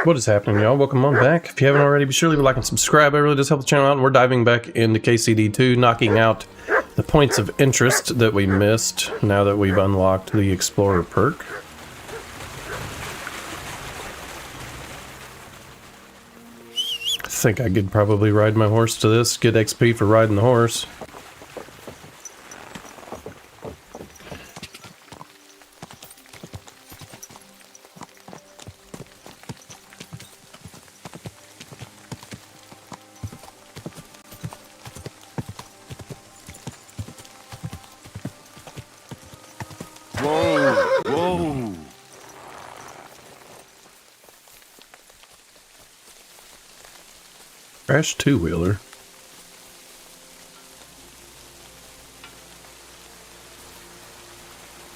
What is happening, y'all? Welcome on back. If you haven't already, be sure to leave a like and subscribe. It really does help the channel out. And we're diving back into KCD2, knocking out the points of interest that we missed now that we've unlocked the Explorer perk. I think I could probably ride my horse to this, get XP for riding the horse. Whoa, whoa. Crash two-wheeler.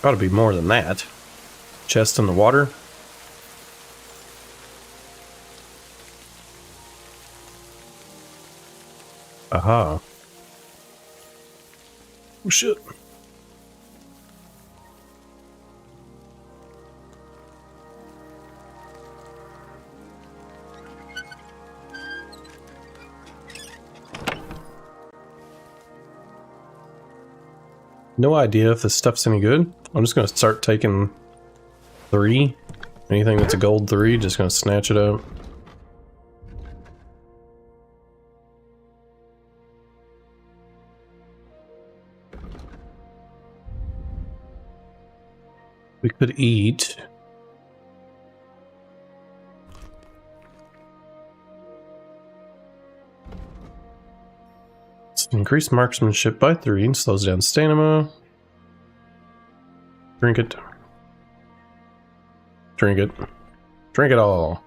Gotta be more than that. Chest in the water. Aha. Oh shit. No idea if this stuff's any good. I'm just gonna start taking 3. Anything that's a gold 3, just gonna snatch it up. We could eat. Increase marksmanship by 3 and slows down stamina. Drink it. Drink it. Drink it all.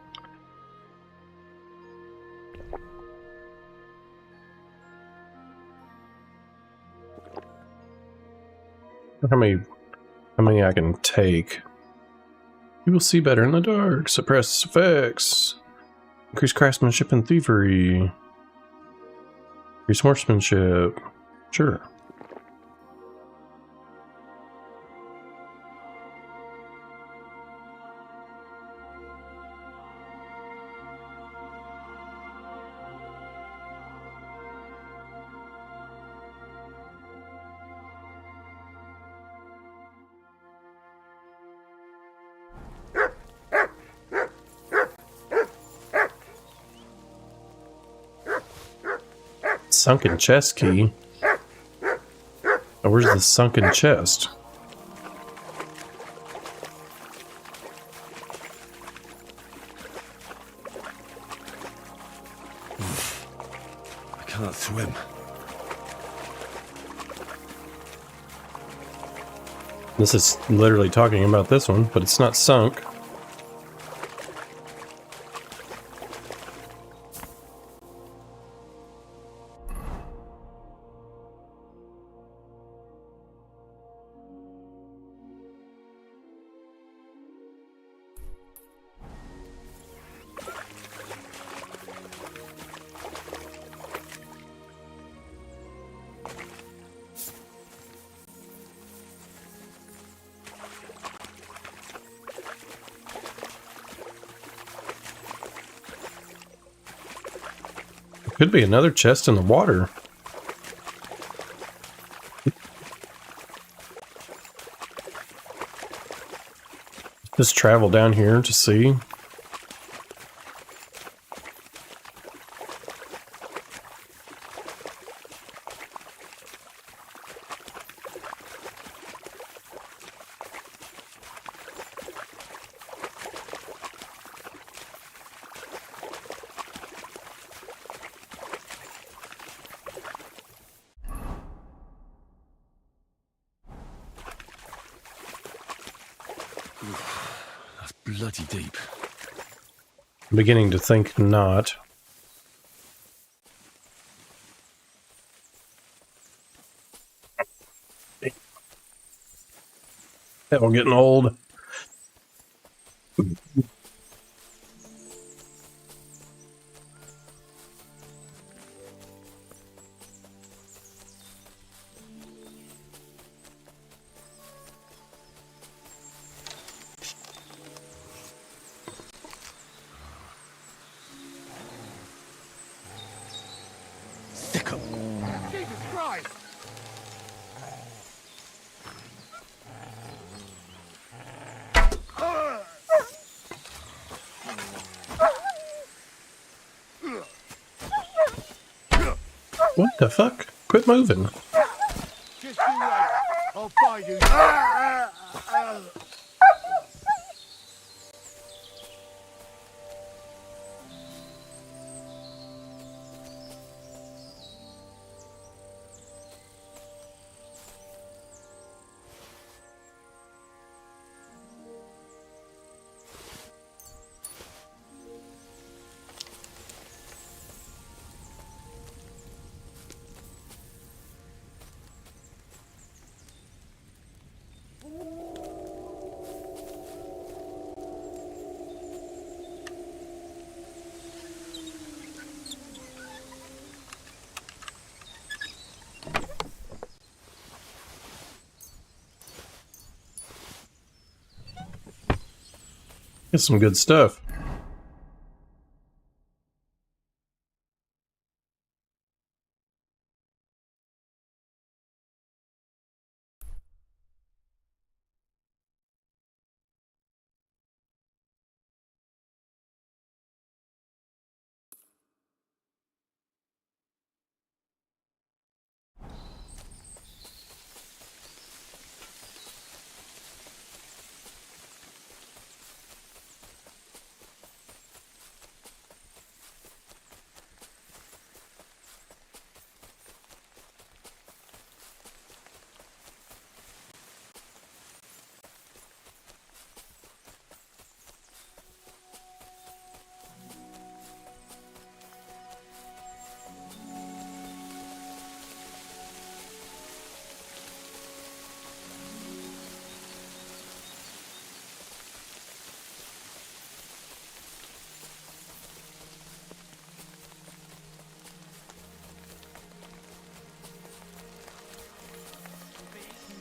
How many I can take? You will see better in the dark. Suppress effects. Increase craftsmanship and thievery. Increase horsemanship. Sure. Sunken chest key. Oh, where's the sunken chest? I can't swim. This is literally talking about this one, but it's not sunk. Could be another chest in the water. Just travel down here to see. That's bloody deep. I'm beginning to think not. Hell, getting old. What the fuck? Quit moving. Just you wait. I'll find you. Get some good stuff.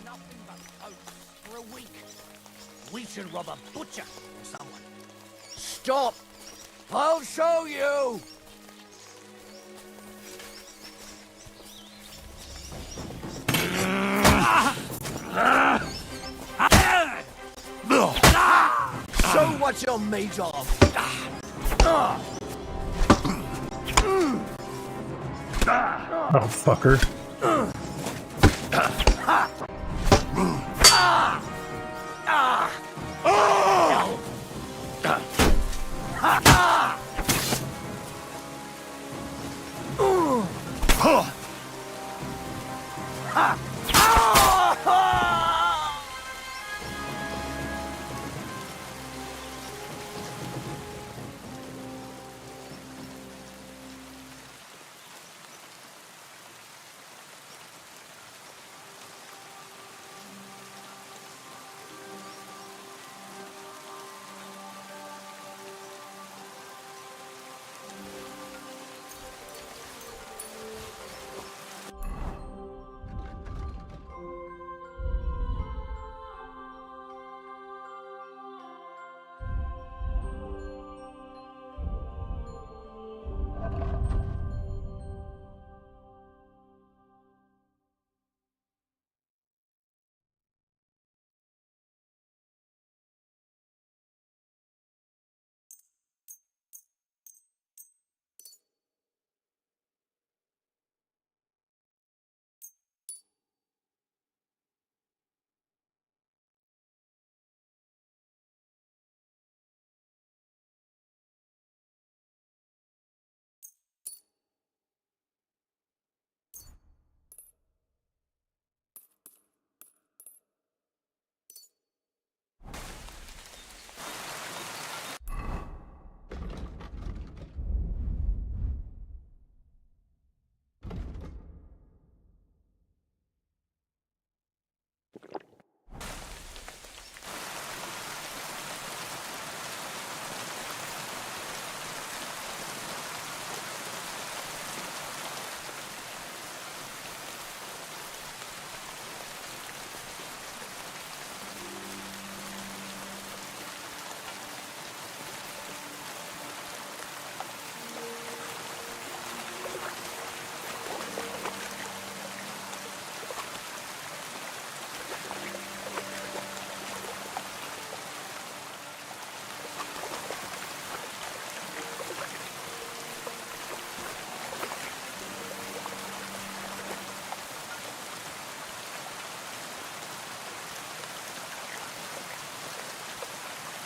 Nothing but oats for a week. We should rob a butcher or someone. Stop! I'll show you! Show what you're made of! Oh, fucker.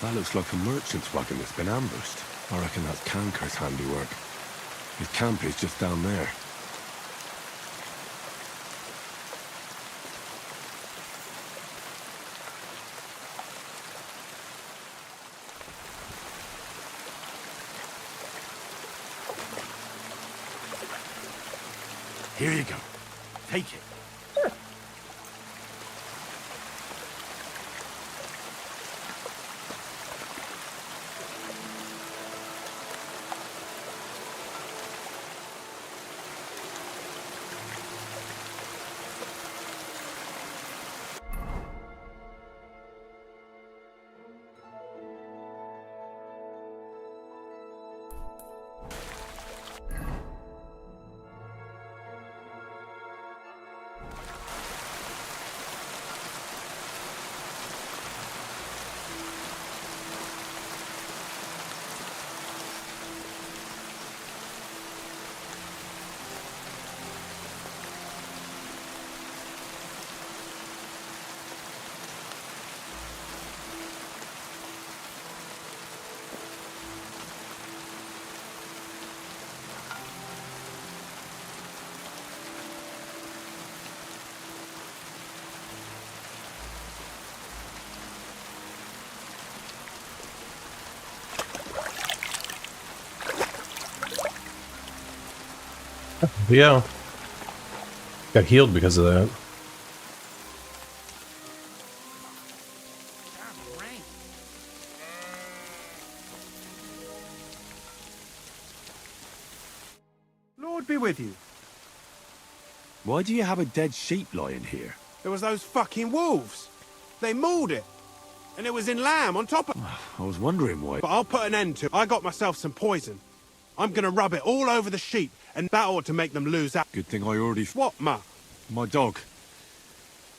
That looks like a merchant's wagon that's been ambushed. I reckon that's Canker's handiwork. His camp is just down there. Here you go. Take it. Yeah. Got healed because of that. Lord be with you. Why do you have a dead sheep lying here? There was those fucking wolves. They mauled it. And it was in lamb on top of... I was wondering why. But I'll put an end to it. I got myself some poison. I'm gonna rub it all over the sheep, and that ought to make them lose out. Good thing I already... What, Ma? My dog.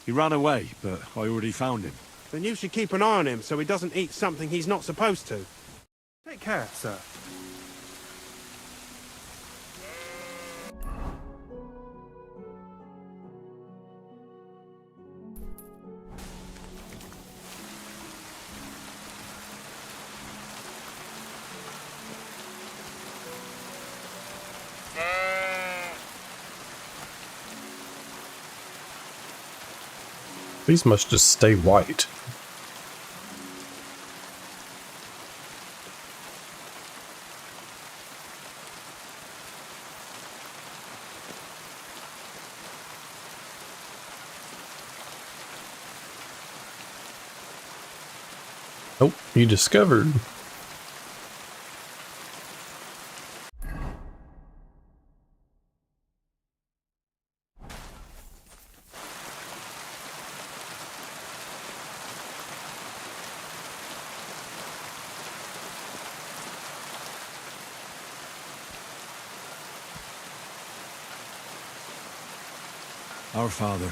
He ran away, but I already found him. Then you should keep an eye on him so he doesn't eat something he's not supposed to. Take care, sir. These must just stay white. Oh, you discovered. Our Father,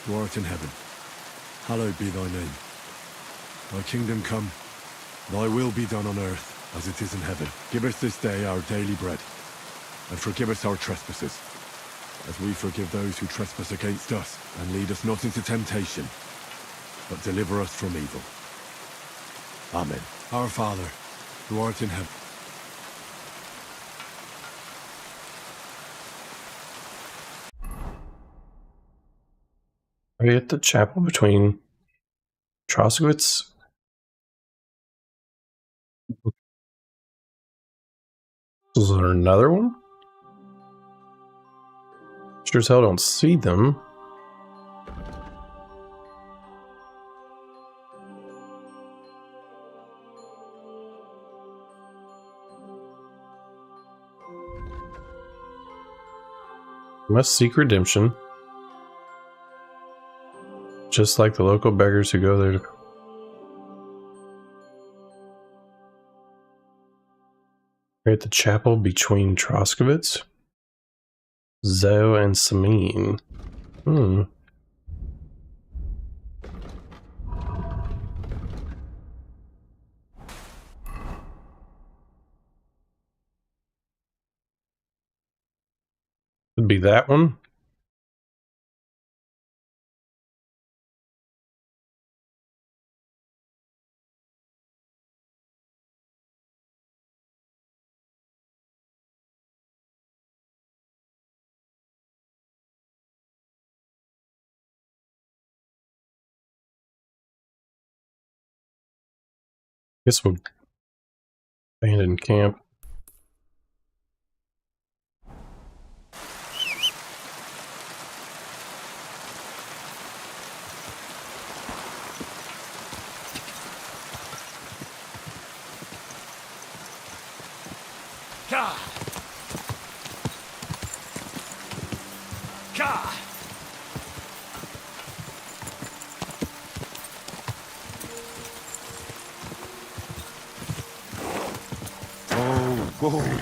who art in heaven, hallowed be thy name. Thy kingdom come, thy will be done on earth as it is in heaven. Give us this day our daily bread, and forgive us our trespasses, as we forgive those who trespass against us. And lead us not into temptation, but deliver us from evil. Amen. Our Father, who art in heaven. Are you at the chapel between Troskowitz? Is there another one? Sure as hell don't see them. Must seek redemption. Just like the local beggars who go there. We're at the chapel between Troskowitz, Zoe, and Samin. Would be that one. Guess we'll abandon camp. Ka! Ka! Oh, whoa.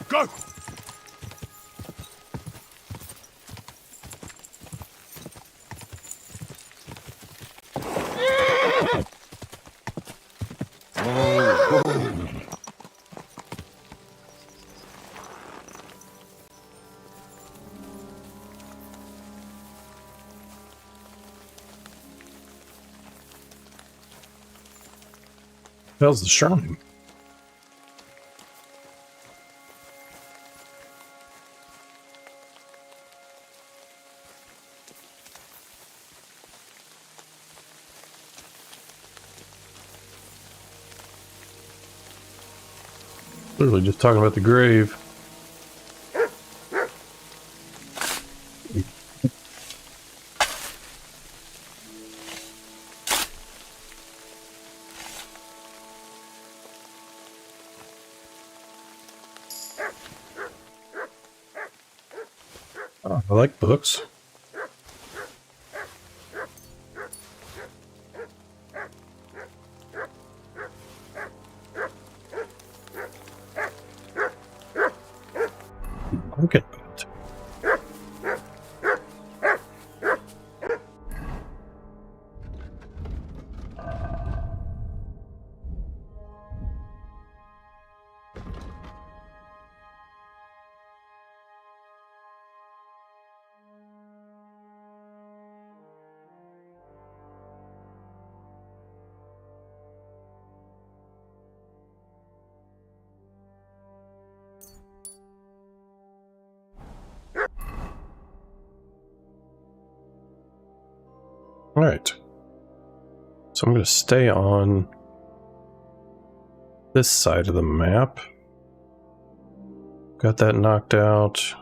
Go! Hell's the shrine? Literally just talking about the grave. Oh, I like books. Okay. All right. So I'm going to stay on this side of the map. Got that knocked out.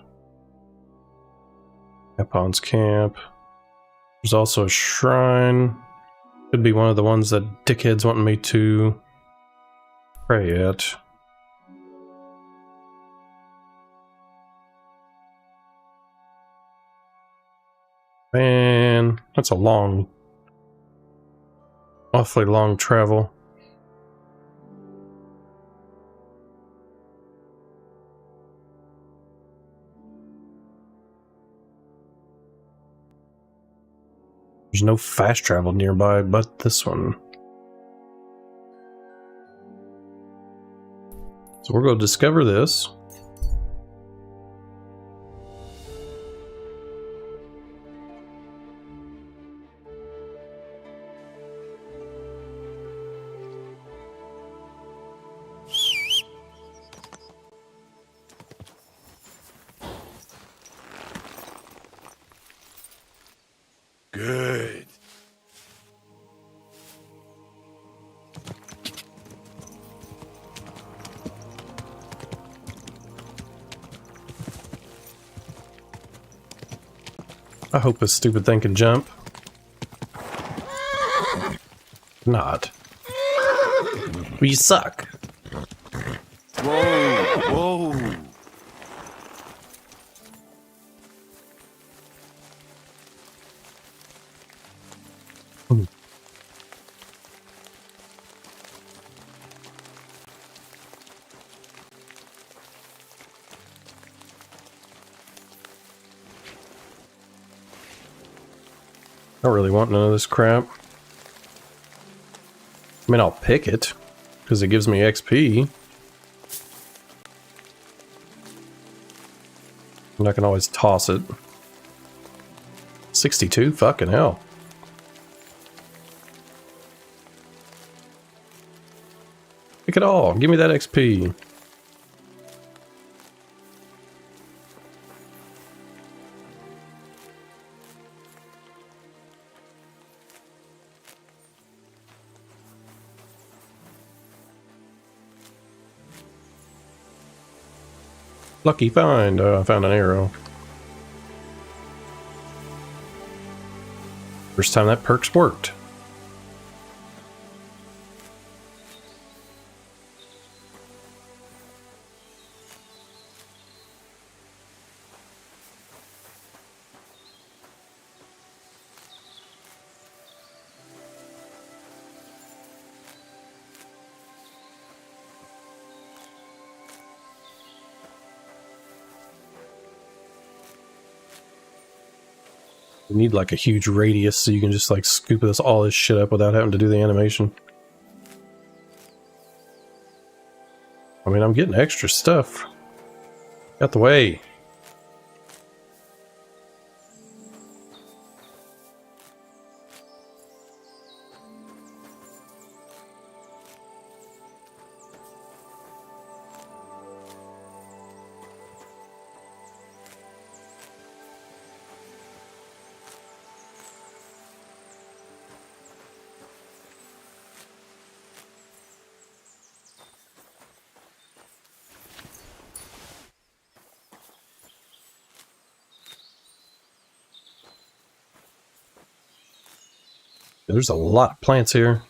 Epon's camp. There's also a shrine. Could be one of the ones that dickheads wanting me to pray at. Man, that's a long, awfully long travel. There's no fast travel nearby but this one. So we're going to discover this. Good. I hope this stupid thing can jump. Not. Well, you suck. Whoa, whoa. I don't really want none of this crap. I mean, I'll pick it, because it gives me XP. And I can always toss it. 62? Fucking hell. Pick it all. Give me that XP. Lucky find. I found an arrow. First time that perk's worked. You need like a huge radius so you can just like scoop all this shit up without having to do the animation. I mean, I'm getting extra stuff. Out the way. There's a lot of plants here.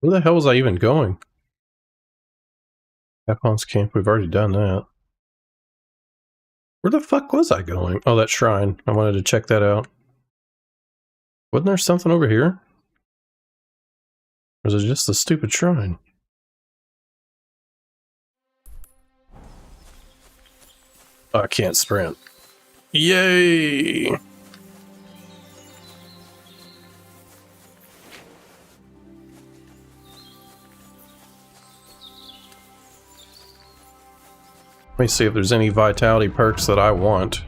Where the hell was I even going? Capcon's camp, we've already done that. Where the fuck was I going? Oh, that shrine. I wanted to check that out. Wasn't there something over here? Or was it just a stupid shrine? Oh, I can't sprint. Yay! Let me see if there's any vitality perks that I want.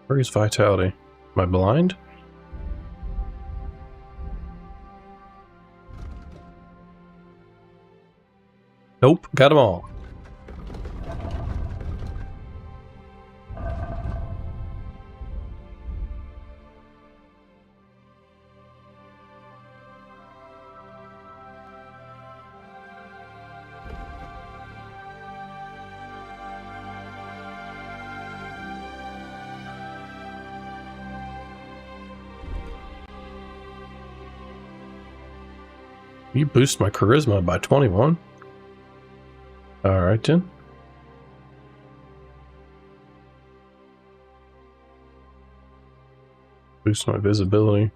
Where's vitality? Am I blind? Nope, got them all. You boost my charisma by 21. Alright then. Boost my visibility.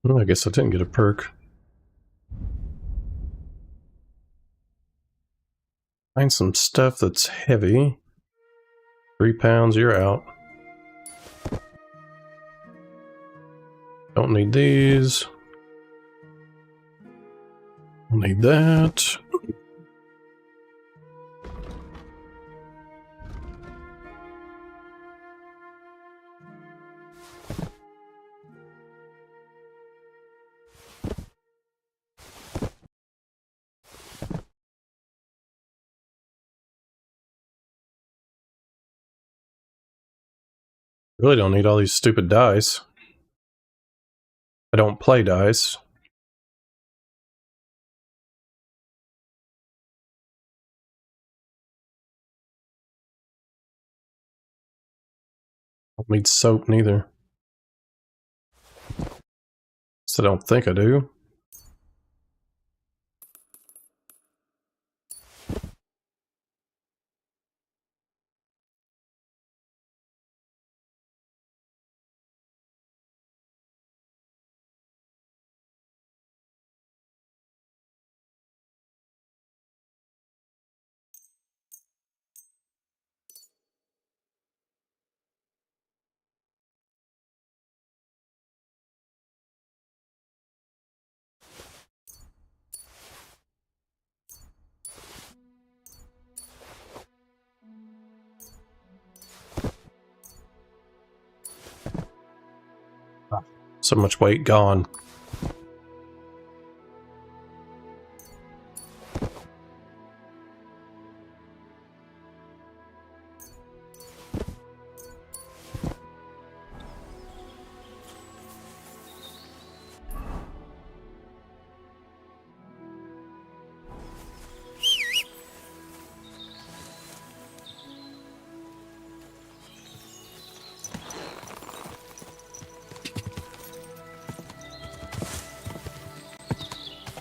Well, I guess I didn't get a perk. Find some stuff that's heavy. 3 pounds, you're out. Don't need these. Don't need that. Really don't need all these stupid dice. I don't play dice. Don't need soap neither. So I don't think I do. So much weight gone.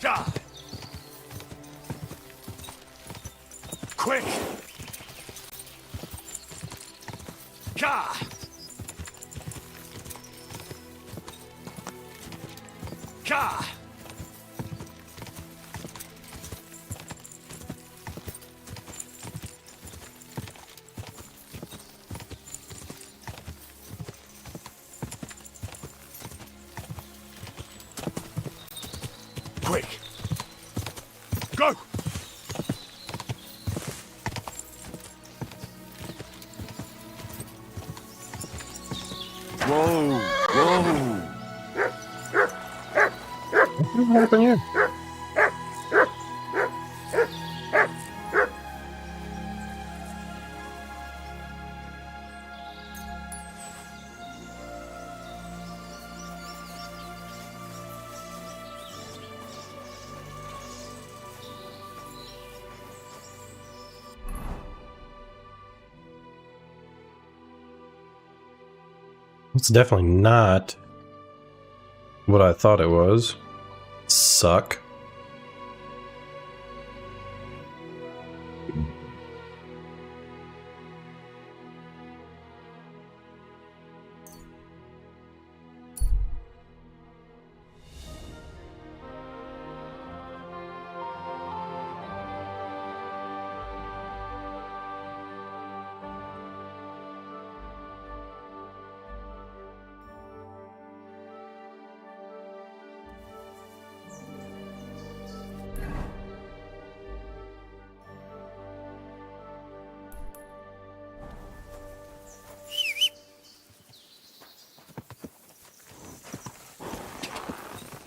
God. Quick! God! God! Quick! Go! Whoa! Whoa! What happened here? It's definitely not what I thought it was. Suck.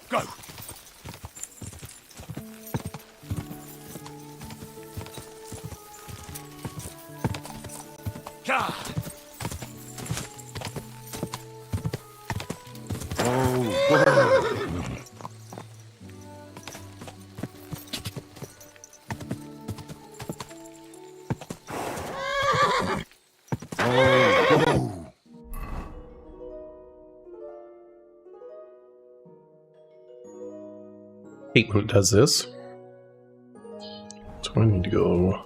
Go! God! Hate when it does this. So I need to go.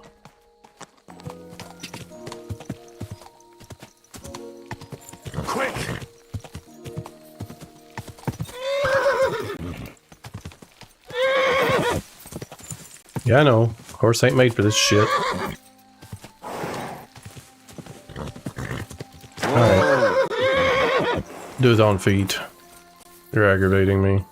Quick! Yeah, I know. Horse ain't made for this shit. Alright. Do it on feet. You're aggravating me.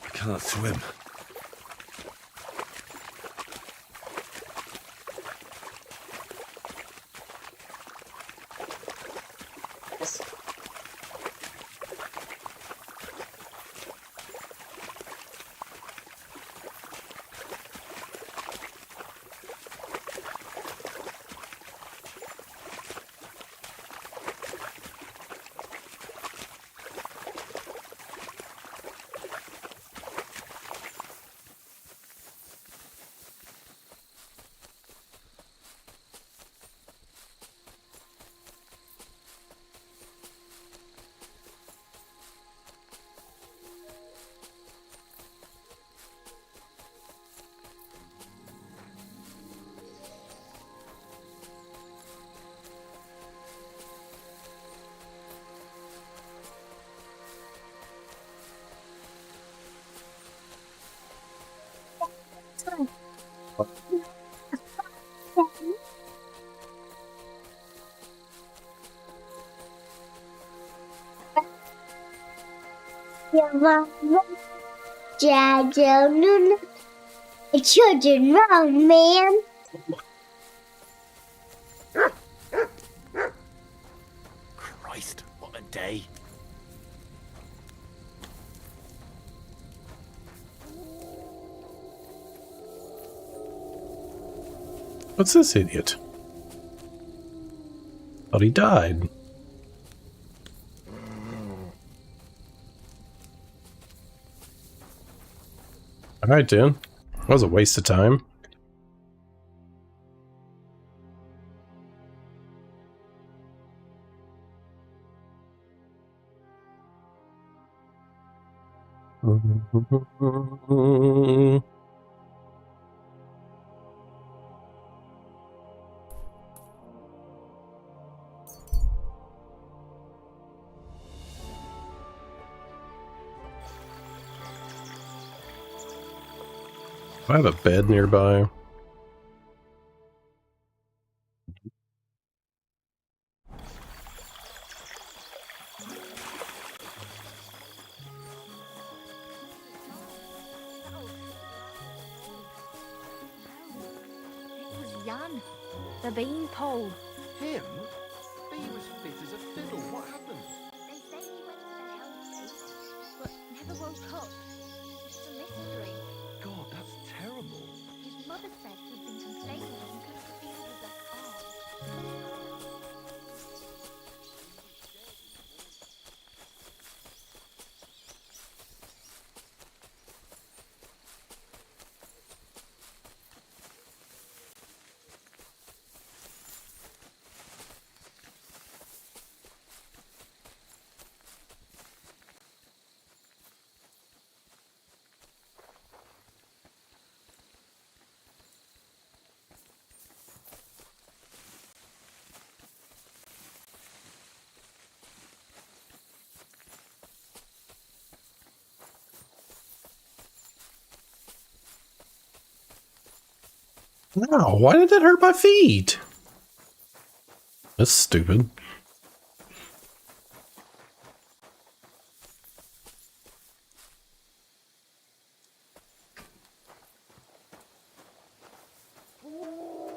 I cannot swim. Children wrong, man. Christ, what a day. What's this idiot? Thought he died. Alright, Dan. That was a waste of time. I have a bed nearby. It was Jan, the beanpole. Him? He was fit as a fiddle. What happened? They say he went to the Hell's Gate, but never woke up. It's a mystery. God, that's terrible. His mother said he'd been complaining he couldn't feel his left arm. No, why did that hurt my feet? That's stupid.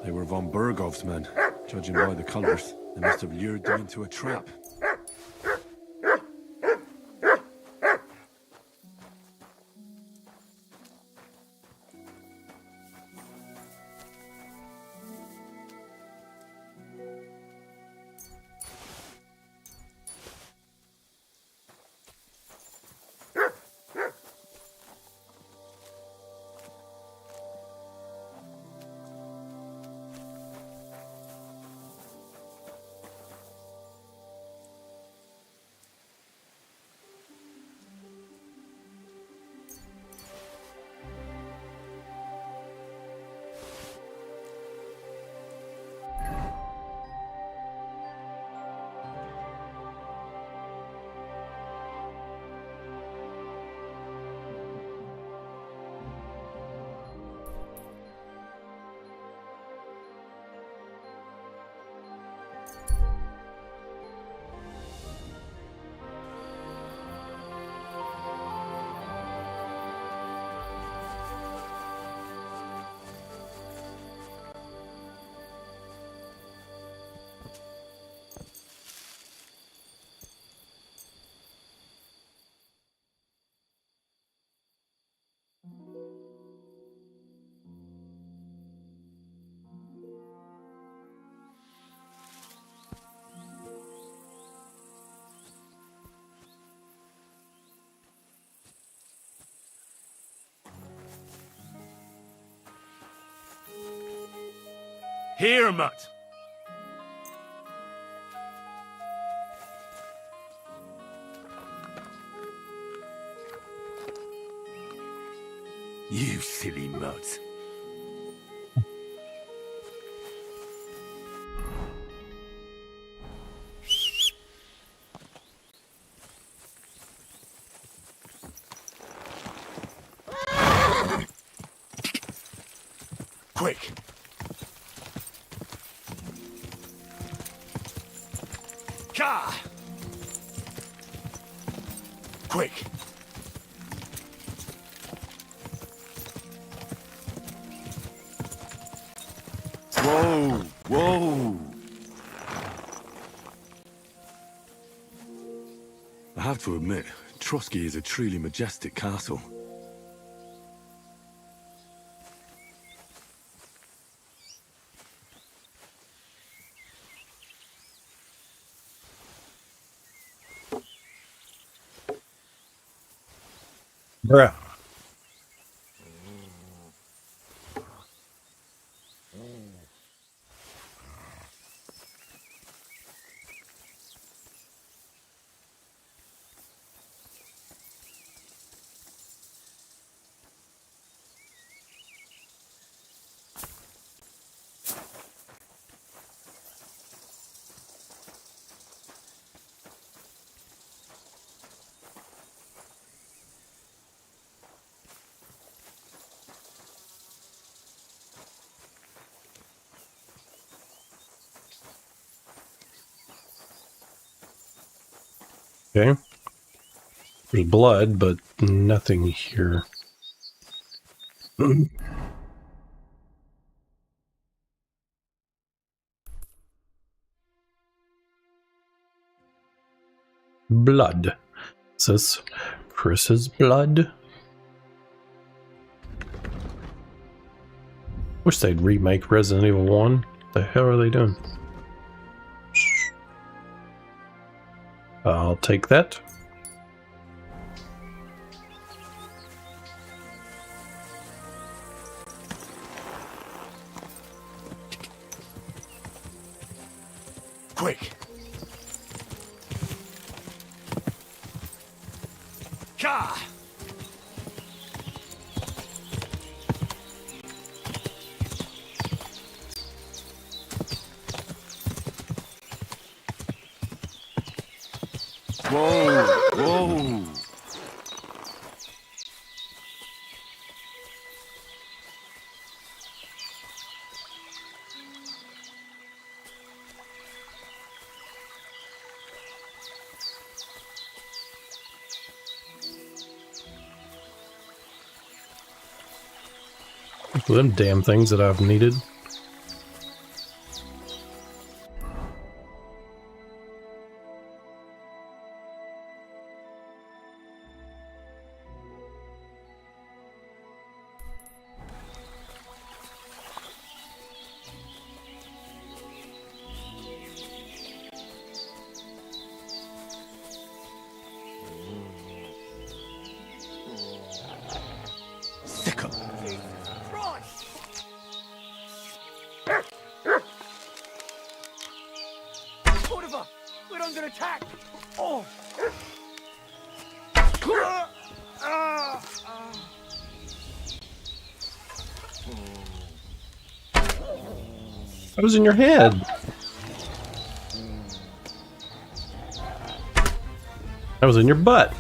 They were von Bergov's men. Judging by the colours, they must have lured them into a trap. Here, mutt. You silly mutt. Quick. Car. Quick. Whoa, whoa. I have to admit, Trotsky is a truly majestic castle. Bruh. Okay. There's blood, but nothing here. Blood. Is this Chris's blood? Wish they'd remake Resident Evil 1. The hell are they doing? I'll take that. Quick. Car. Whoa, whoa. Them damn things that I've needed. Sick 'em. Oliver, we're under attack. Oh. That was in your head. That was in your butt.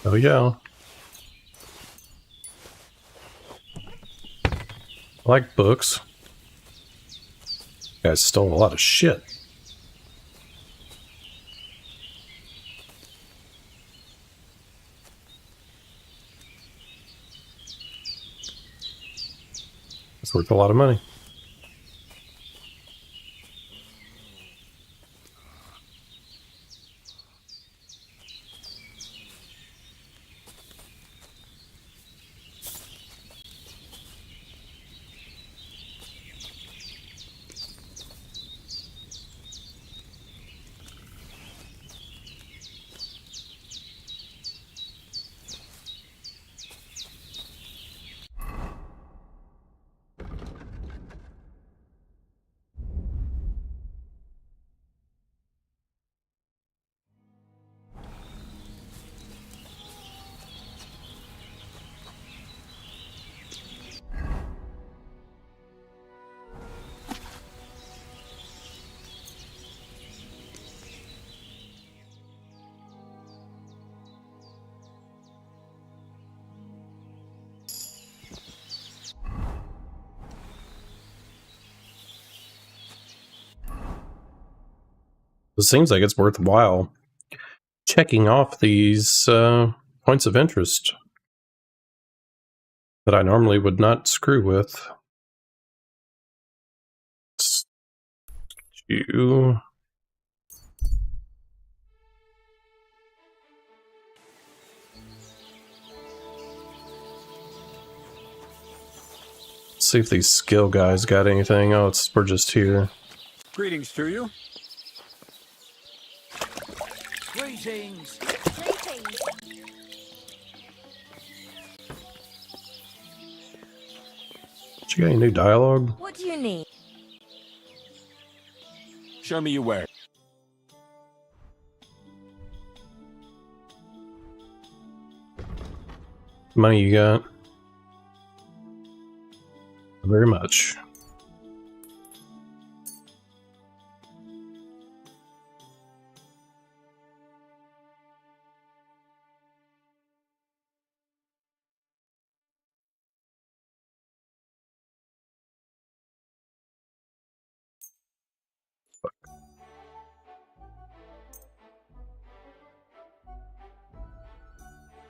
Oh yeah. I like books. You guys stole a lot of shit. It's worth a lot of money. It seems like it's worthwhile checking off these points of interest that I normally would not screw with. You. See if these skill guys got anything. Oh, we're just here. Greetings to you. Greetings. Greetings. Did you got any new dialogue? What do you need? Show me your wares. Money you got? Very much.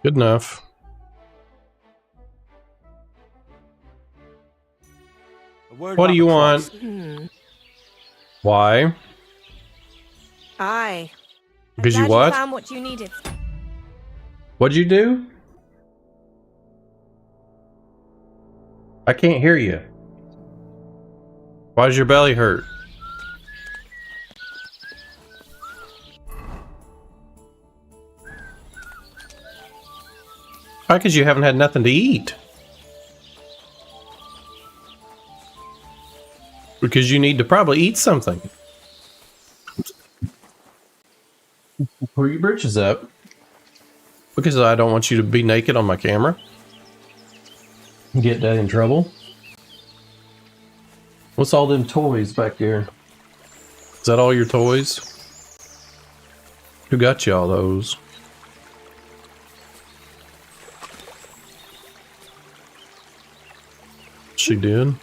Good enough. What do you want? Why? Aye. Because you what? Found what you needed. What'd you do? I can't hear you. Why does your belly hurt? Why? Because you haven't had nothing to eat. Because you need to probably eat something. Pull your britches up. Because I don't want you to be naked on my camera. Get Dad in trouble. What's all them toys back there? Is that all your toys? Who got you all those? She did. I'm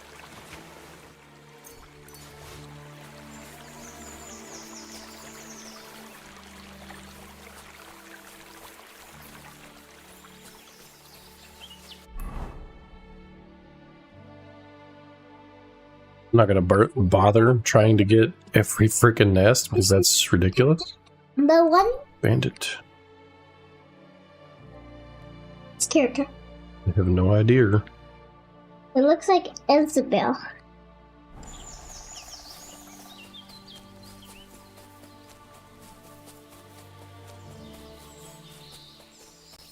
not gonna bother trying to get every freaking nest because that's ridiculous. The one Bandit. character. I have no idea. It looks like Isabel.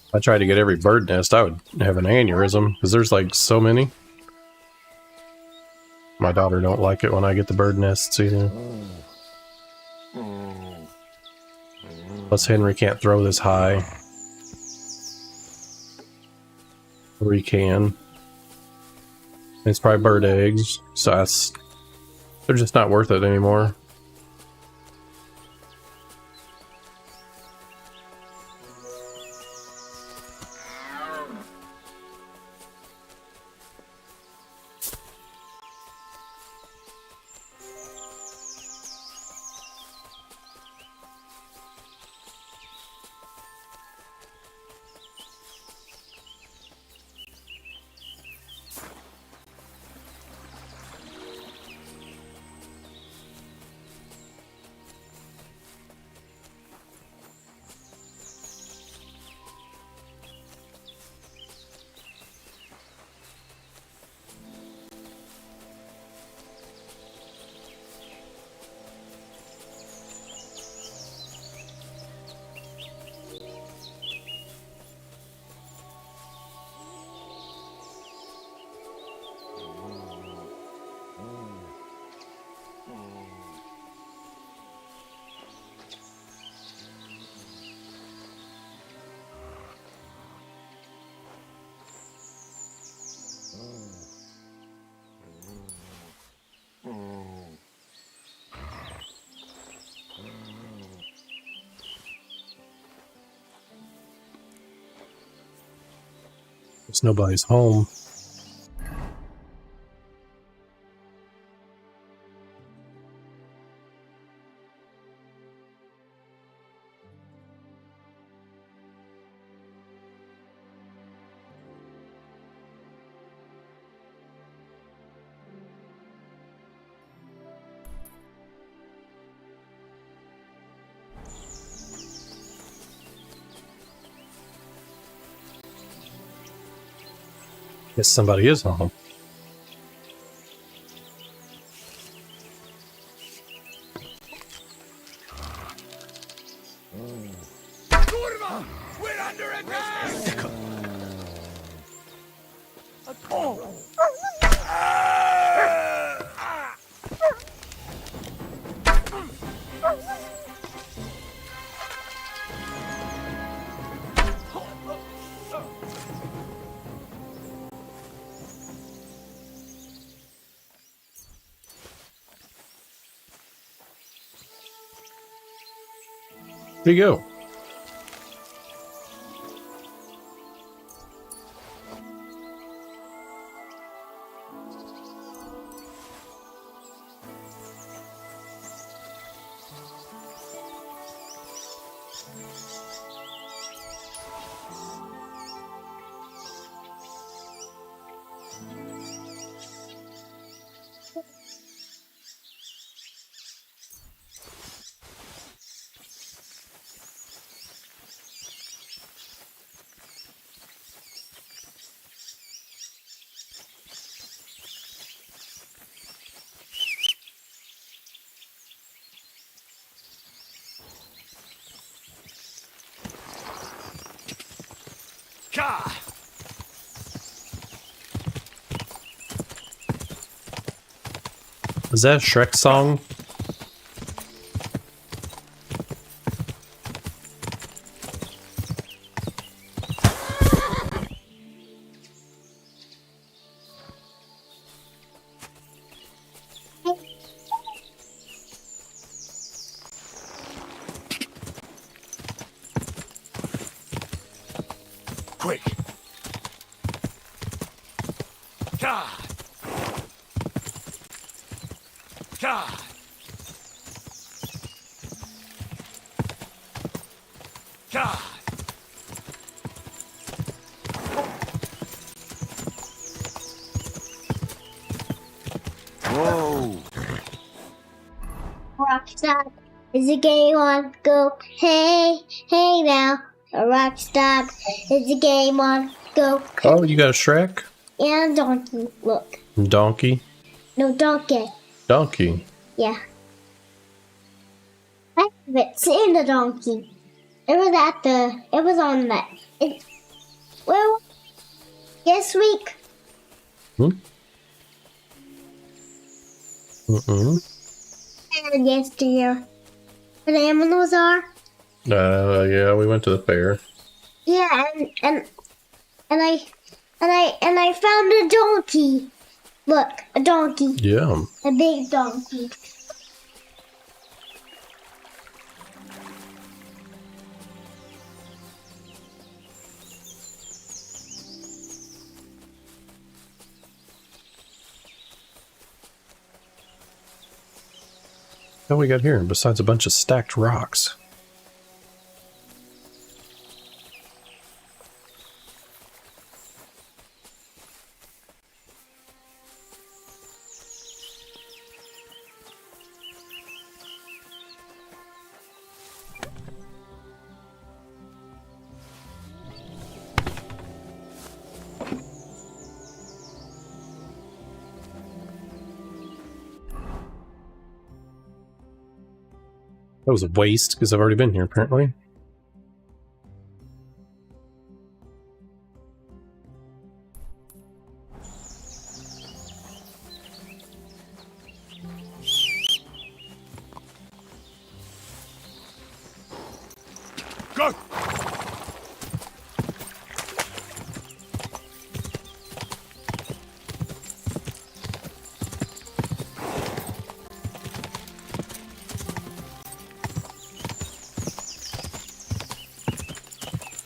If I tried to get every bird nest, I would have an aneurysm because there's like so many. My daughter don't like it when I get the bird nests either. Plus Henry can't throw this high. Or he can. It's probably bird eggs, so they're just not worth it anymore. There's nobody's home. Guess somebody is home. Kurva! We're under attack! There you go. Ka! Is that a Shrek song? Quick! Ka! Ka! Ka! Whoa! Rock stop. Is the game on? Go. Hey, hey now. A rock stop. Is the game on? Go. Oh, you got a Shrek? And donkey. Look. Donkey? No donkey. Donkey. Yeah. It's in the donkey. It was at the. It was on that. Well, this week. Hmm? And yesterday. Where the animals are. Yeah, we went to the fair. Yeah, and I found a donkey. Look, a donkey. Yeah. A big donkey. What we got here besides a bunch of stacked rocks? That was a waste, because I've already been here, apparently. Go!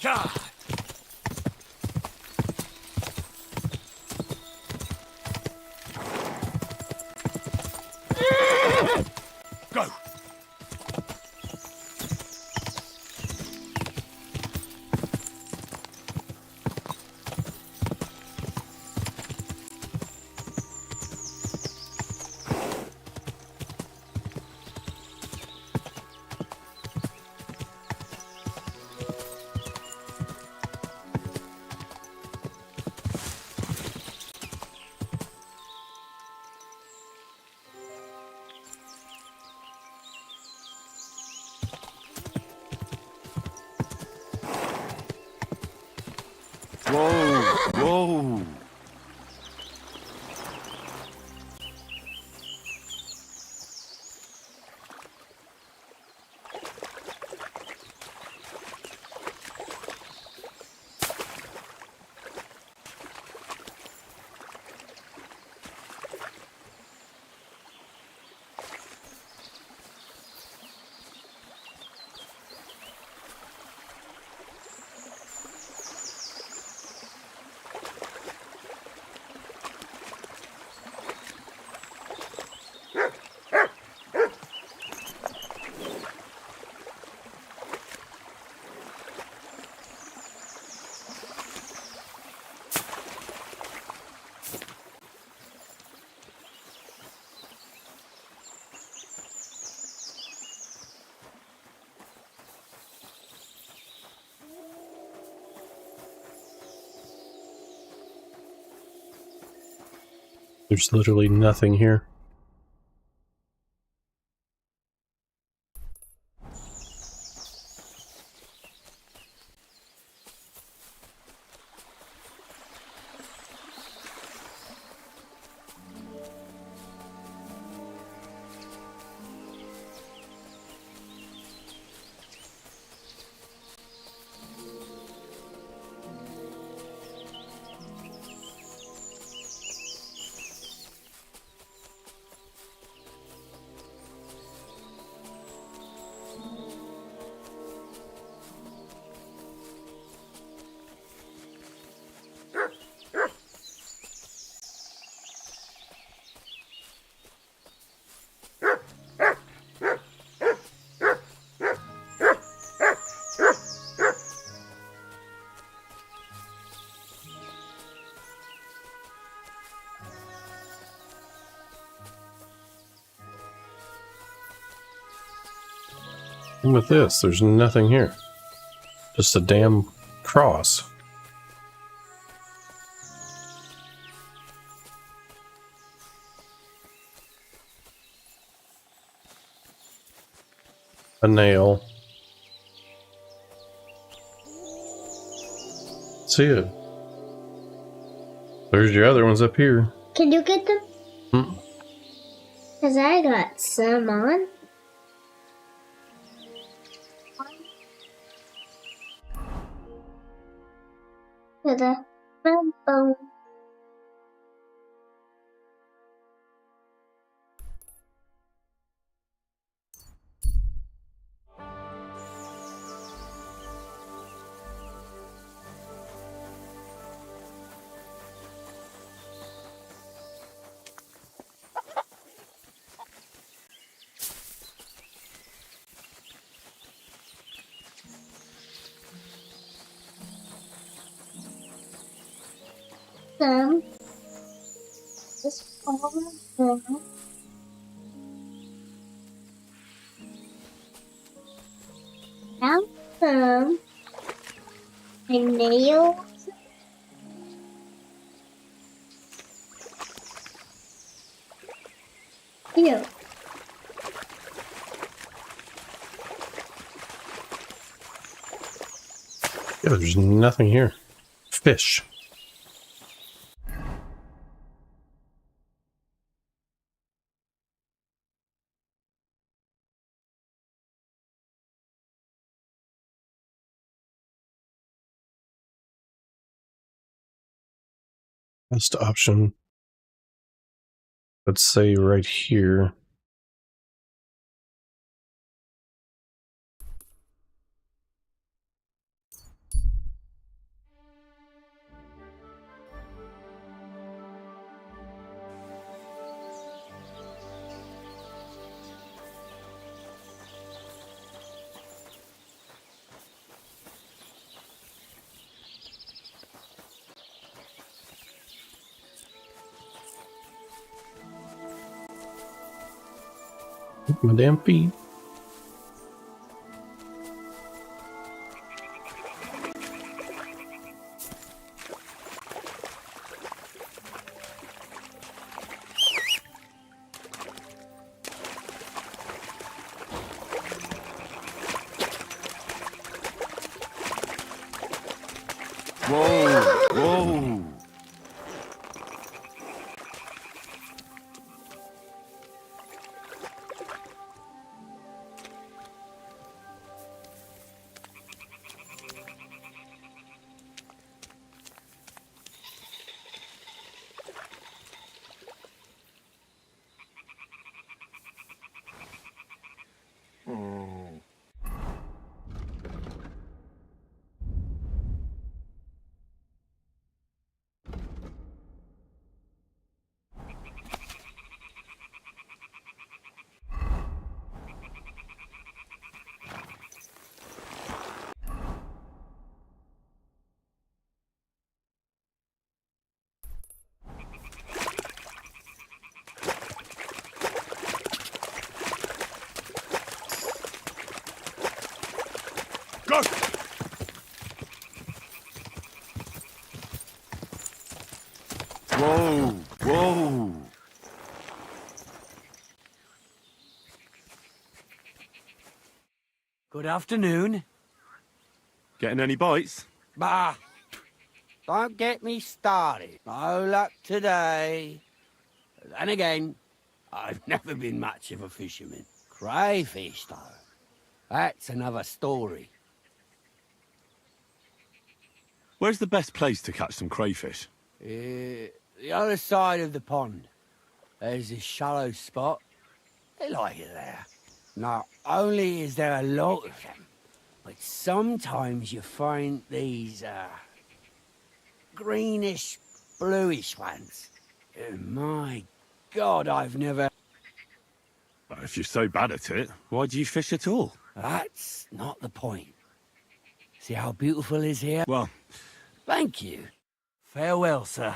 Ka! Whoa! There's literally nothing here. And with this, there's nothing here. Just a damn cross. A nail. See it. There's your other ones up here. Can you get them? Hmm. Because I got some on. To the front bone. Some just fall down. Now some and nails. Here. Yeah, there's nothing here. Fish. Best option. Let's say right here. My damn feet. Whoa! Whoa! Go! Whoa! Whoa! Good afternoon. Getting any bites? Bah! Don't get me started. No luck today. Then again, I've never been much of a fisherman. Crayfish, though. That's another story. Where's the best place to catch some crayfish? The other side of the pond. There's this shallow spot. They like it there. Not only is there a lot of them, but sometimes you find these, greenish, bluish ones. My God, I've never... If you're so bad at it, why do you fish at all? That's not the point. See how beautiful is here? Well, Thank you. Farewell, sir.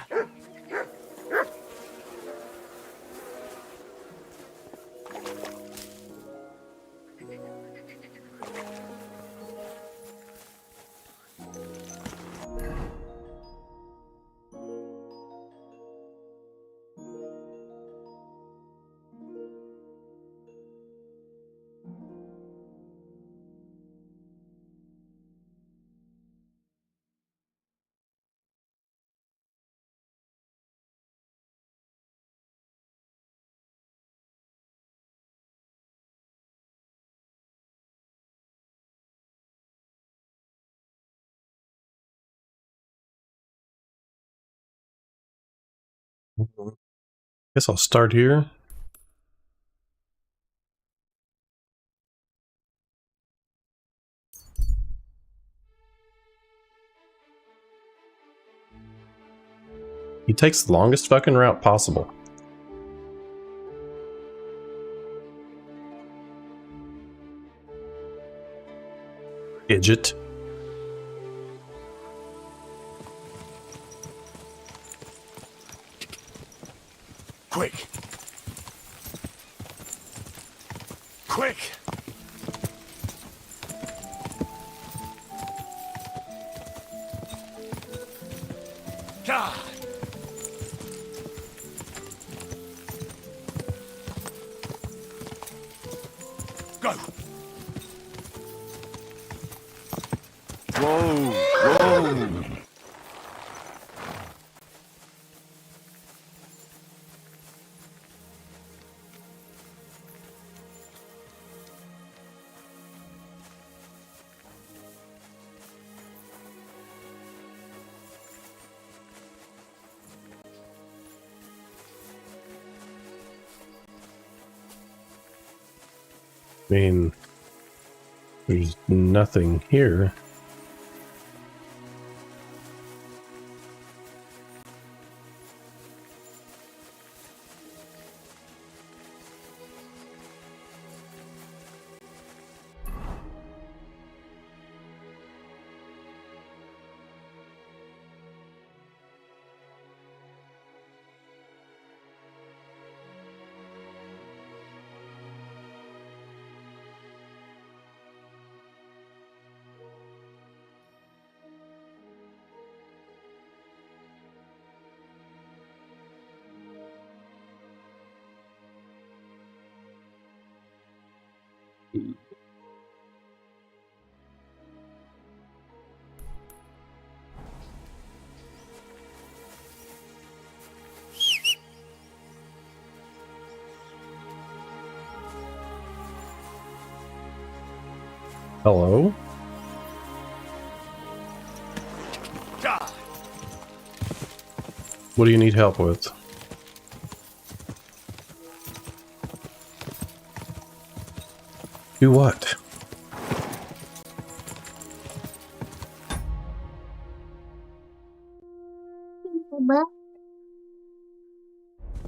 Guess I'll start here. He takes the longest fucking route possible. Idiot. quick! Quick! God! Go! Whoa! Whoa! I mean, there's nothing here. Hello? God! What do you need help with? Do what? But,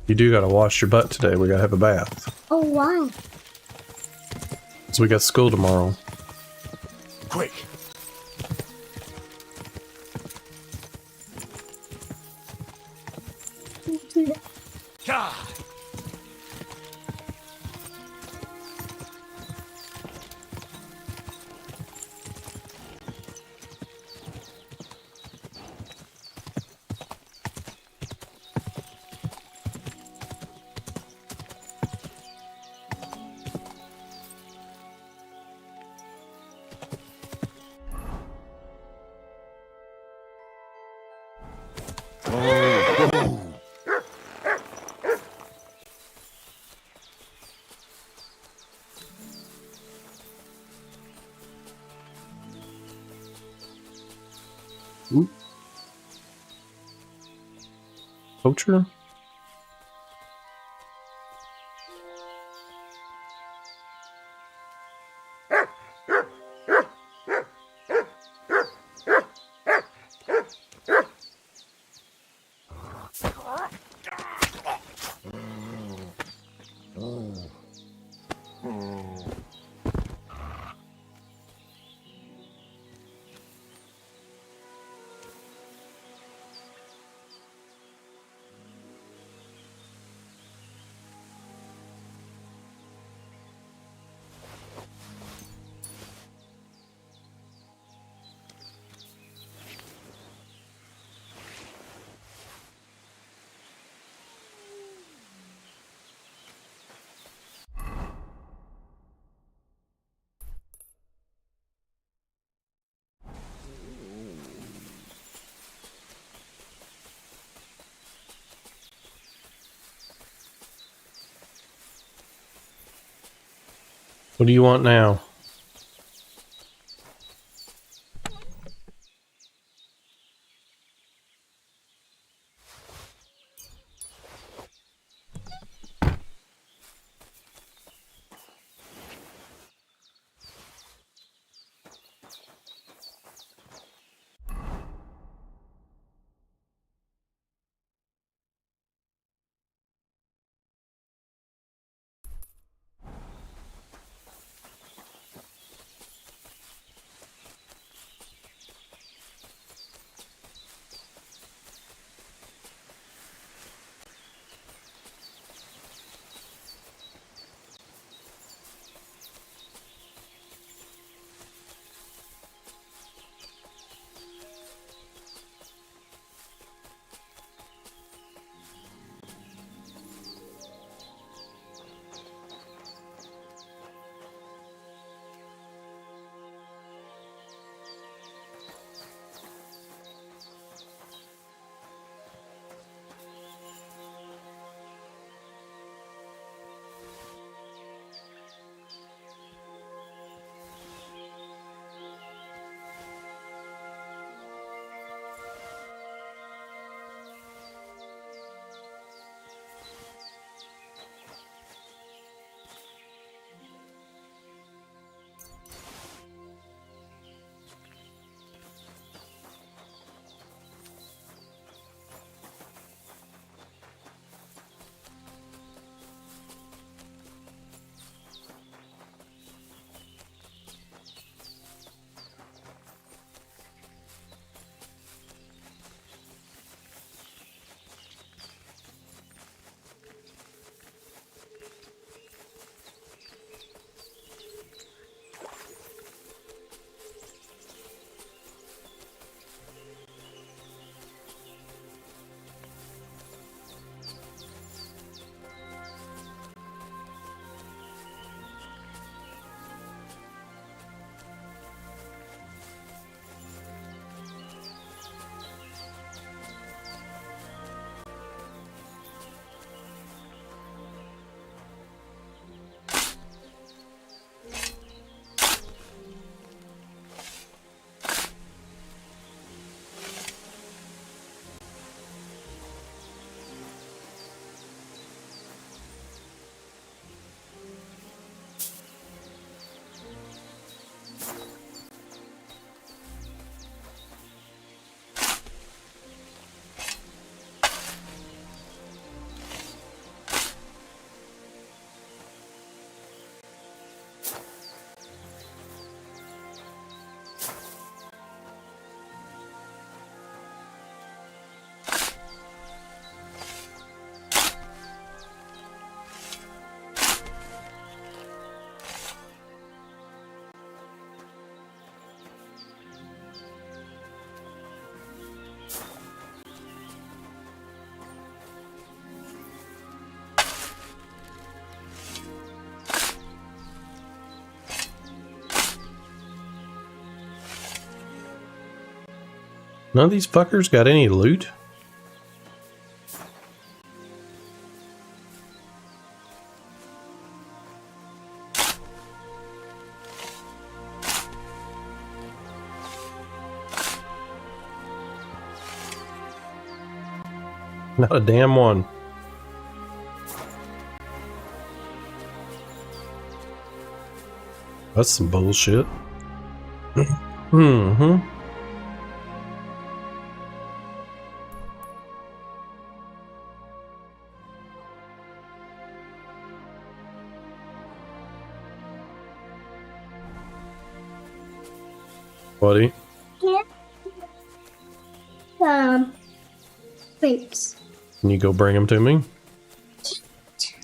You do gotta wash your butt today. We gotta have a bath. oh, why? So we got school tomorrow. Quick! God! Poacher? What do you want now? None of these fuckers got any loot? Not a damn one. That's some bullshit. Mm-hmm. Buddy? Yeah. Grapes. Can you go bring them to me?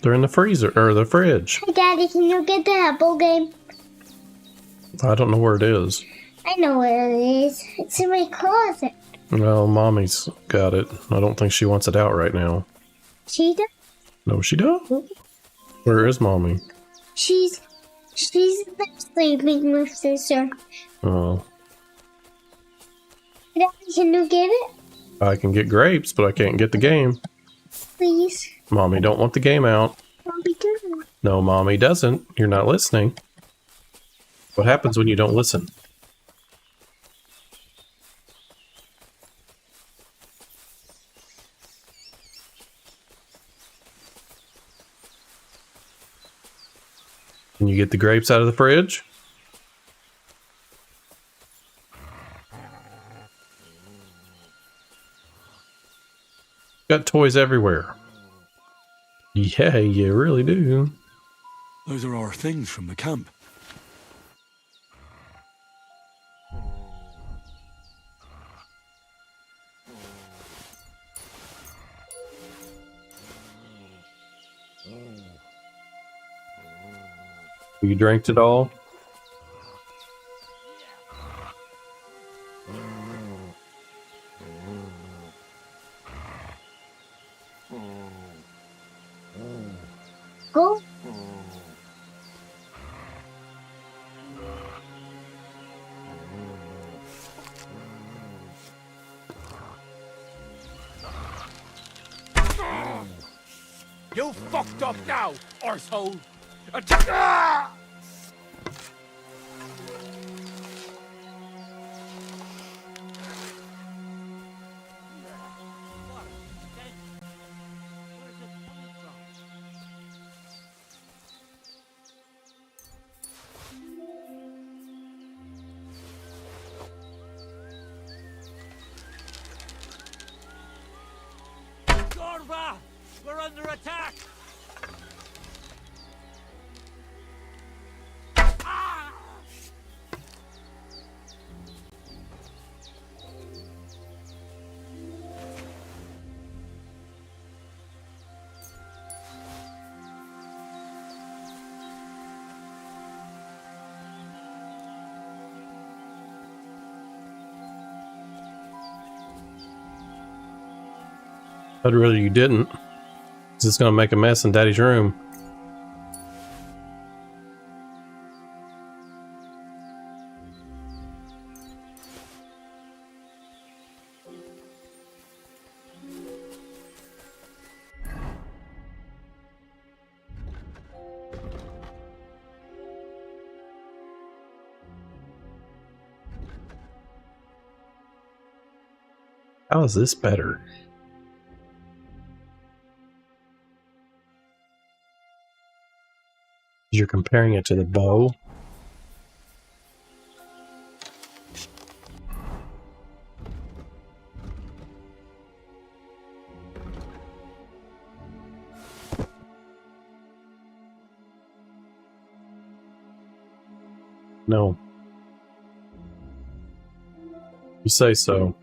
They're in the freezer, or the fridge. Hey, Daddy, can you get the apple game? I don't know where it is. I know where it is. It's in my closet. Well, Mommy's got it. I don't think she wants it out right now. She does? No, she don't. Where is Mommy? She's sleeping with sister. Oh, Daddy, can you get it? I can get grapes, but I can't get the game. Please. Mommy don't want the game out. Mommy, do it. No, Mommy doesn't. You're not listening. What happens when you don't listen? Can you get the grapes out of the fridge? Got toys everywhere. Yeah, you really do. Those are our things from the camp. You drank it all? Go. You fucked up now, arsehole! Attack! Gorva! We're under attack! I'd rather you didn't. 'Cause it's gonna make a mess in Daddy's room. How is this better? You're comparing it to the bow. No. You say so.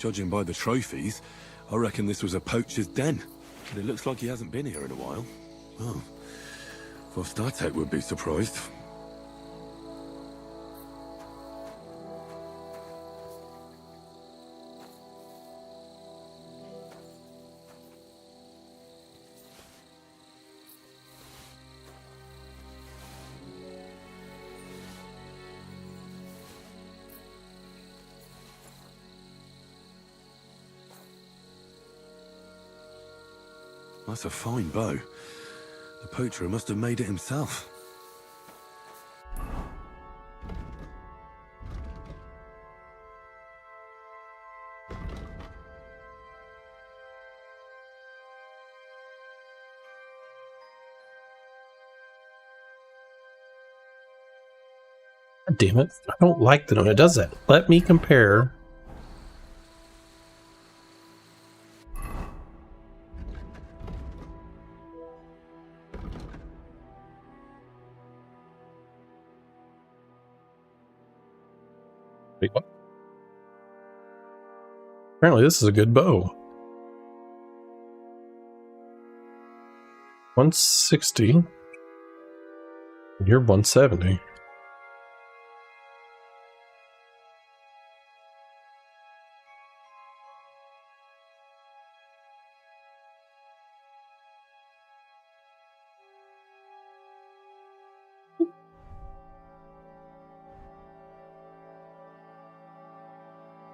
Judging by the trophies, I reckon this was a poacher's den. But it looks like he hasn't been here in a while. Oh, Vostatek would be surprised. That's a fine bow. The poacher must have made it himself. God damn it. I don't like that when it does that. Let me compare. Wait, what? Apparently this is a good bow. 160. You're 170.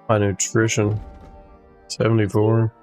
My nutrition. 74.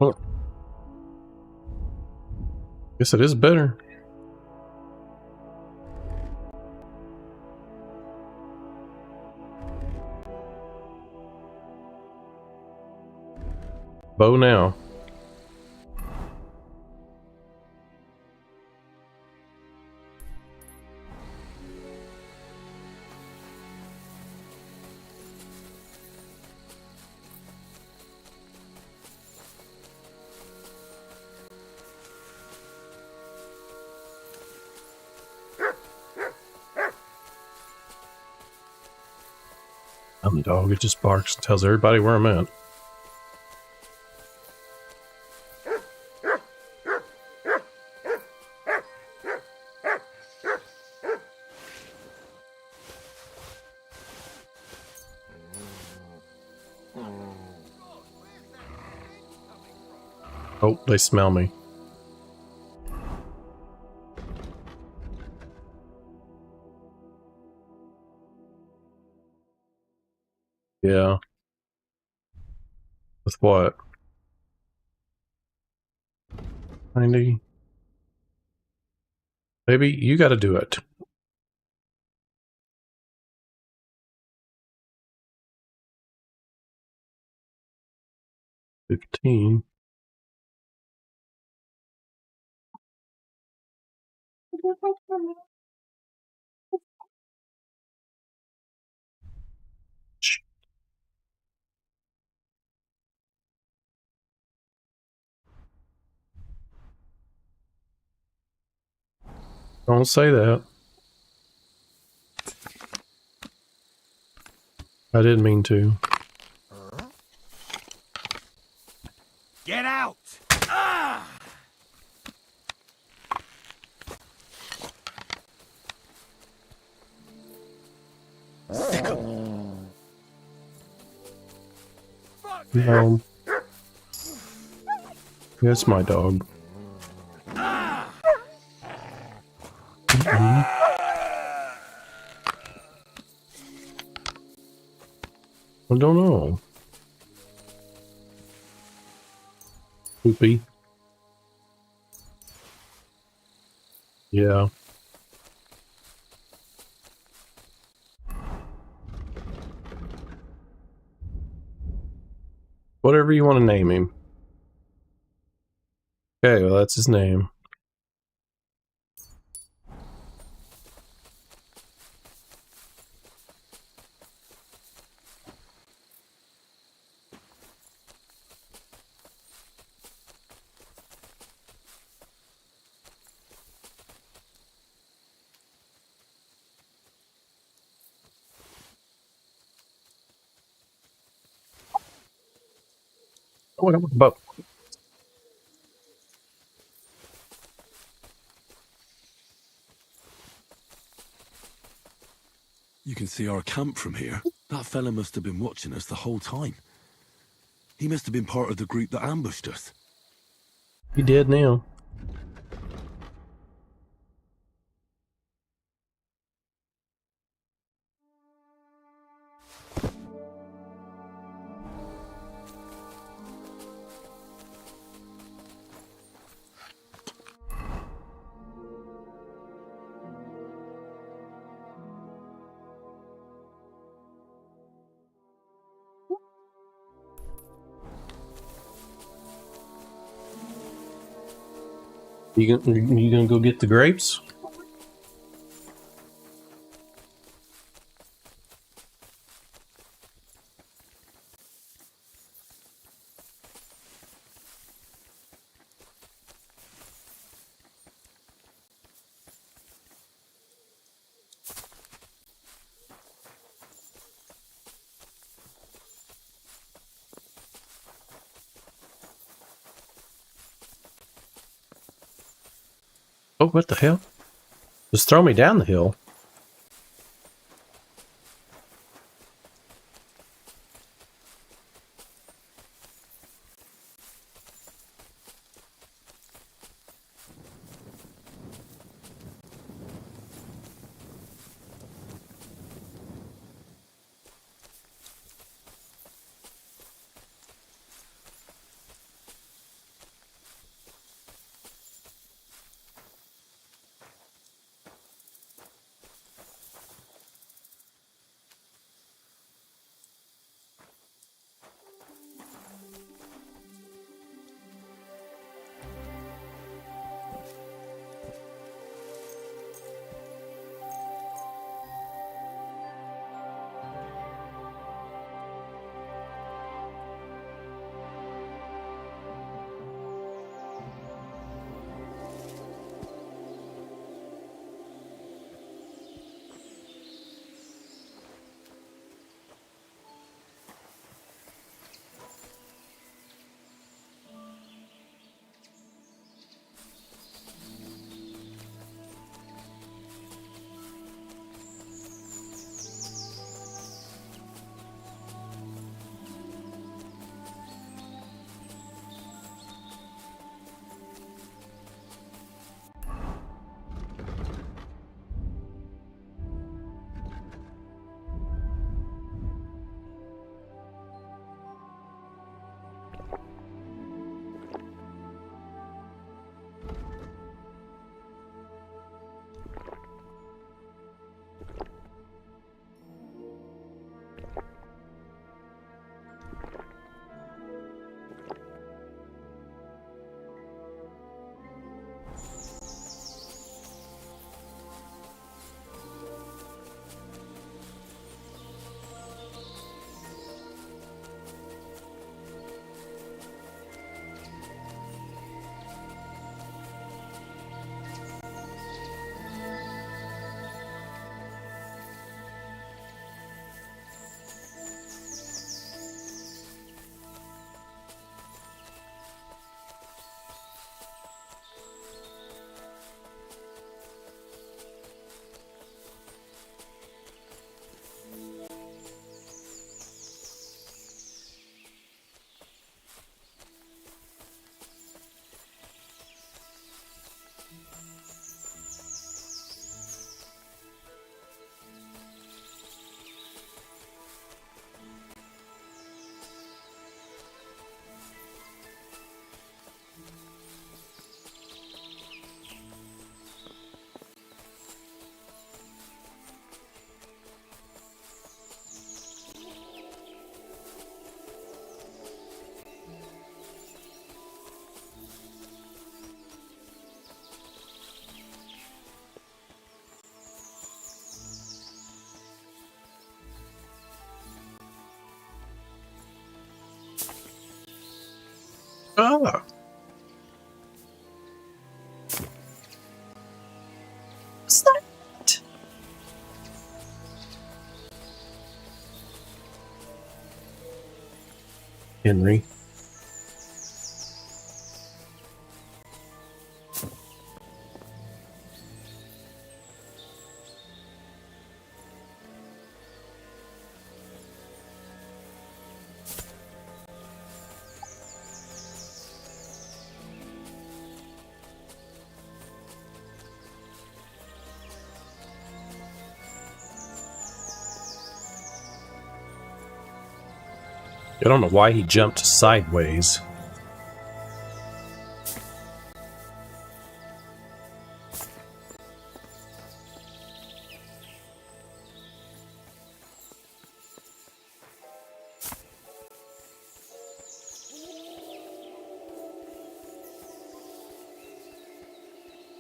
Oh. Guess it is better. Bow now. I'm the dog. It just barks and tells everybody where I'm at. Oh, they smell me. Yeah. With what? 90? Baby, you gotta do it. 15. Don't say that. I didn't mean to. Get out! Ah! No. That's my dog. Mm-mm. I don't know. Poopy. Yeah. Whatever you want to name him. Okay, well, that's his name. Oh, I got my bow. You can see our camp from here. That fella must have been watching us the whole time. He must have been part of the group that ambushed us. He dead now. You gonna go get the grapes? Oh, what the hell? Just throw me down the hill. Ah. What's that? Henry. I don't know why he jumped sideways.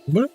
What?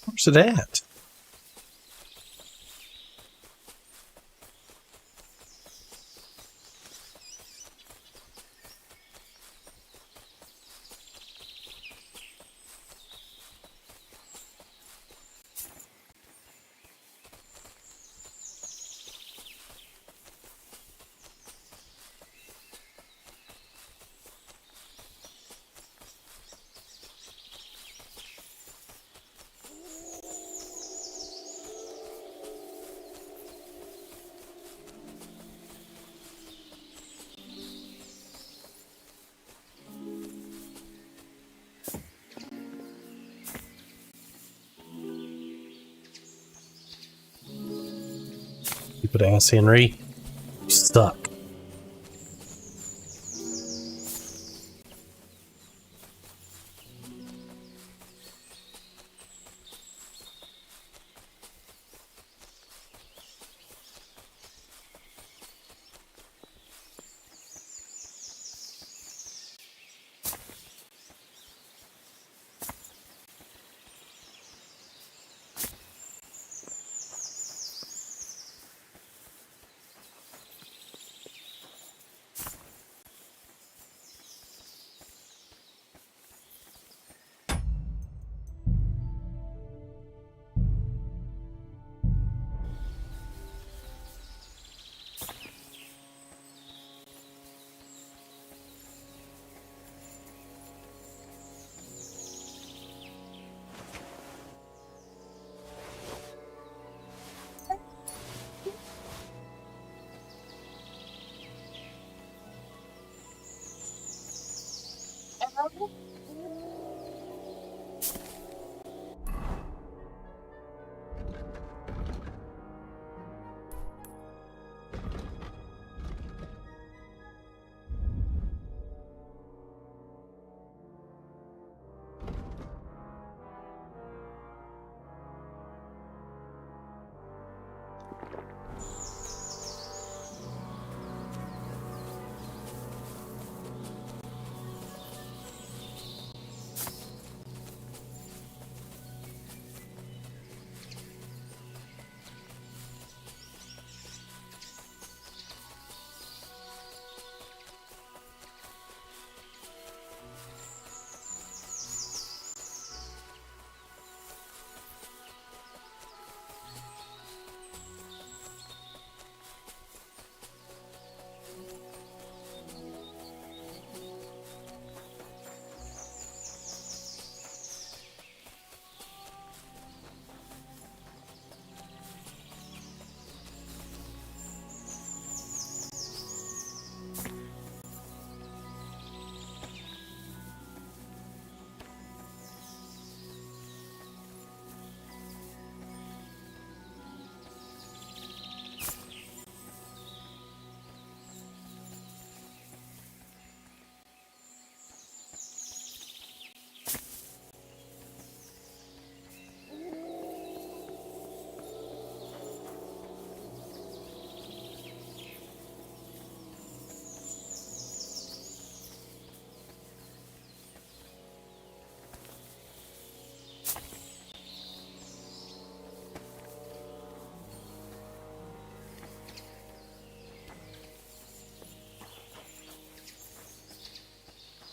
Where's it at? Stupid ass Henry. You suck.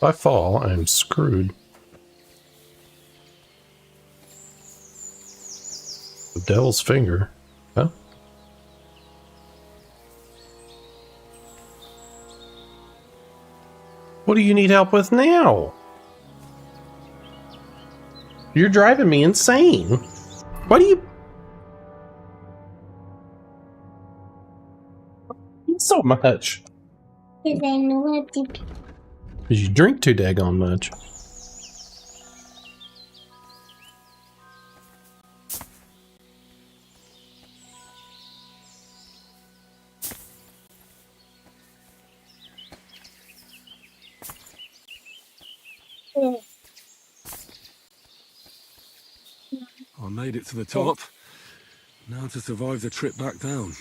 If I fall, I'm screwed. The devil's finger. Huh? What do you need help with now? You're driving me insane. Why do you eat so much? Because I know how to. Because you drink too daggone much. I made it to the top. Now to survive the trip back down.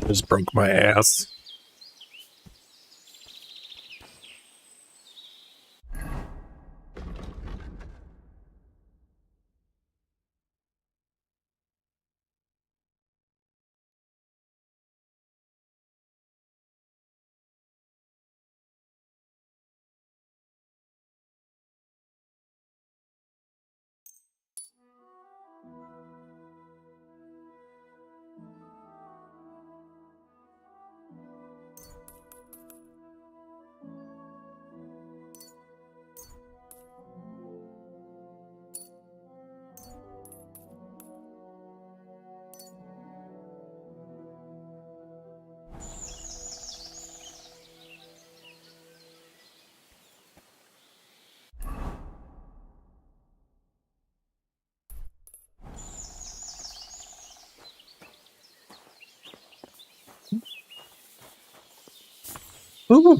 Just broke my ass. Ooh.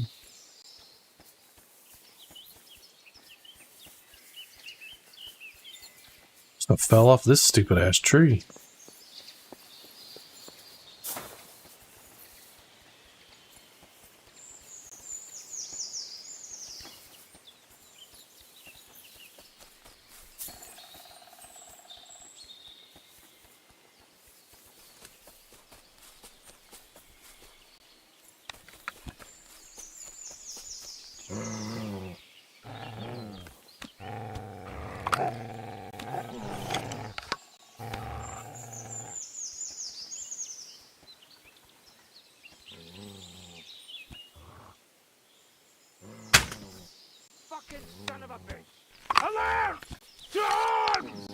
So I fell off this stupid ass tree. Fucking son of a bitch! Alert! To arms!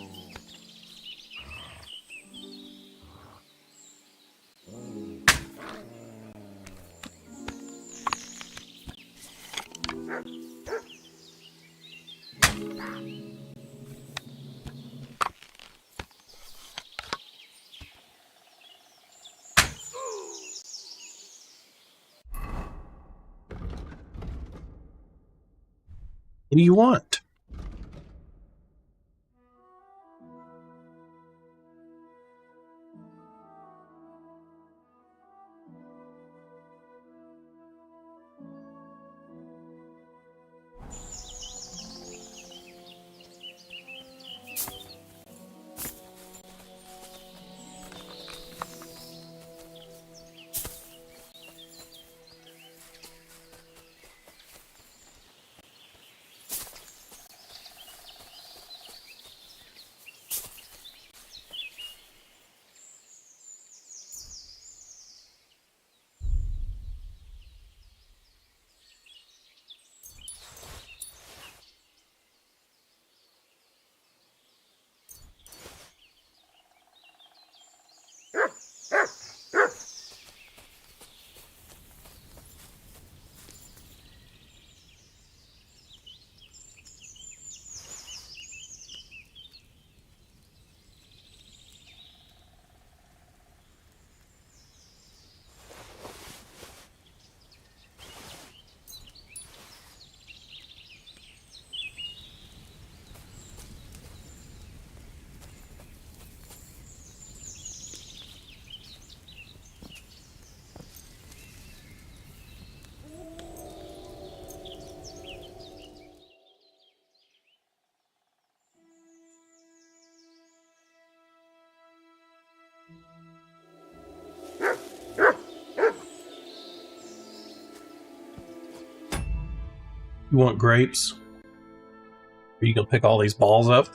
What do you want? You want grapes? Are you gonna pick all these balls up?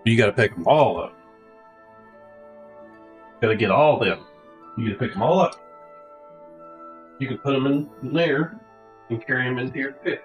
You gotta pick them all up. Gotta get all of them. You gotta pick them all up. You can put them in there and carry them into your pit.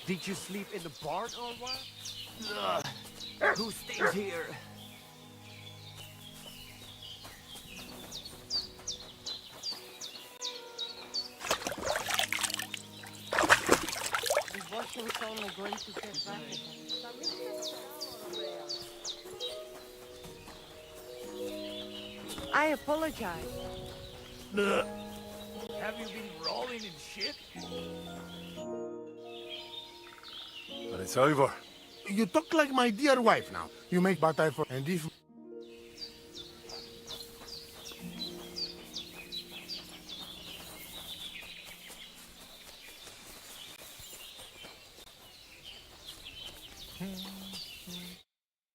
Did you sleep in the barn or what? Ugh. Who stays here? I apologize. Ugh. Have you been rolling in shit? And it's over. You talk like my dear wife now. You make battle for... And if...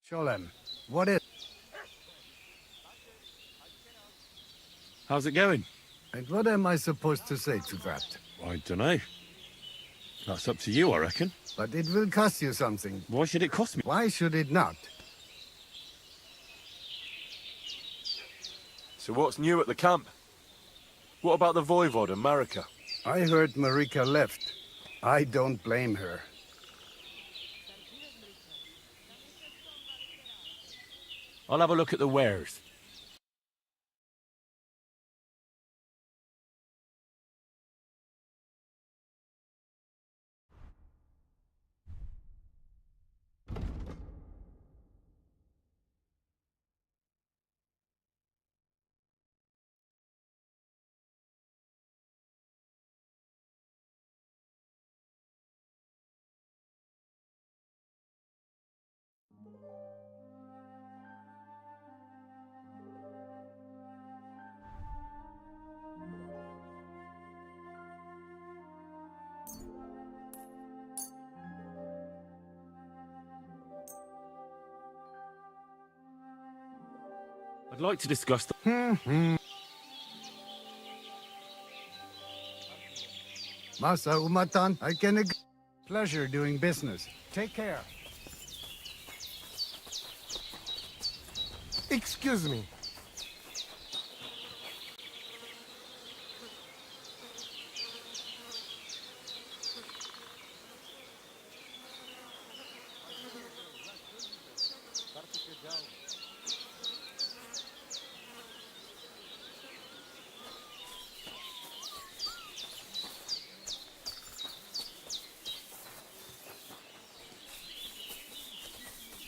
Sholem, what is... How's it going? And what am I supposed to say to that? I dunno. That's up to you, I reckon. But it will cost you something. Why should it cost me? Why should it not? So what's new at the camp? What about the Voivod and Marika? I heard Marika left. I don't blame her. I'll have a look at the wares. I'd like to discuss the... Masa Umatan, I can agree. Pleasure doing business. Take care. Excuse me.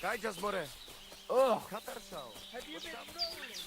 Kaijas more. Oh, Katarsau. Have you been rolling?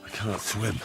I cannot swim.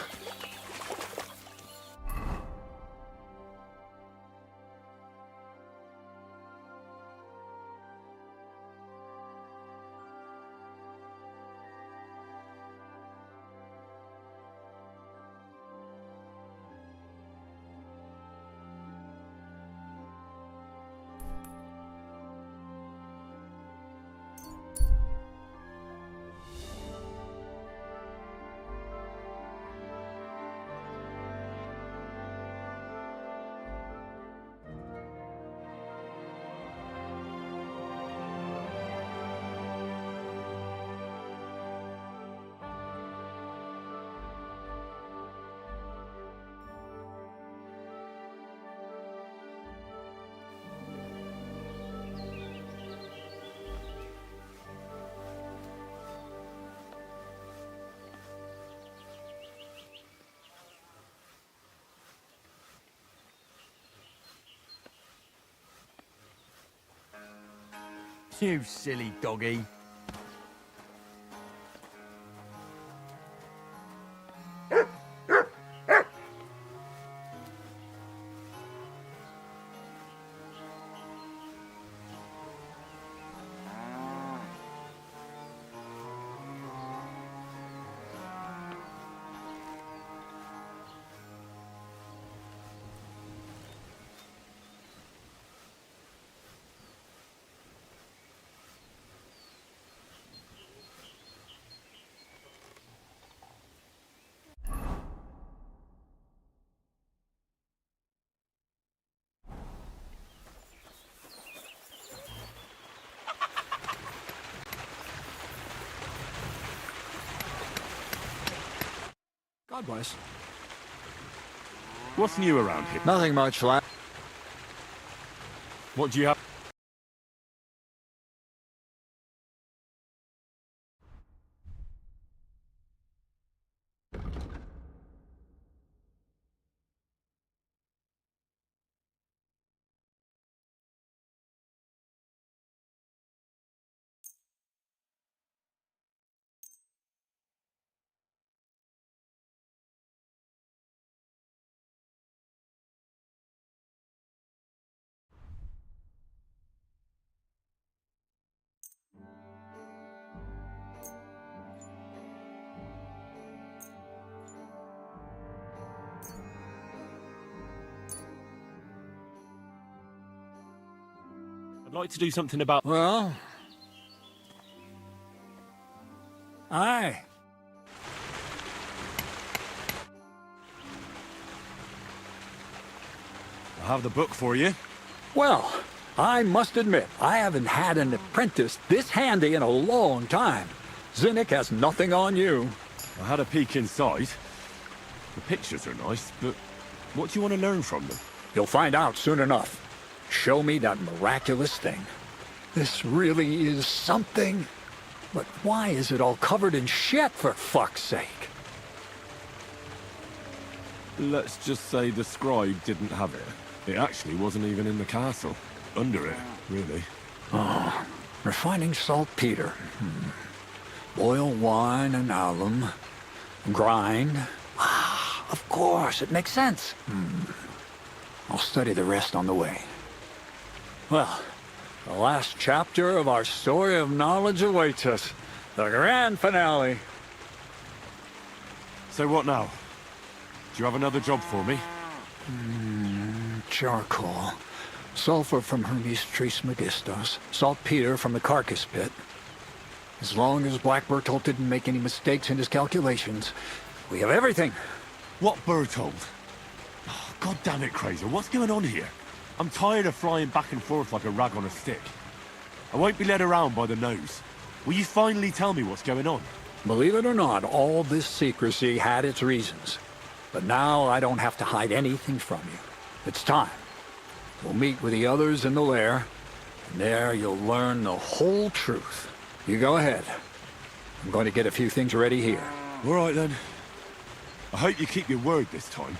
You silly doggy. God bless. What's new around here? Nothing much, lad. What do you have? I'd like to do something about... Well... Aye. I have the book for you. Well, I must admit, I haven't had an apprentice this handy in a long time. Zinnik has nothing on you. I had a peek inside. The pictures are nice, but what do you want to learn from them? You'll find out soon enough. Show me that miraculous thing. This really is something. But why is it all covered in shit, for fuck's sake? Let's just say the scribe didn't have it. It actually wasn't even in the castle. Under it, really. Oh, refining saltpeter. Boil wine and alum. Grind. Ah, of course, it makes sense. I'll study the rest on the way. Well, the last chapter of our story of knowledge awaits us. The grand finale. So what now? Do you have another job for me? Charcoal. Sulfur from Hermes Trismegistus. Saltpeter from the carcass pit. As long as Black Bertolt didn't make any mistakes in his calculations, we have everything. What Bertold? Oh, God damn it, Crazer. What's going on here? I'm tired of flying back and forth like a rag on a stick. I won't be led around by the nose. Will you finally tell me what's going on? Believe it or not, all this secrecy had its reasons. But now I don't have to hide anything from you. It's time. We'll meet with the others in the lair, and there you'll learn the whole truth. You go ahead. I'm going to get a few things ready here. All right, then. I hope you keep your word this time.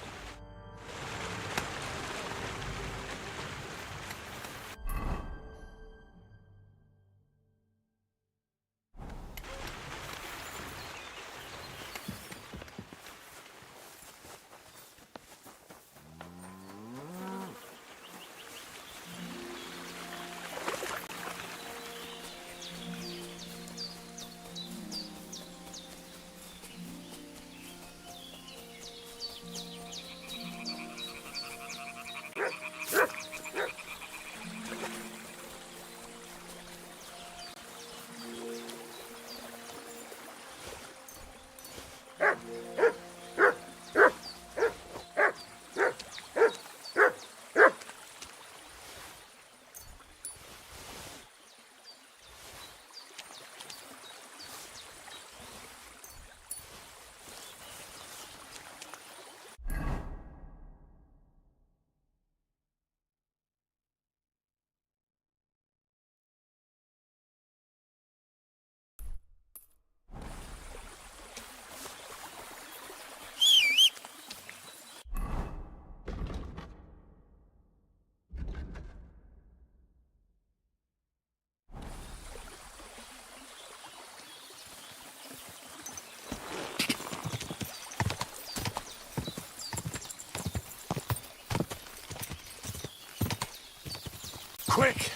Quick!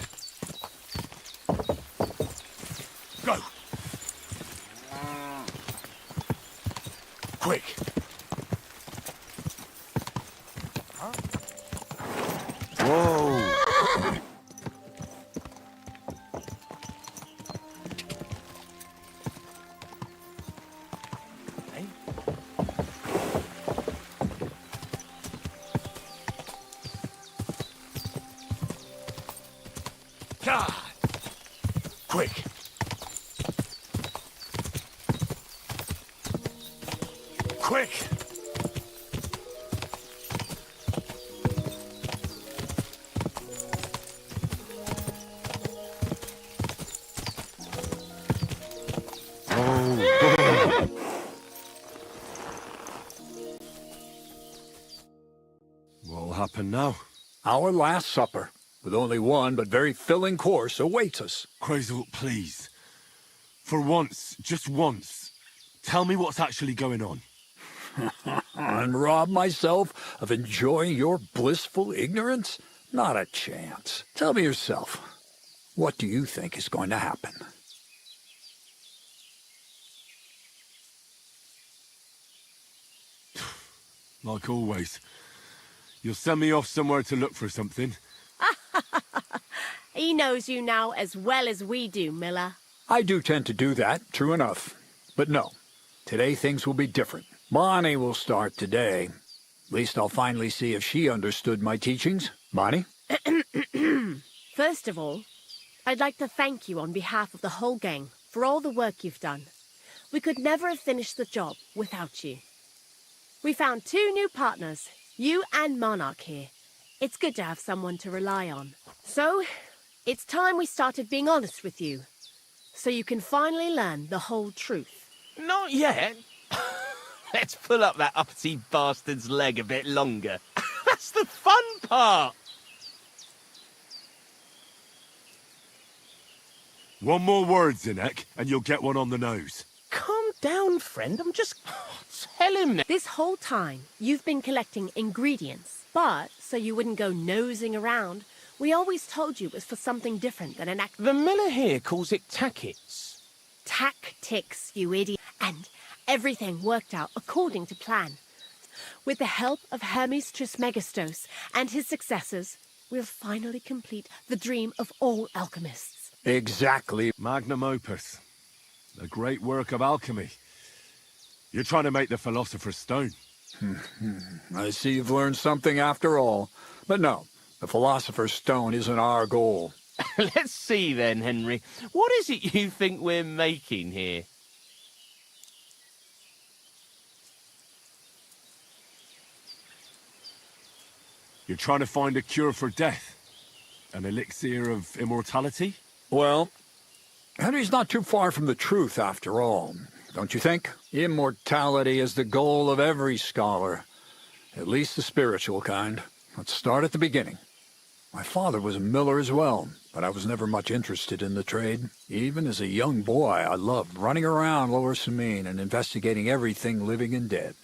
Go! Quick! Whoa! God! Quick! Quick! Oh. What'll happen now? Our last supper, with only one but very filling course, awaits us. Crazel, please. For once, just once, tell me what's actually going on. And rob myself of enjoying your blissful ignorance? Not a chance. Tell me yourself, what do you think is going to happen? Like always. You'll send me off somewhere to look for something. He knows you now as well as we do, Miller. I do tend to do that, true enough. But no, today things will be different. Bonnie will start today. At least I'll finally see if she understood my teachings. Bonnie? First of all, I'd like to thank you on behalf of the whole gang for all the work you've done. We could never have finished the job without you. We found 2 new partners, you and Monarch here. It's good to have someone to rely on. So, it's time we started being honest with you, so you can finally learn the whole truth. Not yet. Let's pull up that uppity bastard's leg a bit longer. That's the fun part. One more word, Zinek, and you'll get one on the nose. Calm down, friend. I'm just... Tell him now. This whole time, you've been collecting ingredients, but so you wouldn't go nosing around, we always told you it was for something different than an act. The miller here calls it tackets. Tactics, you idiot. And everything worked out according to plan. With the help of Hermes Trismegistos and his successors, we'll finally complete the dream of all alchemists. Exactly. Magnum opus. A great work of alchemy. You're trying to make the Philosopher's Stone. I see you've learned something after all. But no, the Philosopher's Stone isn't our goal. Let's see then, Henry. What is it you think we're making here? You're trying to find a cure for death? An elixir of immortality? Well, Henry's not too far from the truth after all, don't you think? Immortality is the goal of every scholar, at least the spiritual kind. Let's start at the beginning. My father was a miller as well, but I was never much interested in the trade. Even as a young boy, I loved running around Lower Samine and investigating everything living and dead.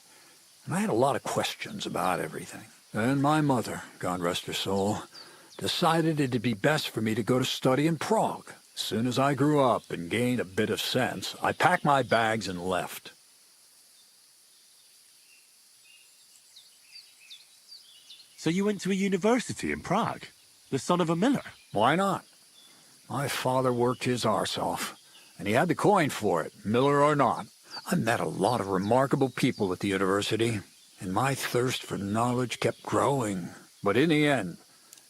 And I had a lot of questions about everything. Then my mother, God rest her soul, decided it'd be best for me to go to study in Prague. As soon as I grew up and gained a bit of sense, I packed my bags and left. So you went to a university in Prague? The son of a miller? Why not? My father worked his arse off, and he had the coin for it, miller or not. I met a lot of remarkable people at the university, and my thirst for knowledge kept growing. But in the end,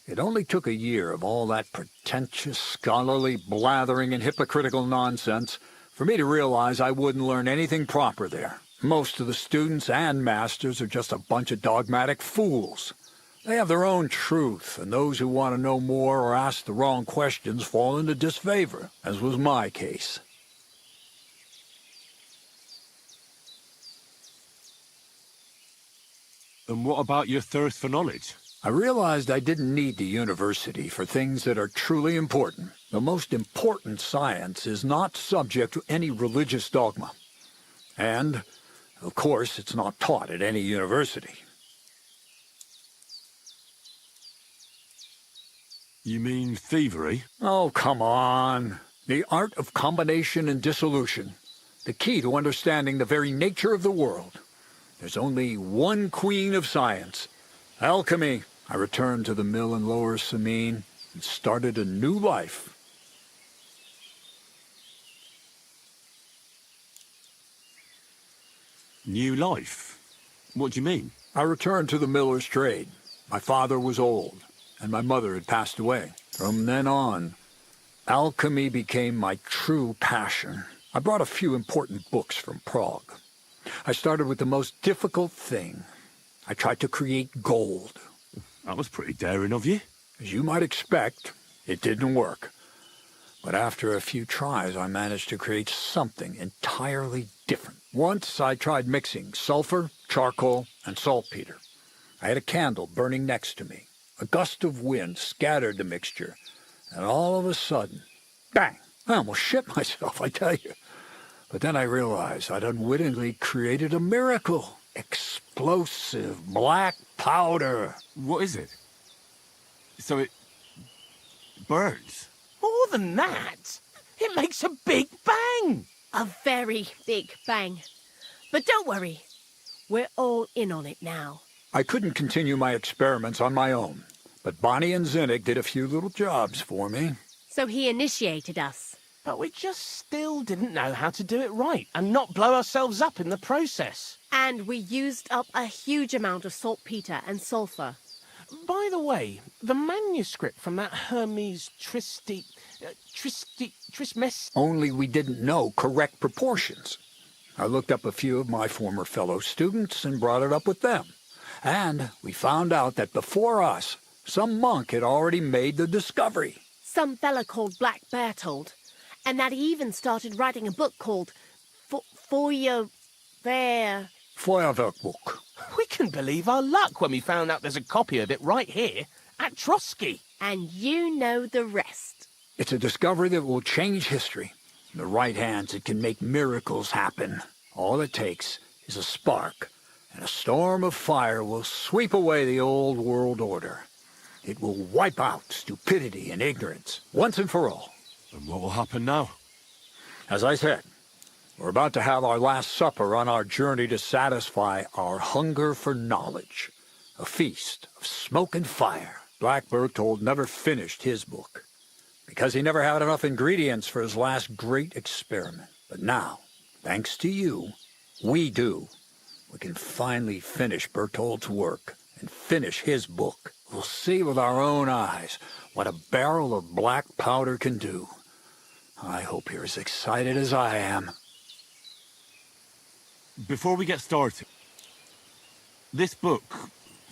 it only took a year of all that pretentious, scholarly blathering and hypocritical nonsense for me to realize I wouldn't learn anything proper there. Most of the students and masters are just a bunch of dogmatic fools. They have their own truth, and those who want to know more or ask the wrong questions fall into disfavor, as was my case. And what about your thirst for knowledge? I realized I didn't need the university for things that are truly important. The most important science is not subject to any religious dogma. And, of course, it's not taught at any university. You mean thievery? Oh, come on. The art of combination and dissolution. The key to understanding the very nature of the world. There's only one queen of science. Alchemy. I returned to the mill in Lower Samine and started a new life. New life? What do you mean? I returned to the miller's trade. My father was old, and my mother had passed away. From then on, alchemy became my true passion. I brought a few important books from Prague. I started with the most difficult thing. I tried to create gold. That was pretty daring of you. As you might expect, it didn't work. But after a few tries, I managed to create something entirely different. Once I tried mixing sulfur, charcoal, and saltpeter. I had a candle burning next to me. A gust of wind scattered the mixture, and all of a sudden, bang! I almost shit myself, I tell you. But then I realized I'd unwittingly created a miracle. Explosive black powder. What is it? So it burns? More than that, it makes a big bang. A very big bang. But don't worry, we're all in on it now. I couldn't continue my experiments on my own, but Bonnie and Zinnig did a few little jobs for me. So he initiated us. But we just still didn't know how to do it right and not blow ourselves up in the process. And we used up a huge amount of saltpeter and sulfur. By the way, the manuscript from that Hermes Trismes... Only we didn't know correct proportions. I looked up a few of my former fellow students and brought it up with them. And we found out that before us, some monk had already made the discovery. Some fella called Black Bertold. And that he even started writing a book called Feuerwerkbuch. We couldn't believe our luck when we found out there's a copy of it right here at Trotsky. And you know the rest. It's a discovery that will change history. In the right hands, it can make miracles happen. All it takes is a spark, and a storm of fire will sweep away the old world order. It will wipe out stupidity and ignorance, once and for all. And what will happen now? As I said, we're about to have our last supper on our journey to satisfy our hunger for knowledge. A feast of smoke and fire. Black Bertold never finished his book, because he never had enough ingredients for his last great experiment. But now, thanks to you, we do. We can finally finish Bertold's work and finish his book. We'll see with our own eyes what a barrel of black powder can do. I hope you're as excited as I am. Before we get started, this book,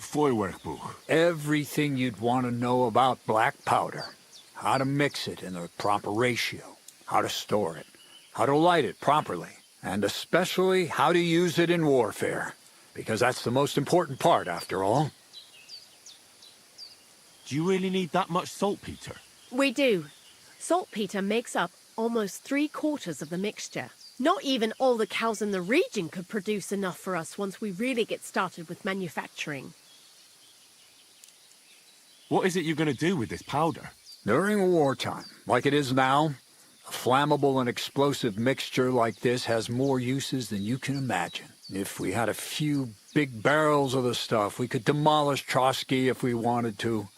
Feuerwerkbuch. Everything you'd want to know about black powder. How to mix it in the proper ratio. How to store it. How to light it properly. And especially how to use it in warfare. Because that's the most important part, after all. Do you really need that much saltpeter? We do. Saltpeter makes up almost 3/4 of the mixture. Not even all the cows in the region could produce enough for us once we really get started with manufacturing. What is it you're going to do with this powder? During wartime, like it is now, a flammable and explosive mixture like this has more uses than you can imagine. If we had a few big barrels of the stuff, we could demolish Trotsky if we wanted to.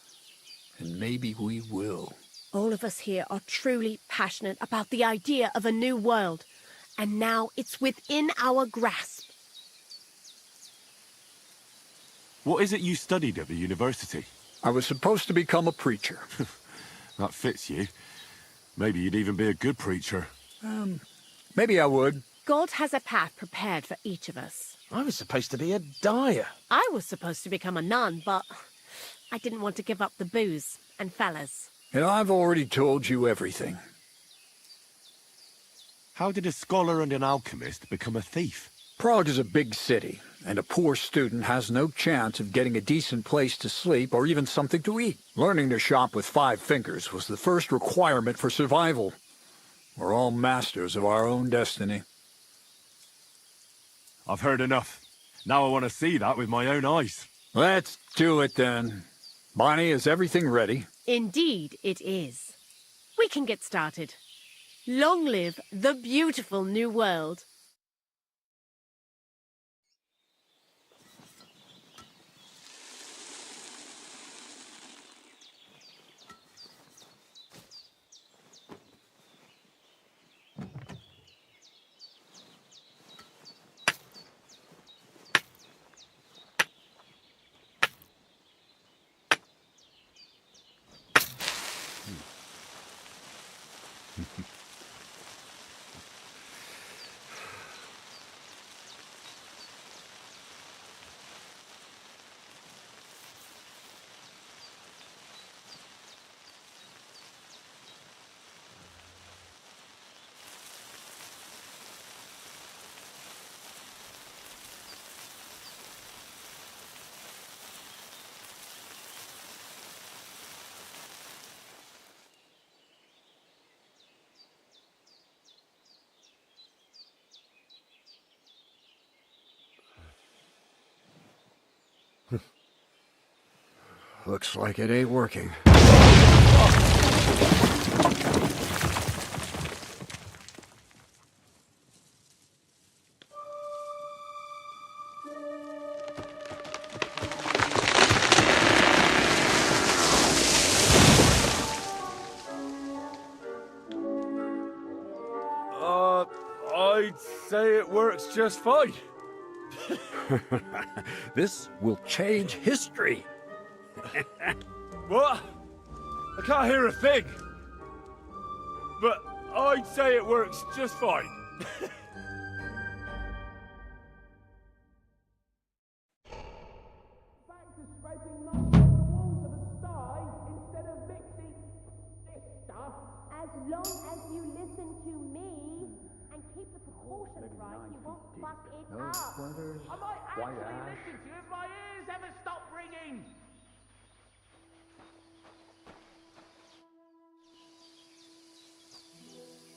And maybe we will. All of us here are truly passionate about the idea of a new world. And now it's within our grasp. What is it you studied at the university? I was supposed to become a preacher. That fits you. Maybe you'd even be a good preacher. Maybe I would. God has a path prepared for each of us. I was supposed to be a dyer. I was supposed to become a nun, but I didn't want to give up the booze and fellas. And I've already told you everything. How did a scholar and an alchemist become a thief? Prague is a big city, and a poor student has no chance of getting a decent place to sleep or even something to eat. Learning to shop with 5 fingers was the first requirement for survival. We're all masters of our own destiny. I've heard enough. Now I want to see that with my own eyes. Let's do it then. Bonnie, is everything ready? Indeed, it is. We can get started. Long live the beautiful new world. Looks like it ain't working. I'd say it works just fine. This will change history. What? I can't hear a thing. But I'd say it works just fine. As long as you listen to me and keep the proportions right, you won't fuck it up. I might actually listen to you if my ears ever stop ringing.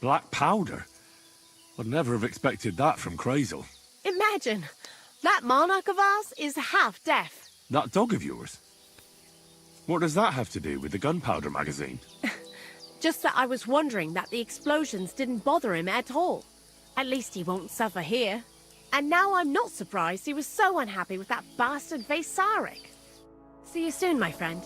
Black powder? I'd never have expected that from Crazel. Imagine, that monarch of ours is half deaf. That dog of yours? What does that have to do with the gunpowder magazine? Just that I was wondering that the explosions didn't bother him at all. At least he won't suffer here. And now I'm not surprised he was so unhappy with that bastard Vasarik. See you soon, my friend.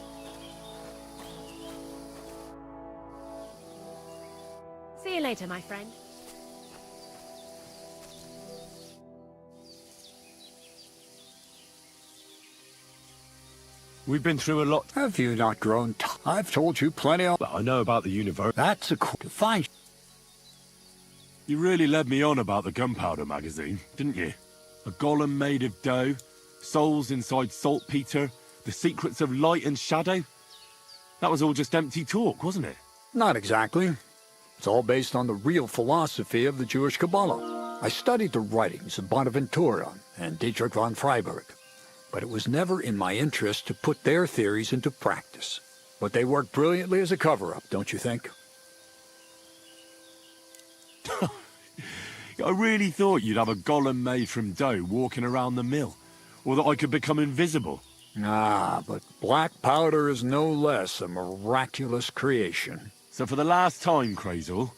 See you later, my friend. We've been through a lot. Have you not grown I've told you plenty of... But I know about the universe. That's a cool... Fine. You really led me on about the gunpowder magazine, didn't you? A golem made of dough, souls inside saltpeter, the secrets of light and shadow. That was all just empty talk, wasn't it? Not exactly. It's all based on the real philosophy of the Jewish Kabbalah. I studied the writings of Bonaventura and Dietrich von Freiburg, but it was never in my interest to put their theories into practice. But they worked brilliantly as a cover-up, don't you think? I really thought you'd have a golem made from dough walking around the mill, or that I could become invisible. Ah, but black powder is no less a miraculous creation. So for the last time, Crazel,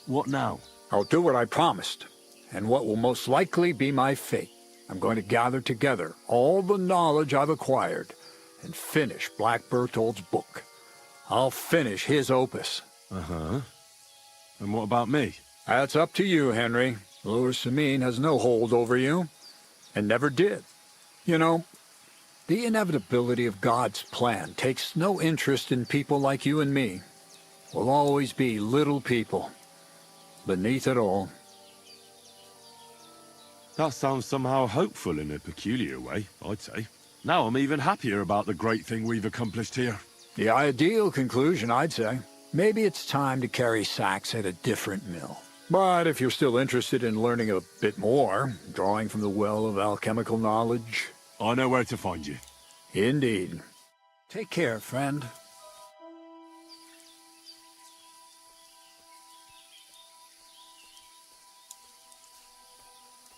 what now? I'll do what I promised, and what will most likely be my fate. I'm going to gather together all the knowledge I've acquired and finish Black Berthold's book. I'll finish his opus. Uh-huh. And what about me? That's up to you, Henry. Lord Samin has no hold over you, and never did. You know, the inevitability of God's plan takes no interest in people like you and me. We'll always be little people, beneath it all. That sounds somehow hopeful in a peculiar way, I'd say. Now I'm even happier about the great thing we've accomplished here. The ideal conclusion, I'd say. Maybe it's time to carry sacks at a different mill. But if you're still interested in learning a bit more, drawing from the well of alchemical knowledge... I know where to find you. Indeed. Take care, friend.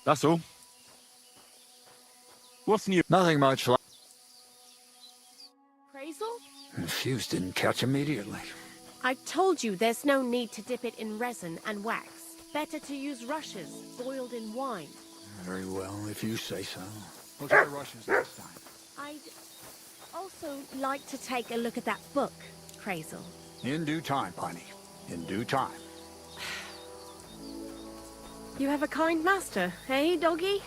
That's all. What's new? Nothing much like... Crazel? fuse didn't catch immediately. I told you there's no need to dip it in resin and wax. Better to use rushes boiled in wine. Very well, if you say so. We'll try rushes next time. I'd also like to take a look at that book, Crazel. In due time, Piney. In due time. You have a kind master, eh, doggy?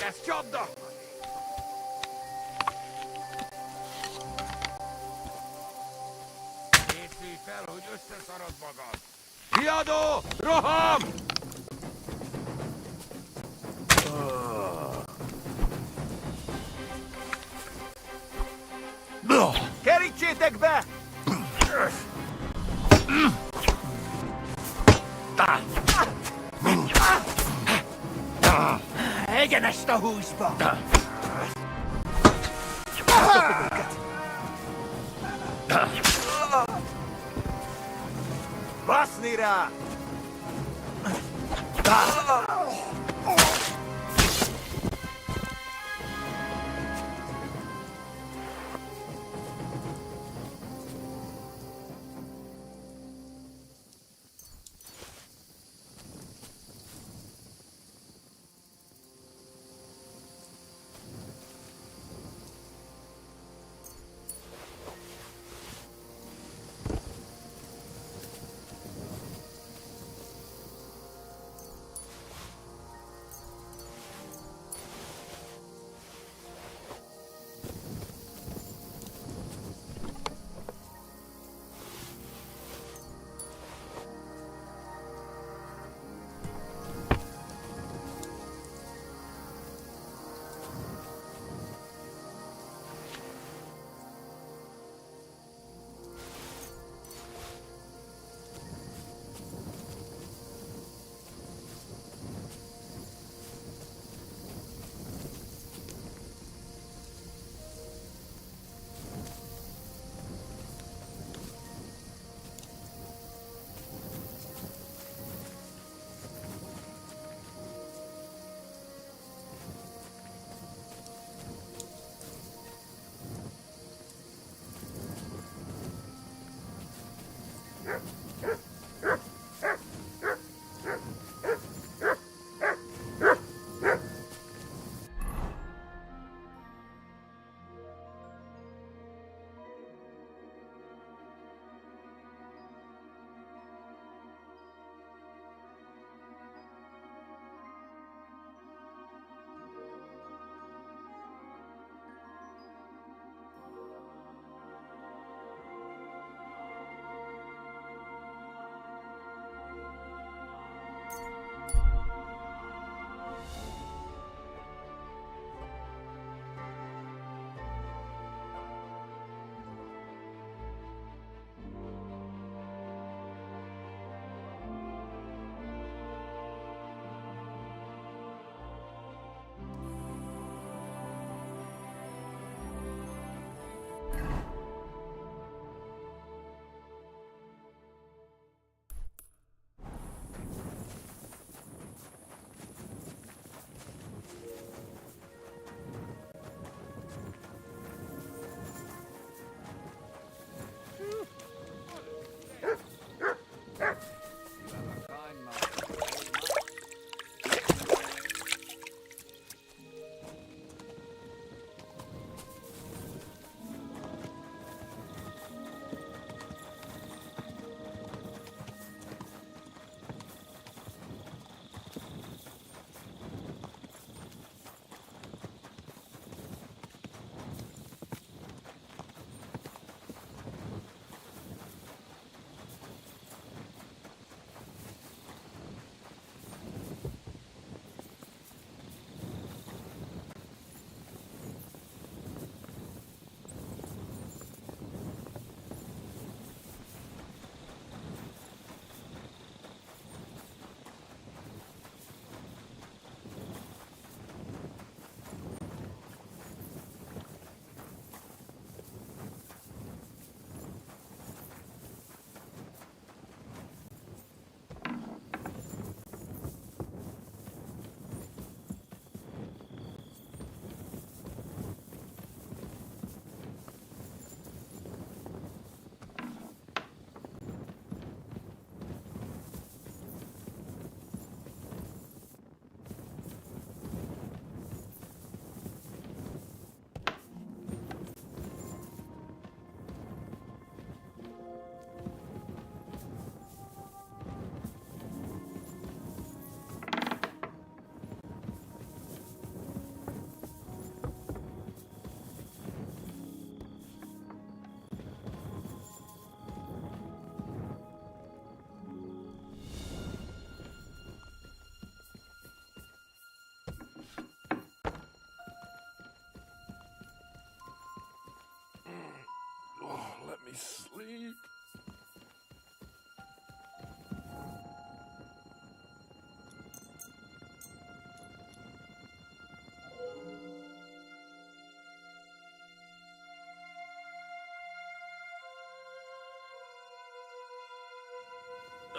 Lesz csapda! Készülj fel, hogy összeszarod magad! Riadó! Roham! Kerítsétek be! Egyenest a húsba! Baszni rá!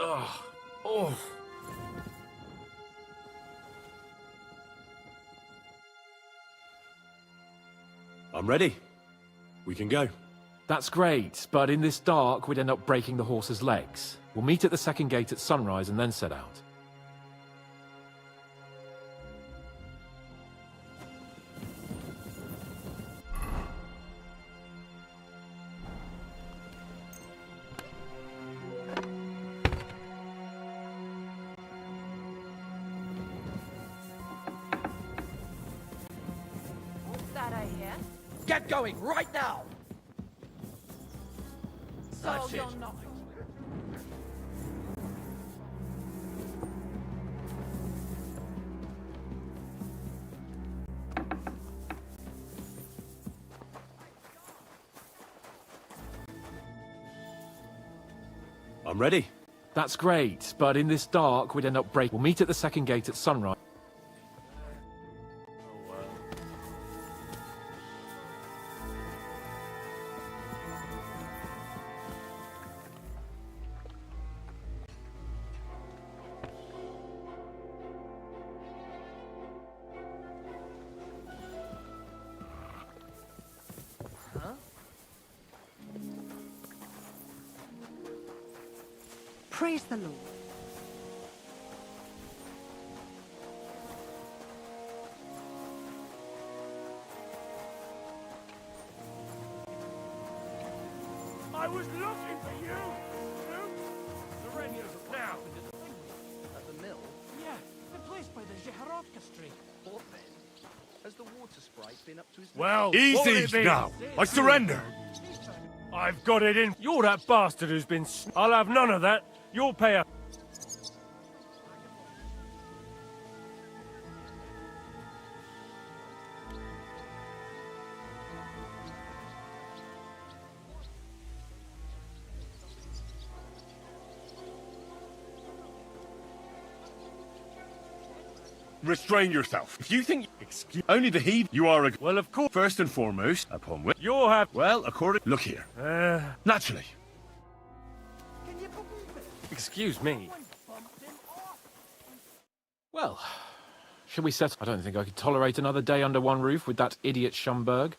Oh. I'm ready. We can go. That's great, but in this dark, we'd end up breaking the horse's legs. We'll meet at the second gate at sunrise and then set out. That I hear. Get going right now! So That's you're it. not. I'm ready. That's great, but in this dark, we'd end up breaking. We'll meet at the second gate at sunrise. Praise the Lord. I was looking for you! The radio's now. At the mill? Yeah, the place by the Zheharovka Street. What then? Has the water sprite been up to his... Well, what will Easy it be? now. I surrender. I've got it in. You're that bastard who's been... I'll have none of that. You'll pay a... Restrain yourself. If you think... Excuse... Only the heed... You are a... Well, of course. First and foremost, upon which... You'll have... Well, according... Look here. Naturally. Excuse me. Well, shall we set... I don't think I could tolerate another day under one roof with that idiot Schomburg.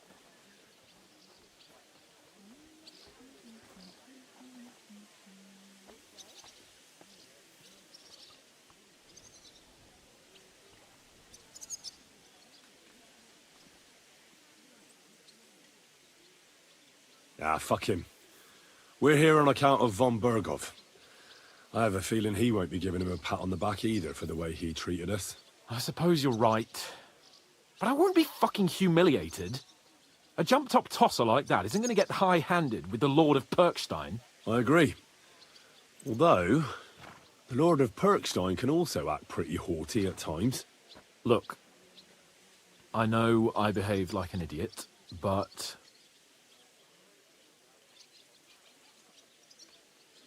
Ah, fuck him. We're here on account of von Berghoff. I have a feeling he won't be giving him a pat on the back either for the way he treated us. I suppose you're right. But I won't be fucking humiliated. A jump-top tosser like that isn't going to get high-handed with the Lord of Perkstein. I agree. Although, the Lord of Perkstein can also act pretty haughty at times. Look, I know I behaved like an idiot, but...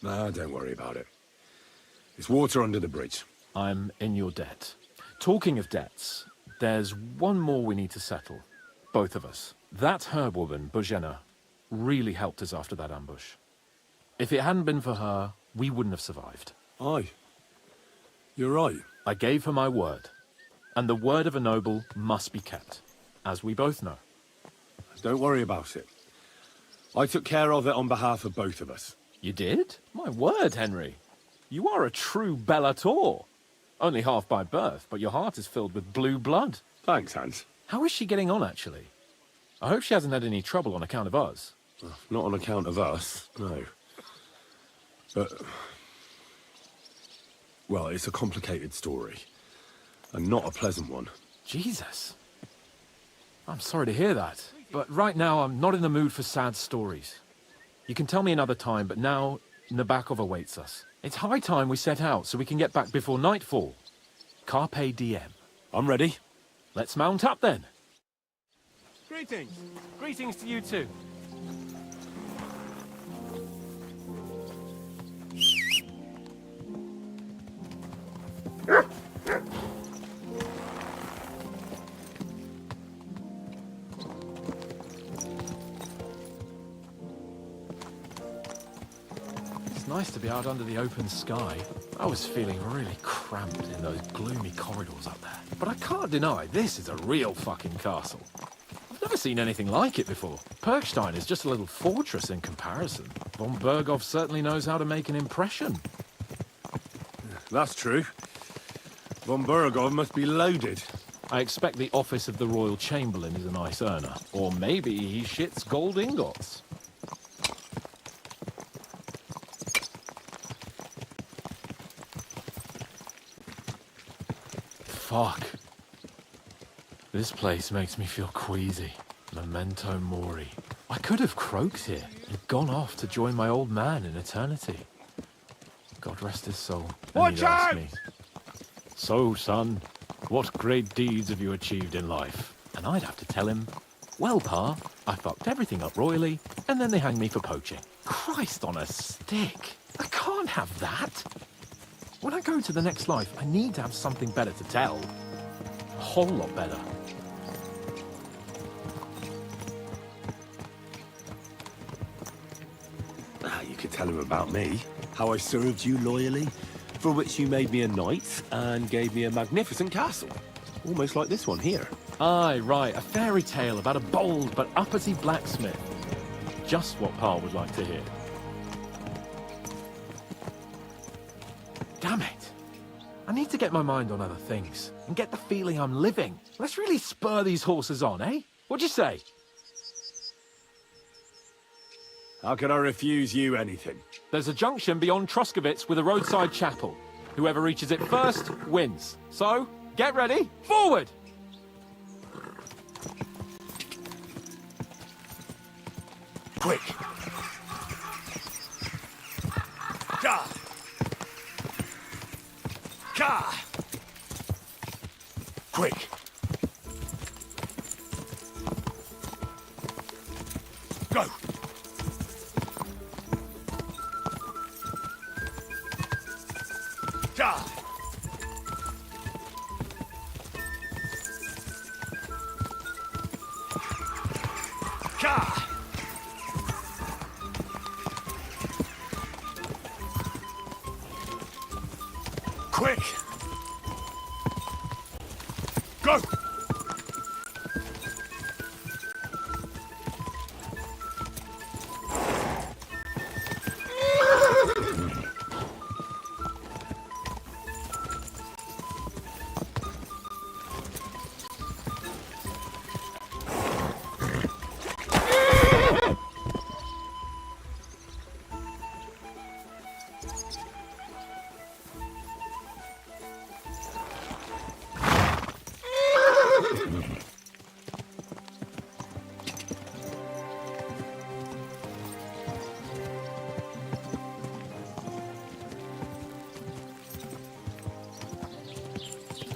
Nah, don't worry about it. It's water under the bridge. I'm in your debt. Talking of debts, there's one more we need to settle. Both of us. That herbwoman, Bozhena, really helped us after that ambush. If it hadn't been for her, we wouldn't have survived. Aye. You're right. I gave her my word. And the word of a noble must be kept, as we both know. Don't worry about it. I took care of it on behalf of both of us. You did? My word, Henry. You are a true bellator. Only half by birth, but your heart is filled with blue blood. Thanks, Hans. How is she getting on, actually? I hope she hasn't had any trouble on account of us. Not on account of us, no. But... well, it's a complicated story. And not a pleasant one. Jesus. I'm sorry to hear that. But right now, I'm not in the mood for sad stories. You can tell me another time, but now Nabokov awaits us. It's high time we set out so we can get back before nightfall. Carpe diem. I'm ready. Let's mount up then. Greetings. Greetings to you too. Nice to be out under the open sky. I was feeling really cramped in those gloomy corridors up there. But I can't deny, this is a real fucking castle. I've never seen anything like it before. Perkstein is just a little fortress in comparison. Von Berghoff certainly knows how to make an impression. That's true. Von Berghoff must be loaded. I expect the office of the Royal Chamberlain is a nice earner. Or maybe he shits gold ingots. Fuck. This place makes me feel queasy. Memento mori. I could have croaked here and gone off to join my old man in eternity. God rest his soul. Watch out! So, son, what great deeds have you achieved in life? And I'd have to tell him, well, Pa, I fucked everything up royally, and then they hanged me for poaching. Christ on a stick. I can't have that. When I go to the next life, I need to have something better to tell. A whole lot better. You could tell him about me. How I served you loyally, for which you made me a knight and gave me a magnificent castle. Almost like this one here. Aye, right, a fairy tale about a bold but uppity blacksmith. Just what Pa would like to hear. Damn it. I need to get my mind on other things and get the feeling I'm living. Let's really spur these horses on, eh? What'd you say? How can I refuse you anything? There's a junction beyond Truskovitz with a roadside chapel. Whoever reaches it first wins. So, get ready, forward! Quick! Ka! Ka! Quick! Go! Ka! Ka! Quick! Go!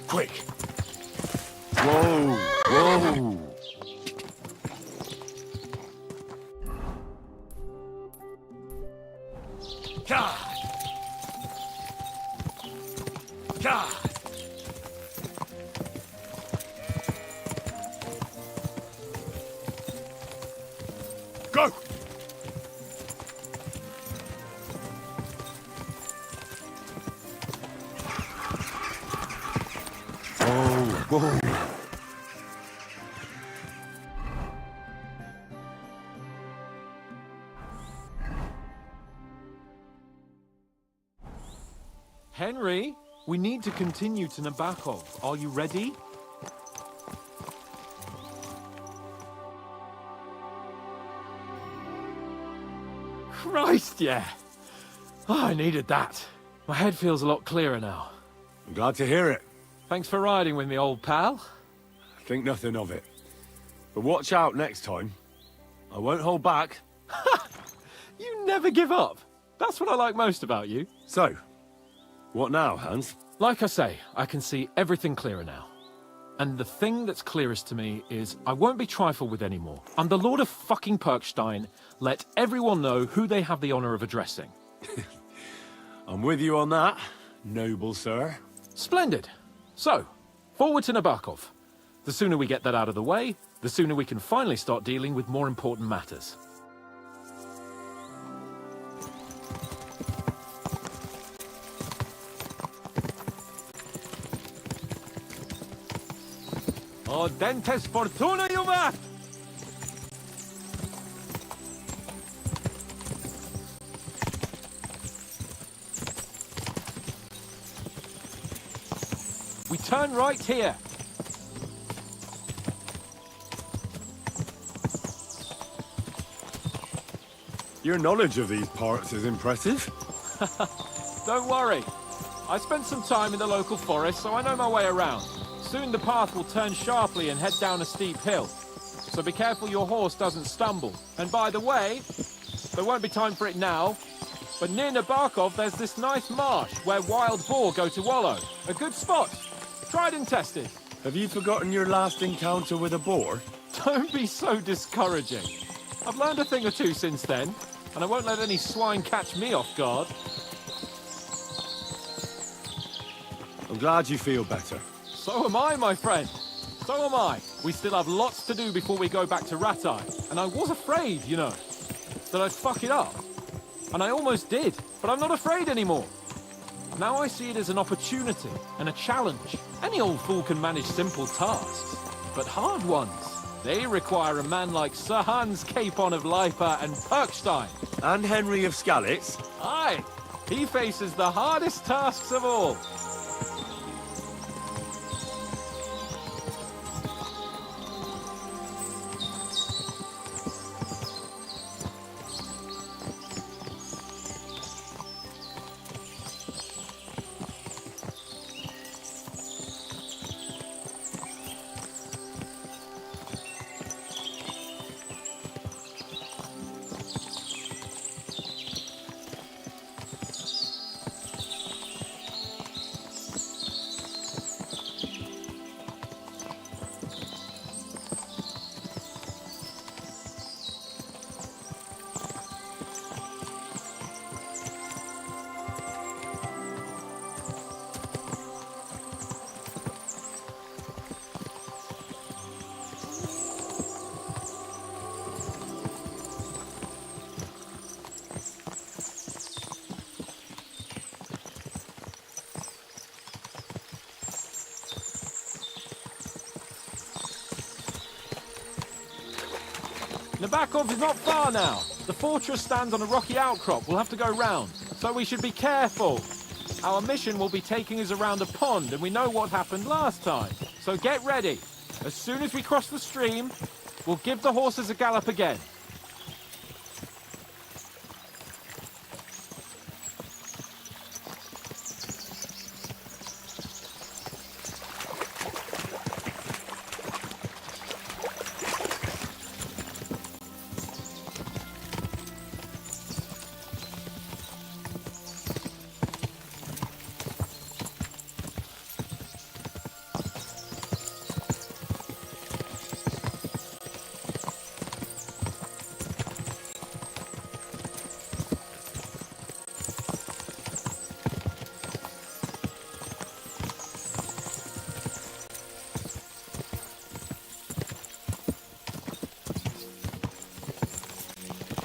Quick! Whoa! Whoa! God! God! Go! Whoa! Henry, we need to continue to Nabokov. Are you ready? Christ, yeah. Oh, I needed that. My head feels a lot clearer now. I'm glad to hear it. Thanks for riding with me, old pal. Think nothing of it. But watch out next time. I won't hold back. You never give up. That's what I like most about you. So, what now, Hans? Like I say, I can see everything clearer now. And the thing that's clearest to me is I won't be trifled with anymore. I'm the Lord of fucking Perkstein. Let everyone know who they have the honor of addressing. I'm with you on that, noble sir. Splendid. So, forward to Nabokov. The sooner we get that out of the way, the sooner we can finally start dealing with more important matters. O dentes fortuna juvat! We turn right here. Your knowledge of these parts is impressive. Don't worry. I spent some time in the local forest, so I know my way around. Soon the path will turn sharply and head down a steep hill. So be careful your horse doesn't stumble. And by the way, there won't be time for it now, but near Nabokov there's this nice marsh where wild boar go to wallow. A good spot. Tried and tested. Have you forgotten your last encounter with a boar? Don't be so discouraging. I've learned a thing or two since then, and I won't let any swine catch me off guard. I'm glad you feel better. So am I, my friend. So am I. We still have lots to do before we go back to Ratai. And I was afraid, you know, that I'd fuck it up. And I almost did, but I'm not afraid anymore. Now I see it as an opportunity and a challenge. Any old fool can manage simple tasks, but hard ones, they require a man like Sir Hans Capon of Leipa and Perkstein. And Henry of Skalitz. Aye, he faces the hardest tasks of all. Nabokov is not far now. The fortress stands on a rocky outcrop. We'll have to go round, so we should be careful. Our mission will be taking us around a pond, and we know what happened last time. So get ready. As soon as we cross the stream, we'll give the horses a gallop again.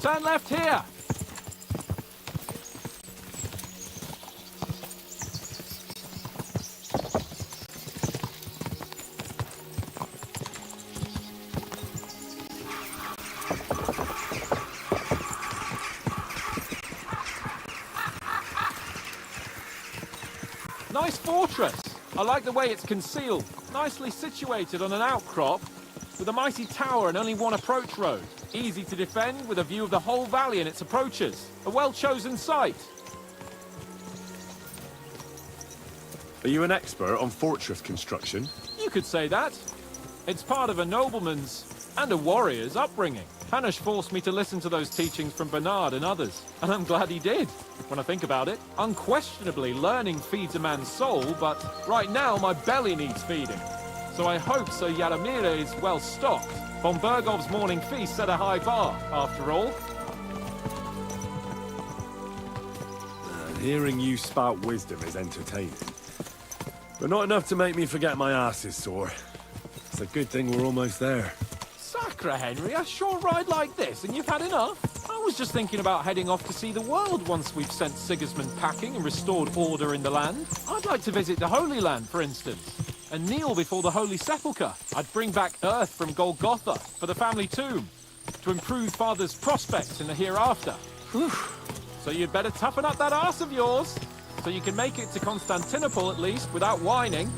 Turn left here! Nice fortress! I like the way it's concealed. Nicely situated on an outcrop, with a mighty tower and only one approach road. Easy to defend, with a view of the whole valley and its approaches. A well-chosen site. Are you an expert on fortress construction? You could say that. It's part of a nobleman's and a warrior's upbringing. Hanush forced me to listen to those teachings from Bernard and others, and I'm glad he did, when I think about it. Unquestionably, learning feeds a man's soul, but right now my belly needs feeding. So I hope Sir Yaramir is well stocked. Von Bergov's morning feast set a high bar, after all. Hearing you spout wisdom is entertaining. But not enough to make me forget my ass is sore. It's a good thing we're almost there. Sacre, Henry, a short ride like this and you've had enough? I was just thinking about heading off to see the world once we've sent Sigismund packing and restored order in the land. I'd like to visit the Holy Land, for instance. and kneel before the Holy Sepulchre. I'd bring back earth from Golgotha for the family tomb, to improve Father's prospects in the hereafter. Whew. So you'd better toughen up that arse of yours, so you can make it to Constantinople at least without whining.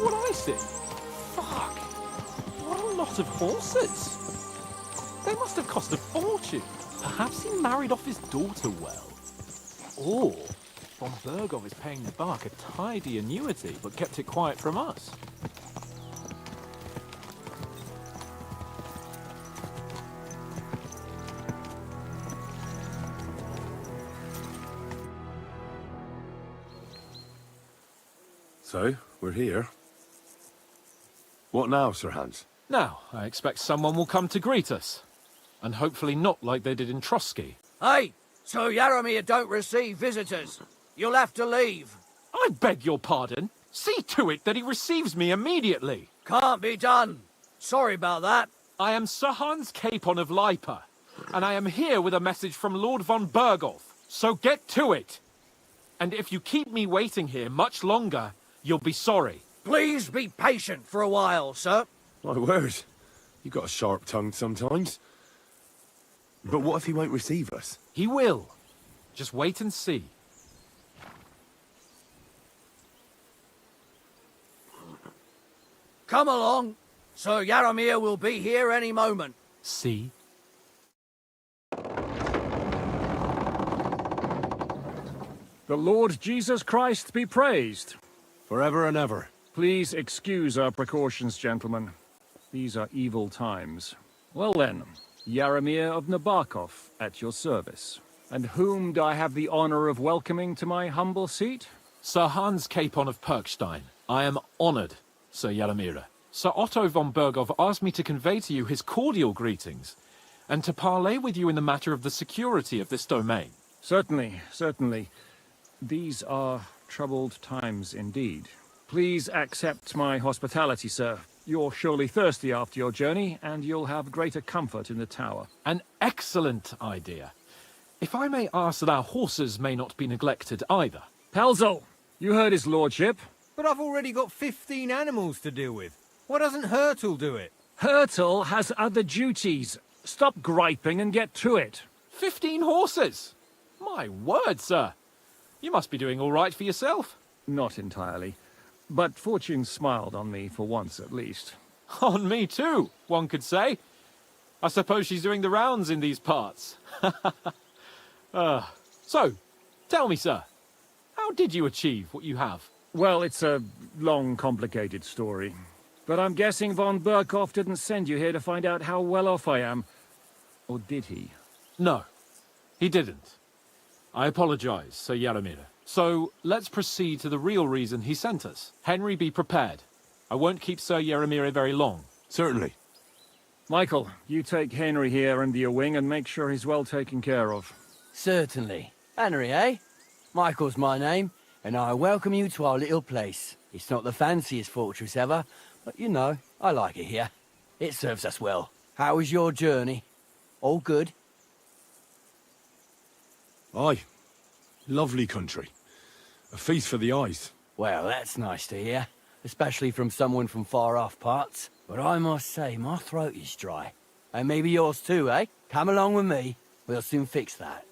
What I see? Fuck! What a lot of horses! They must have cost a fortune. Perhaps he married off his daughter well. Or von Bergov is paying the Bach a tidy annuity, but kept it quiet from us. So, we're here. What now, Sir Hans? Now, I expect someone will come to greet us. And hopefully not like they did in Trotsky. Hey, Sir Jaromir don't receive visitors. You'll have to leave. I beg your pardon. See to it that he receives me immediately. Can't be done. Sorry about that. I am Sir Hans Capon of Lipa, and I am here with a message from Lord von Bergov. So get to it. And if you keep me waiting here much longer, you'll be sorry. Please be patient for a while, sir. My word. You've got a sharp tongue sometimes. But what if he won't receive us? He will. Just wait and see. Come along. Sir Jaromir will be here any moment. See? The Lord Jesus Christ be praised. Forever and ever. Please excuse our precautions, gentlemen. These are evil times. Well then, Jaromir of Nabokov at your service. And whom do I have the honor of welcoming to my humble seat? Sir Hans Capon of Perkstein. I am honored, Sir Jaromir. Sir Otto von Bergov asked me to convey to you his cordial greetings, and to parley with you in the matter of the security of this domain. Certainly, certainly. These are troubled times indeed. Please accept my hospitality, sir. You're surely thirsty after your journey, and you'll have greater comfort in the tower. An excellent idea. If I may ask that our horses may not be neglected either. Pelzel, you heard his lordship. But I've already got 15 animals to deal with. Why doesn't Hurtle do it? Hurtle has other duties. Stop griping and get to it. 15 horses? My word, sir. You must be doing all right for yourself. Not entirely. But fortune smiled on me for once at least. On me too, one could say. I suppose she's doing the rounds in these parts. So, tell me, sir, how did you achieve what you have? Well, it's a long, complicated story. But I'm guessing von Burkhoff didn't send you here to find out how well off I am. Or did he? No, he didn't. I apologize, Sir Jaromir. So, let's proceed to the real reason he sent us. Henry, be prepared. I won't keep Sir Jaromir very long. Certainly. Michael, you take Henry here under your wing and make sure he's well taken care of. Certainly. Henry, eh? Michael's my name, and I welcome you to our little place. It's not the fanciest fortress ever, but you know, I like it here. It serves us well. How was your journey? All good? Aye. Lovely country. A feast for the eyes. Well, that's nice to hear, especially from someone from far-off parts. But I must say, my throat is dry. And maybe yours too, eh? Come along with me. We'll soon fix that.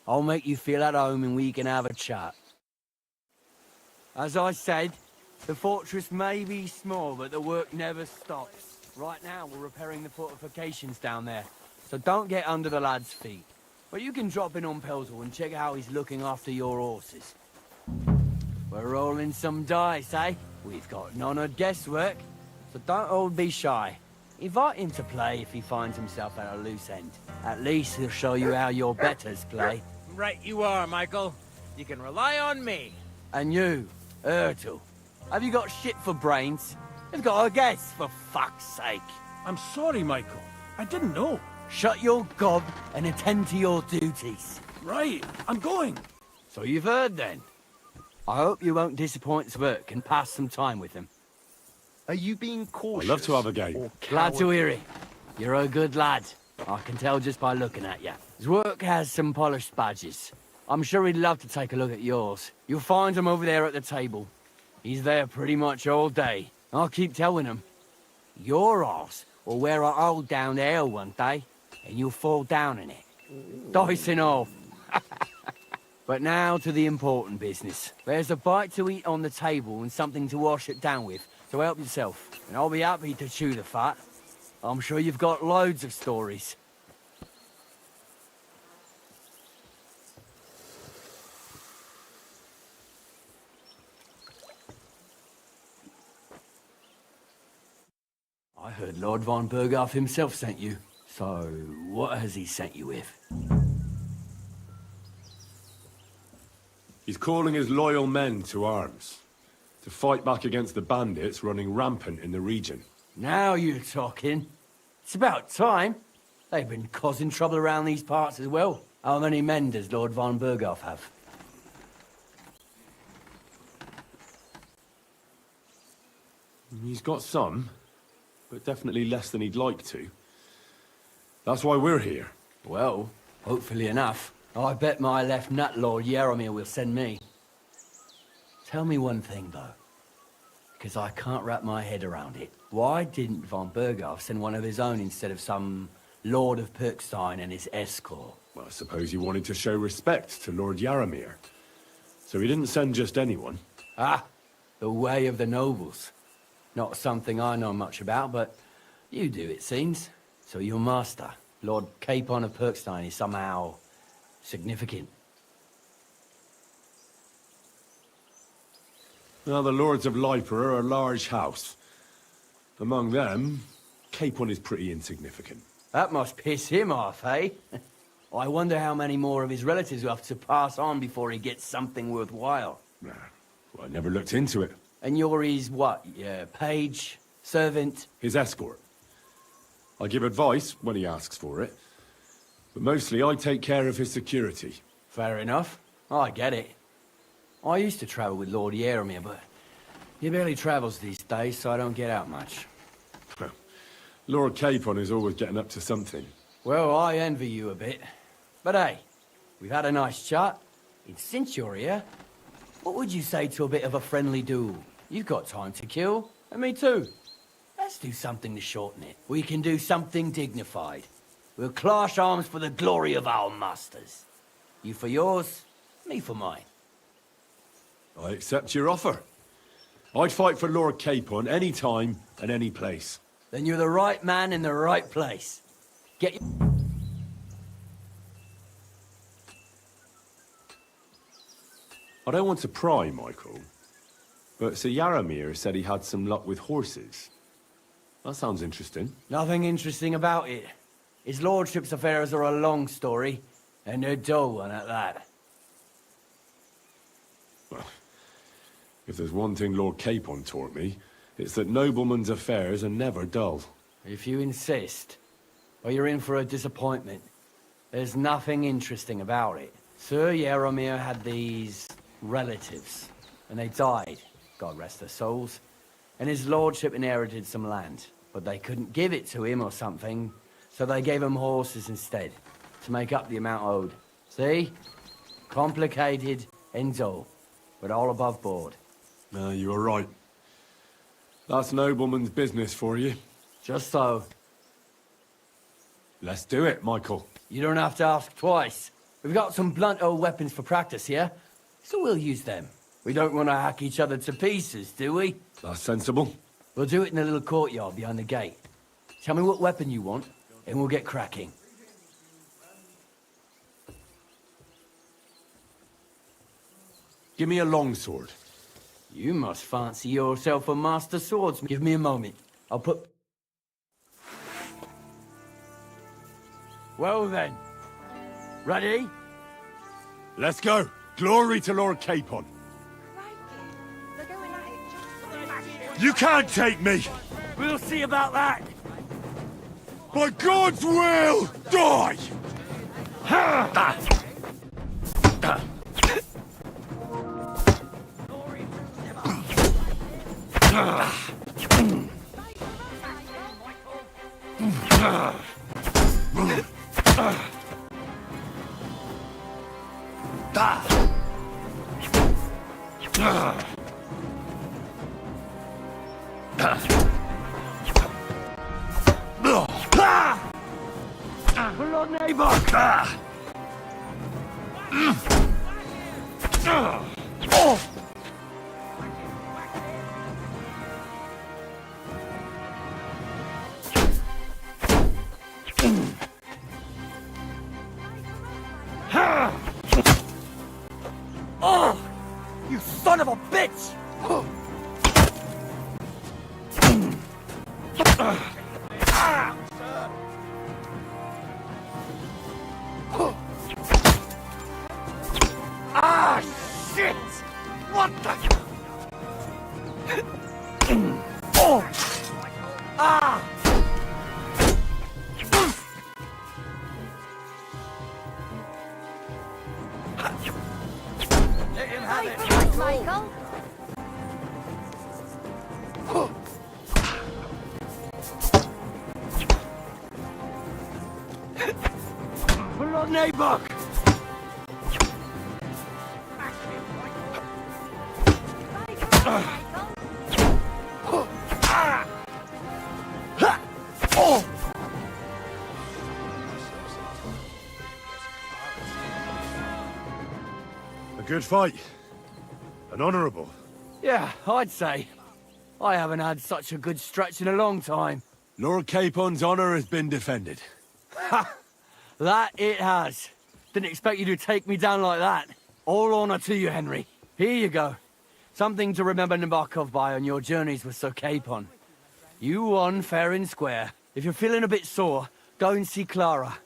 I'll make you feel at home and we can have a chat. As I said, the fortress may be small, but the work never stops. Right now, we're repairing the fortifications down there, so don't get under the lad's feet. But you can drop in on Pelzel and check how he's looking after your horses. We're rolling some dice, eh? We've got none of guesswork, so don't all be shy. Invite him to play if he finds himself at a loose end. At least he'll show you how your betters play. Right you are, Michael. You can rely on me. And you, Ertl, have you got shit for brains? You've got a guess, for fuck's sake. I'm sorry, Michael. I didn't know. Shut your gob and attend to your duties. Right, I'm going. So you've heard then. I hope you won't disappoint Sverk and pass some time with him. Are you being cautious? I'd love to have a game. Glad to hear it. You're a good lad. I can tell just by looking at you. Zwerk has some polished badges. I'm sure he'd love to take a look at yours. You'll find him over there at the table. He's there pretty much all day. I'll keep telling him. Your arse will wear a hole down there one day, and you'll fall down in it. Dice and all. But now to the important business. There's a bite to eat on the table and something to wash it down with, so help yourself. And I'll be happy to chew the fat. I'm sure you've got loads of stories. I heard Lord von Burghoff himself sent you. So, what has he sent you with? He's calling his loyal men to arms. To fight back against the bandits running rampant in the region. Now you're talking. It's about time. They've been causing trouble around these parts as well. How many men does Lord von Burghoff have? He's got some, but definitely less than he'd like to. That's why we're here. Well, hopefully enough. I bet my left nut Lord Jaromir will send me. Tell me one thing, though, because I can't wrap my head around it. Why didn't von Burghoff send one of his own instead of some Lord of Pirkstein and his escort? Well, I suppose he wanted to show respect to Lord Jaromir. So he didn't send just anyone. Ah, the way of the nobles. Not something I know much about, but you do, it seems. So your master, Lord Capon of Pirkstein, is somehow significant. Now, the Lords of Liper are a large house. Among them, Capon is pretty insignificant. That must piss him off, eh? I wonder how many more of his relatives will have to pass on before he gets something worthwhile. Nah, well, I never looked into it. And you're his what? Page? Servant? His escort. I give advice when he asks for it. But mostly I take care of his security. Fair enough. I get it. I used to travel with Lord Jaromir, but he barely travels these days, so I don't get out much. Lord Capon is always getting up to something. Well, I envy you a bit. But hey, We've had a nice chat. In Century here, what would you say to a bit of a friendly duel? You've got time to kill, and me too. Let's do something to shorten it. We can do something dignified. We'll clash arms for the glory of our masters. You for yours, me for mine. I accept your offer. I'd fight for Lord Capon any time and any place. Then you're the right man in the right place. Get your... I don't want to pry, Michael, but Sir Yaramir said he had some luck with horses. That sounds interesting. Nothing interesting about it. His lordship's affairs are a long story, and a dull one at that. Well, if there's one thing Lord Capon taught me, it's that noblemen's affairs are never dull. If you insist, or you're in for a disappointment. There's nothing interesting about it. Sir Yaramir had these relatives, and they died, God rest their souls, and his lordship inherited some land, but they couldn't give it to him or something, so they gave him horses instead, to make up the amount owed. See? Complicated and dull, but all above board. No, you are right. That's nobleman's business for you. Just so. Let's do it, Michael. You don't have to ask twice. We've got some blunt old weapons for practice here, so we'll use them. We don't want to hack each other to pieces, do we? That's sensible. We'll do it in the little courtyard behind the gate. Tell me what weapon you want, and we'll get cracking. Give me a longsword. You must fancy yourself a master swordsman. Give me a moment. I'll put... Well then. Ready? Let's go. Glory to Lord Capon. You can't take me! We'll see about that! By God's will, die! Oh! You son of a bitch! Ah, shit! What the... Oh! Ah! Let him have it, Michael. Put it on Nabok! A good fight. An honourable. Yeah, I'd say. I haven't had such a good stretch in a long time. Lord Capon's honour has been defended. Ha! That it has. Didn't expect you to take me down like that. All honour to you, Henry. Here you go. Something to remember Nabokov by on your journeys with Sir Capon. You won fair and square. If you're feeling a bit sore, go and see Clara.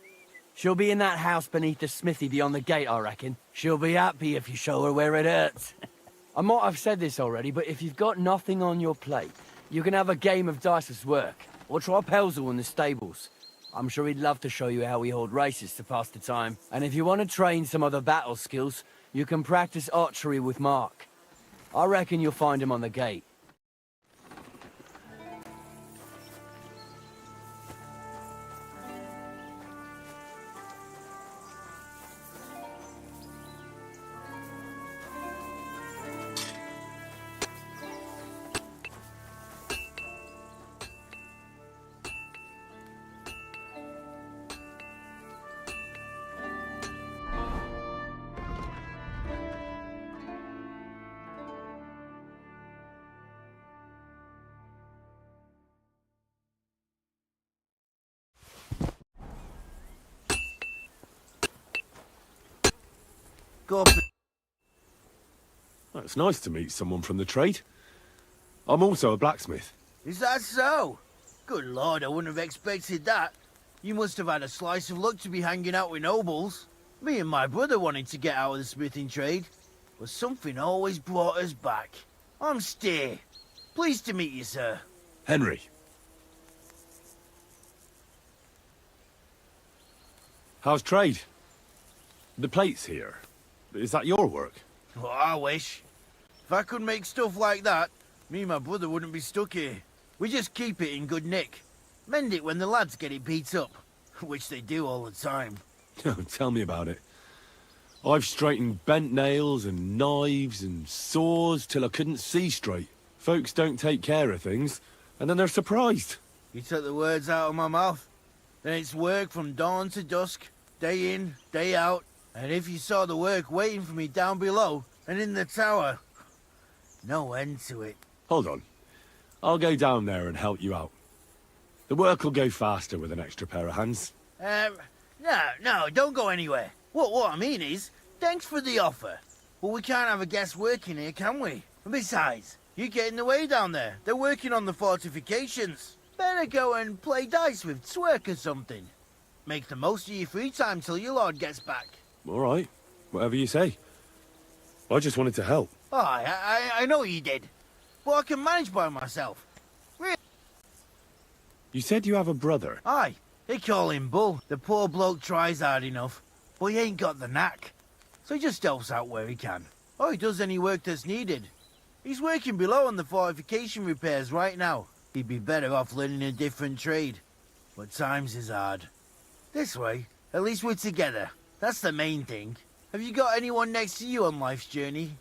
She'll be in that house beneath the smithy beyond the gate, I reckon. She'll be happy if you show her where it hurts. I might have said this already, but if you've got nothing on your plate, you can have a game of dice's work, or try Pelzel in the stables. I'm sure he'd love to show you how we hold races to pass the time. And if you want to train some other battle skills, you can practice archery with Mark. I reckon you'll find him on the gate. Go up. Well, it's nice to meet someone from the trade. I'm also a blacksmith. Is that so? Good lord, I wouldn't have expected that. You must have had a slice of luck to be hanging out with nobles. Me and my brother wanted to get out of the smithing trade, but something always brought us back. I'm Steer. Pleased to meet you, sir. Henry. How's trade? The plates here. Is that your work? Well, I wish. If I could make stuff like that, me and my brother wouldn't be stuck here. We just keep it in good nick. Mend it when the lads get it beat up, which they do all the time. Tell me about it. I've straightened bent nails and knives and saws till I couldn't see straight. Folks don't take care of things, and then they're surprised. You took the words out of my mouth. Then it's work from dawn to dusk, day in, day out. And if you saw the work waiting for me down below and in the tower, no end to it. Hold on. I'll go down there and help you out. The work will go faster with an extra pair of hands. No, don't go anywhere. What I mean is, thanks for the offer. But we can't have a guest working here, can we? And besides, you get in the way down there. They're working on the fortifications. Better go and play dice with Twerk or something. Make the most of your free time till your lord gets back. All right. Whatever you say. I just wanted to help. Oh, I know you did. But I can manage by myself. Really? You said you have a brother. Aye. They call him Bull. The poor bloke tries hard enough, but he ain't got the knack. So he just helps out where he can. Or he does any work that's needed. He's working below on the fortification repairs right now. He'd be better off learning a different trade. But times is hard. This way, at least we're together. That's the main thing. Have you got anyone next to you on life's journey?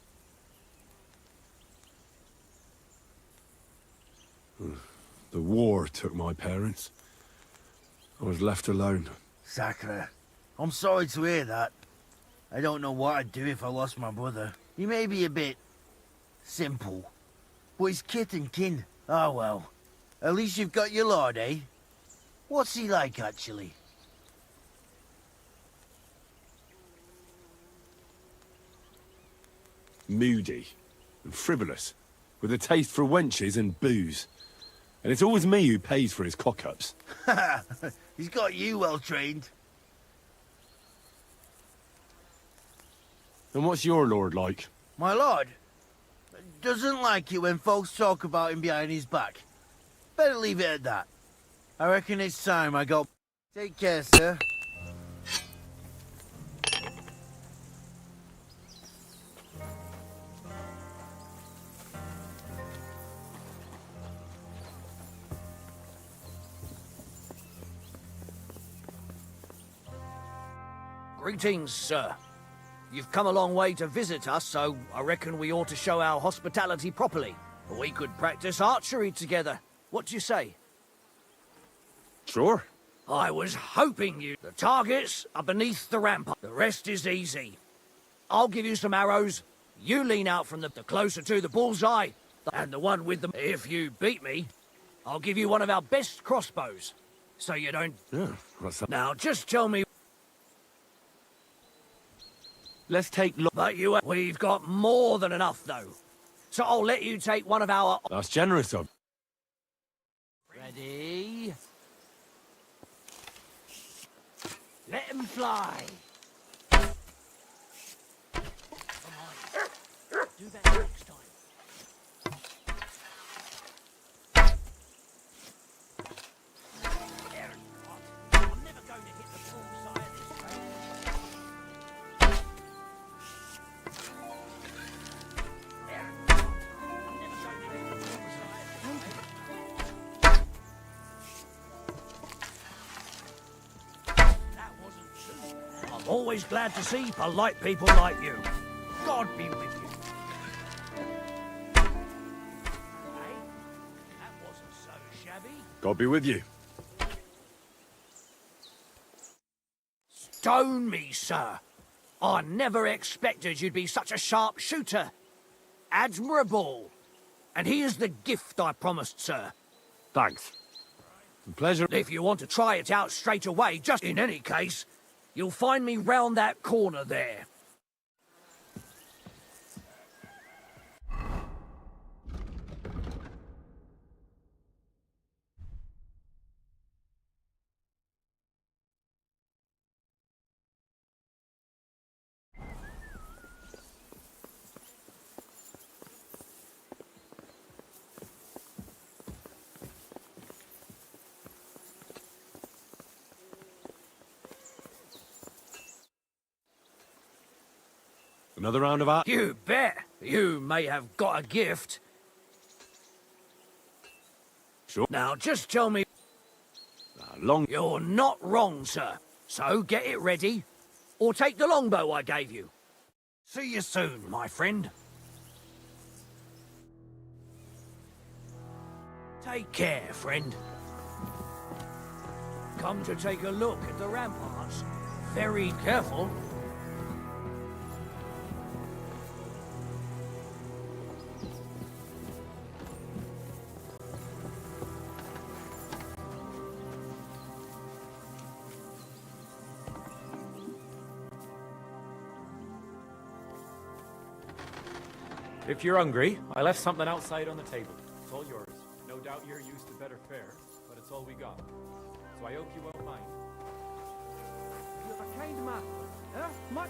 The war took my parents. I was left alone. Sacre. I'm sorry to hear that. I don't know what I'd do if I lost my brother. He may be a bit simple, but he's kith and kin. Oh well. At least you've got your lord, eh? What's he like, actually? Moody and frivolous, with a taste for wenches and booze. And it's always me who pays for his cock-ups. He's got you well trained. And what's your lord like? My lord doesn't like it when folks talk about him behind his back. Better leave it at that. I reckon it's time I got... Take care, sir. Greetings, sir. You've come a long way to visit us, so I reckon we ought to show our hospitality properly. We could practice archery together. What do you say? Sure. I was hoping you... The targets are beneath the rampart. The rest is easy. I'll give you some arrows. You lean out from the closer to the bullseye. And the one with them... If you beat me, I'll give you one of our best crossbows. So you don't... Yeah, what's that? Now, just tell me... Let's take... But we've got more than enough, though. So I'll let you take one of our... That's generous of... Ready? Let him fly. Come on. Do that next time. I'm never going to hit the full side of this train. I'm always glad to see polite people like you. God be with you. Hey, that wasn't so shabby. God be with you. Stone me, sir. I never expected you'd be such a sharp shooter. Admirable. And here's the gift I promised, sir. Thanks. A pleasure. If you want to try it out straight away, just in any case, you'll find me round that corner there. Another round of art? You bet. You may have got a gift. Sure. Now, just tell me... long... You're not wrong, sir. So get it ready, or take the longbow I gave you. See you soon, my friend. Take care, friend. Come to take a look at the ramparts. Very careful. If you're hungry, I left something outside on the table. It's all yours. No doubt you're used to better fare, but it's all we got. So I hope you won't mind. You're a kind man. Huh?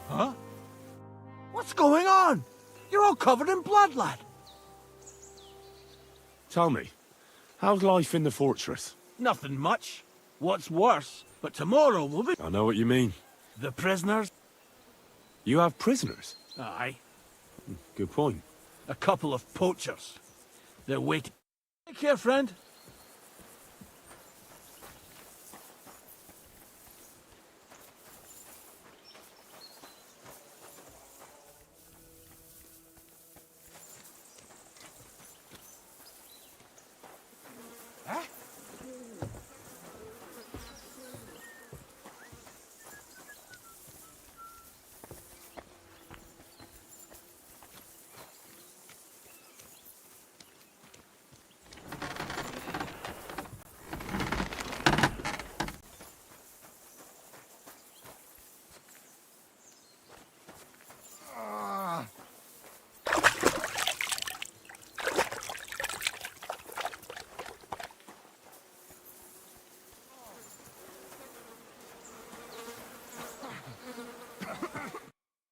Huh? What's going on? You're all covered in blood, lad. Tell me, how's life in the fortress? Nothing much. What's worse, but tomorrow will be... I know what you mean. The prisoners? You have prisoners? Aye. Good point. A couple of poachers. They're waiting. Take care, friend.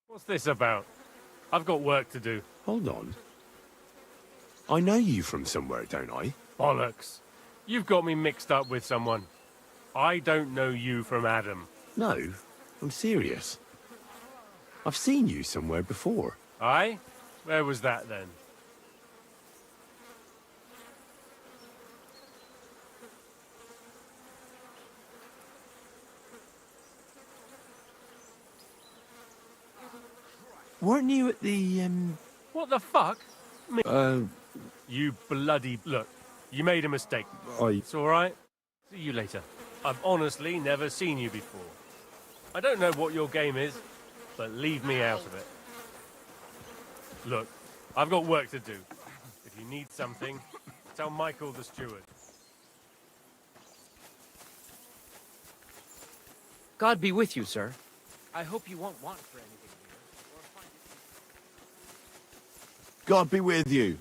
What's this about? I've got work to do. Hold on. I know you from somewhere, don't I? Bollocks. You've got me mixed up with someone. I don't know you from Adam. No, I'm serious. I've seen you somewhere before. Aye? Where was that then? Weren't you at the, What the fuck? Me? Uh... You bloody... Look, you made a mistake. It's alright. See you later. I've honestly never seen you before. I don't know what your game is, but leave me out of it. Look, I've got work to do. If you need something, tell Michael the steward. God be with you, sir. I hope you won't want for anything here. God be with you.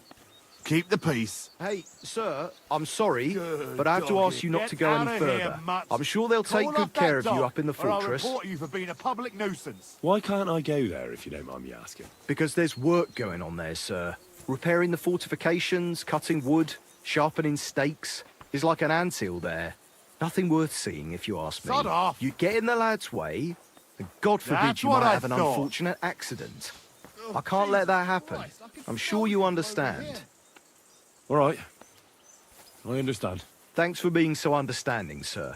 Keep the peace. Hey, sir, I'm sorry, but I have to ask you not to go any further. I'm sure they'll take good care of you up in the fortress. I'll report you for being a public nuisance. Why can't I go there, if you don't mind me asking? Because there's work going on there, sir. Repairing the fortifications, cutting wood, sharpening stakes. There's like an anthill there. Nothing worth seeing, if you ask me. Sod off. You get in the lad's way, and God forbid That's you what might I have an thought. unfortunate accident. I can't let that happen. I'm sure you understand. All right. I understand. Thanks for being so understanding, sir.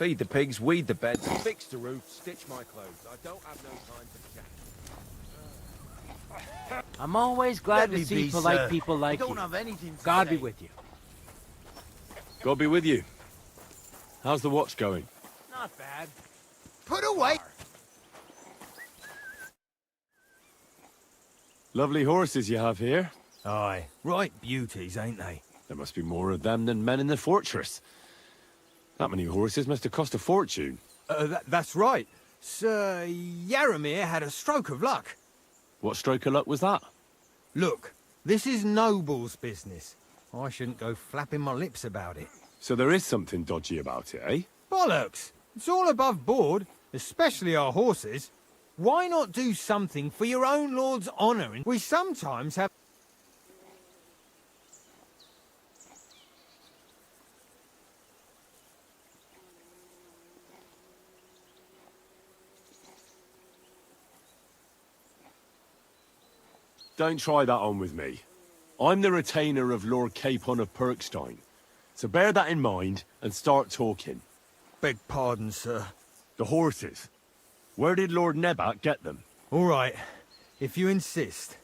Feed the pigs, weed the beds, fix the roof, stitch my clothes. I don't have no time for chat. I'm always glad Let to me see be, polite sir. people like I don't you. have anything to God say. be with you. God be with you. How's the watch going? Not bad. Put away! Lovely horses you have here. Aye, right beauties, ain't they? There must be more of them than men in the fortress. That many horses must have cost a fortune. That's right. Sir Yaramir had a stroke of luck. What stroke of luck was that? Look, this is noble's business. I shouldn't go flapping my lips about it. So there is something dodgy about it, eh? Bollocks! It's all above board, especially our horses. Why not do something for your own lord's honour? We sometimes have... Don't try that on with me. I'm the retainer of Lord Capon of Perkstein. So bear that in mind and start talking. Beg pardon, sir. The horses. Where did Lord Nebat get them? All right, if you insist.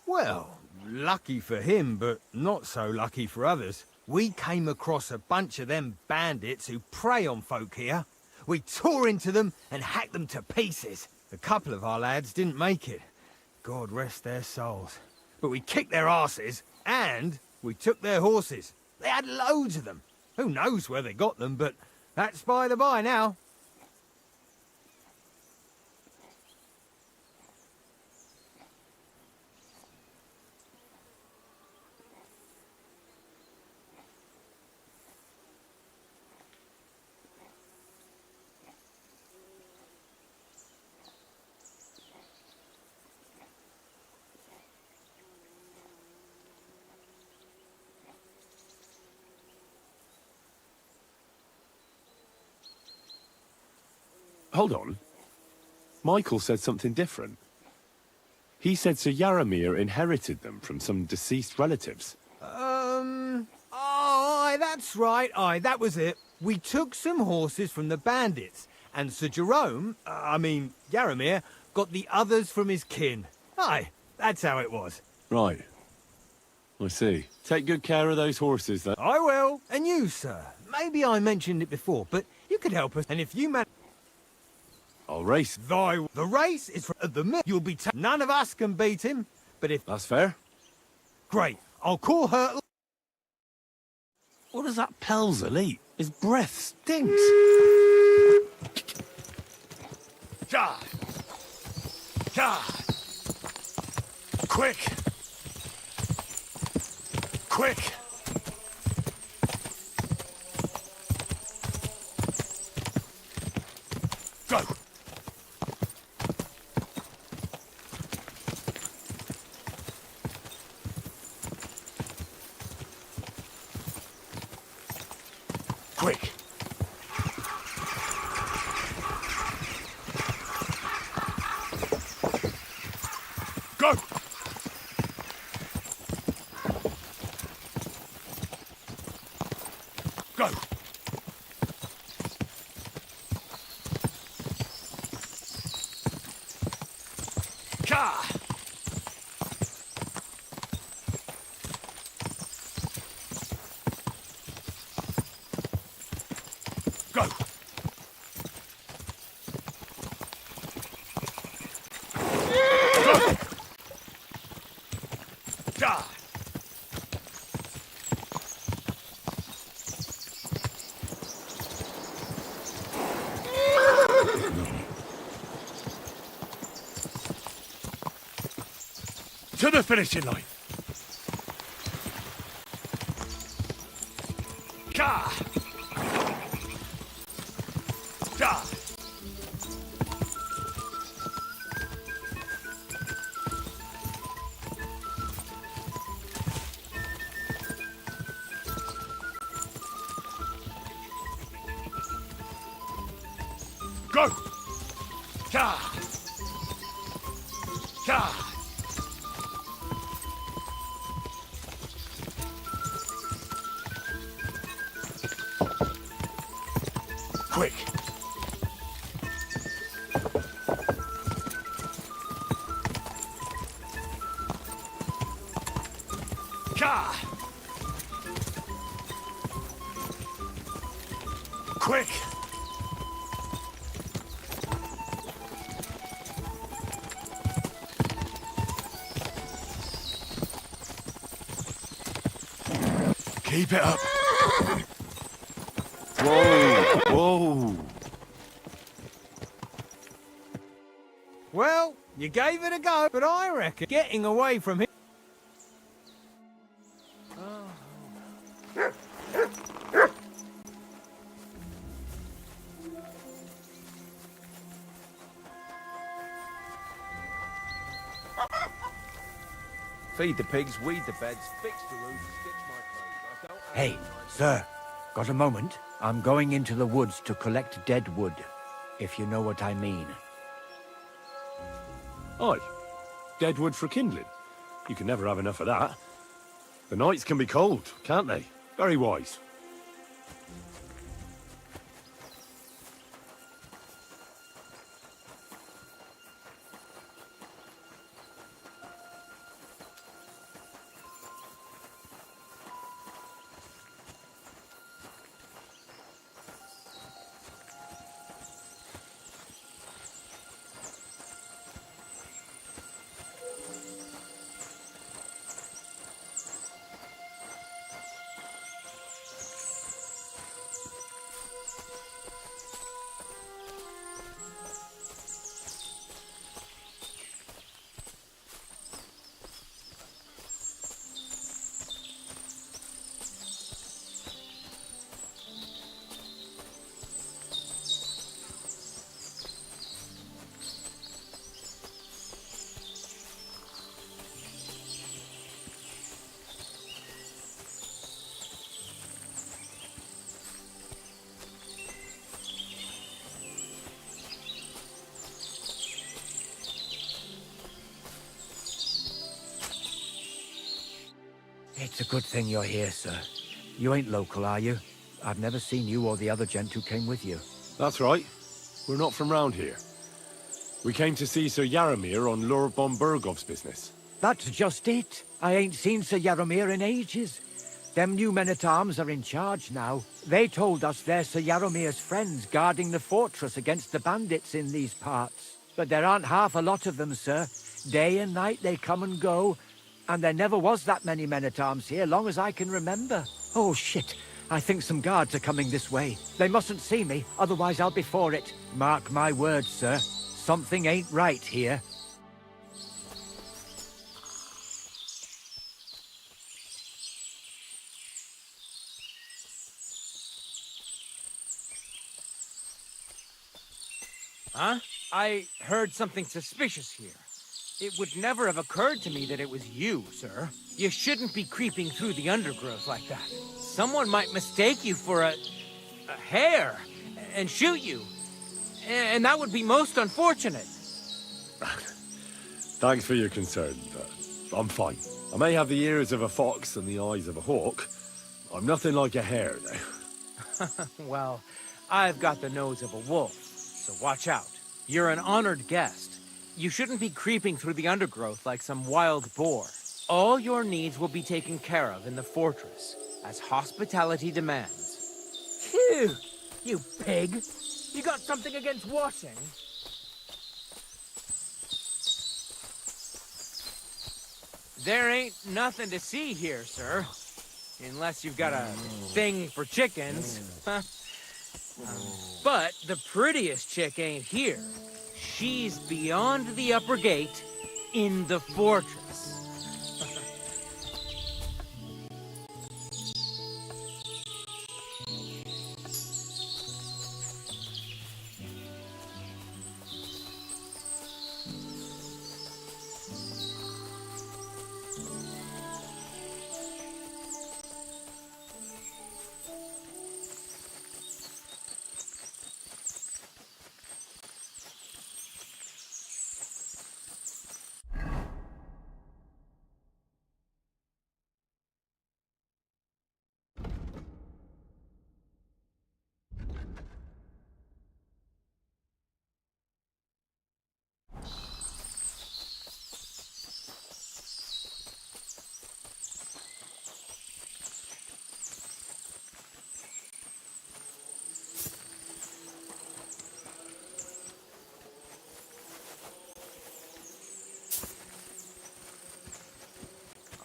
Well, lucky for him, but not so lucky for others. We came across a bunch of them bandits who prey on folk here. We tore into them and hacked them to pieces. A couple of our lads didn't make it. God rest their souls. But we kicked their asses, and we took their horses. They had loads of them. Who knows where they got them, but that's by the by now. Hold on. Michael said something different. He said Sir Yaramir inherited them from some deceased relatives. Aye, that's right. Aye, that was it. We took some horses from the bandits, and Sir Jerome, Yaramir, got the others from his kin. Aye, that's how it was. Right. I see. Take good care of those horses, then. I will. And you, sir. Maybe I mentioned it before, but you could help us, and if you I'll race. The race is for the mill. You'll be none of us can beat him, but if... That's fair. Great. I'll call her... What does that Pelzer eat? His breath stinks. God! God! Quick! Quick! Go! Quick! Go! Go! Ka! Go! Go! Da! To the finishing line. Ka! Da! Go! Ka! Ka! quick! Gah! Quick! Keep it up. Whoa, whoa. Well, you gave it a go, but I reckon getting away from him... Feed the pigs, weed the beds, fix the roof, stitch my clothes. I don't have Hey, sir, got a moment? I'm going into the woods to collect dead wood, if you know what I mean. Aye. Dead wood for kindling. You can never have enough of that. The nights can be cold, can't they? Very wise. It's a good thing you're here, sir. You ain't local, are you? I've never seen you or the other gent who came with you. That's right. We're not from round here. We came to see Sir Yaramir on Lord von Bergov's business. That's just it. I ain't seen Sir Yaramir in ages. Them new men-at-arms are in charge now. They told us they're Sir Yaramir's friends guarding the fortress against the bandits in these parts. But there aren't half a lot of them, sir. Day and night they come and go, and there never was that many men-at-arms here, long as I can remember. Oh, shit. I think some guards are coming this way. They mustn't see me, otherwise I'll be for it. Mark my words, sir. Something ain't right here. Huh? I heard something suspicious here. It would never have occurred to me that it was you, sir. You shouldn't be creeping through the undergrowth like that. Someone might mistake you for a hare and shoot you. And that would be most unfortunate. Thanks for your concern, but I'm fine. I may have the ears of a fox and the eyes of a hawk. I'm nothing like a hare, though. Well, I've got the nose of a wolf, so watch out. You're an honored guest. You shouldn't be creeping through the undergrowth like some wild boar. All your needs will be taken care of in the fortress, as hospitality demands. Phew! You pig! You got something against washing? There ain't nothing to see here, sir. Unless you've got a thing for chickens. But the prettiest chick ain't here. She's beyond the upper gate, in the fortress.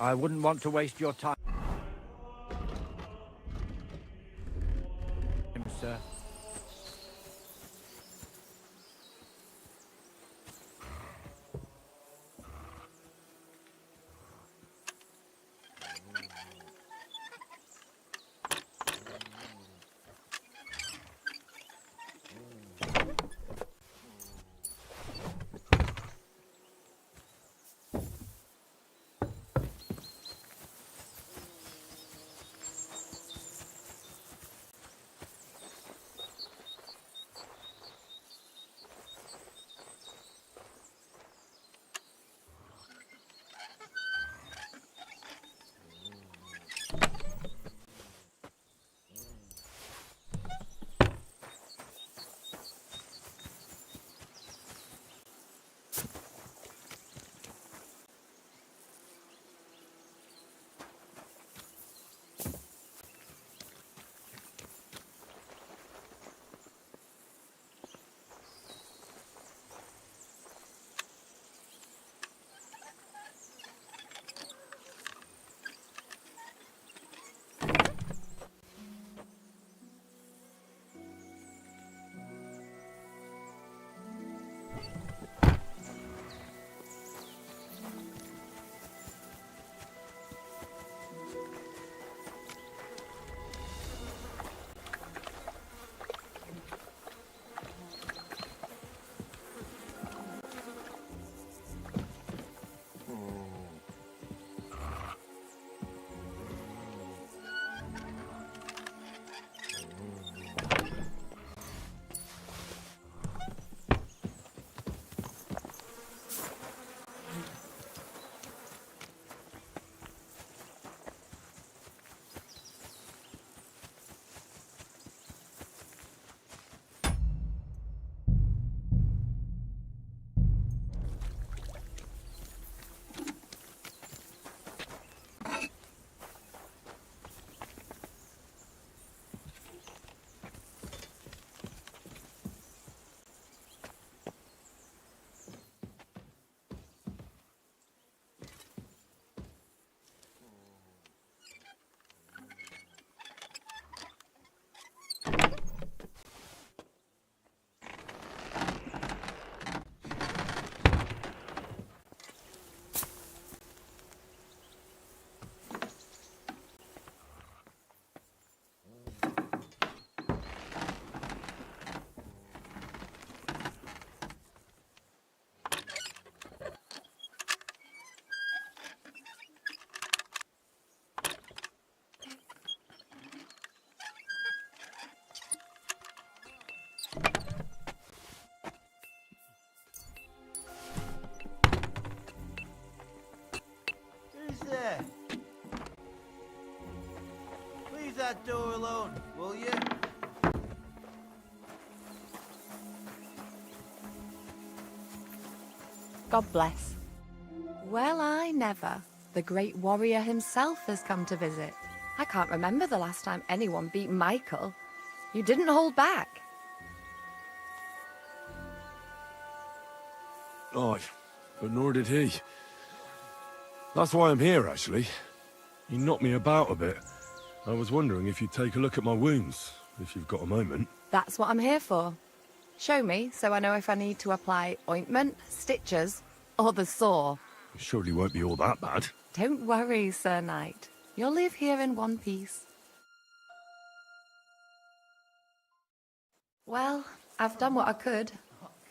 I wouldn't want to waste your time, sir. Who's there? Leave that door alone, will you? God bless. Well, I never. The great warrior himself has come to visit. I can't remember the last time anyone beat Michael. You didn't hold back. Aye, but nor did he. That's why I'm here, actually. He knocked me about a bit. I was wondering if you'd take a look at my wounds, if you've got a moment. That's what I'm here for. Show me, so I know if I need to apply ointment, stitches, or the saw. It surely won't be all that bad. Don't worry, Sir Knight. You'll live here in one piece. Well, I've done what I could.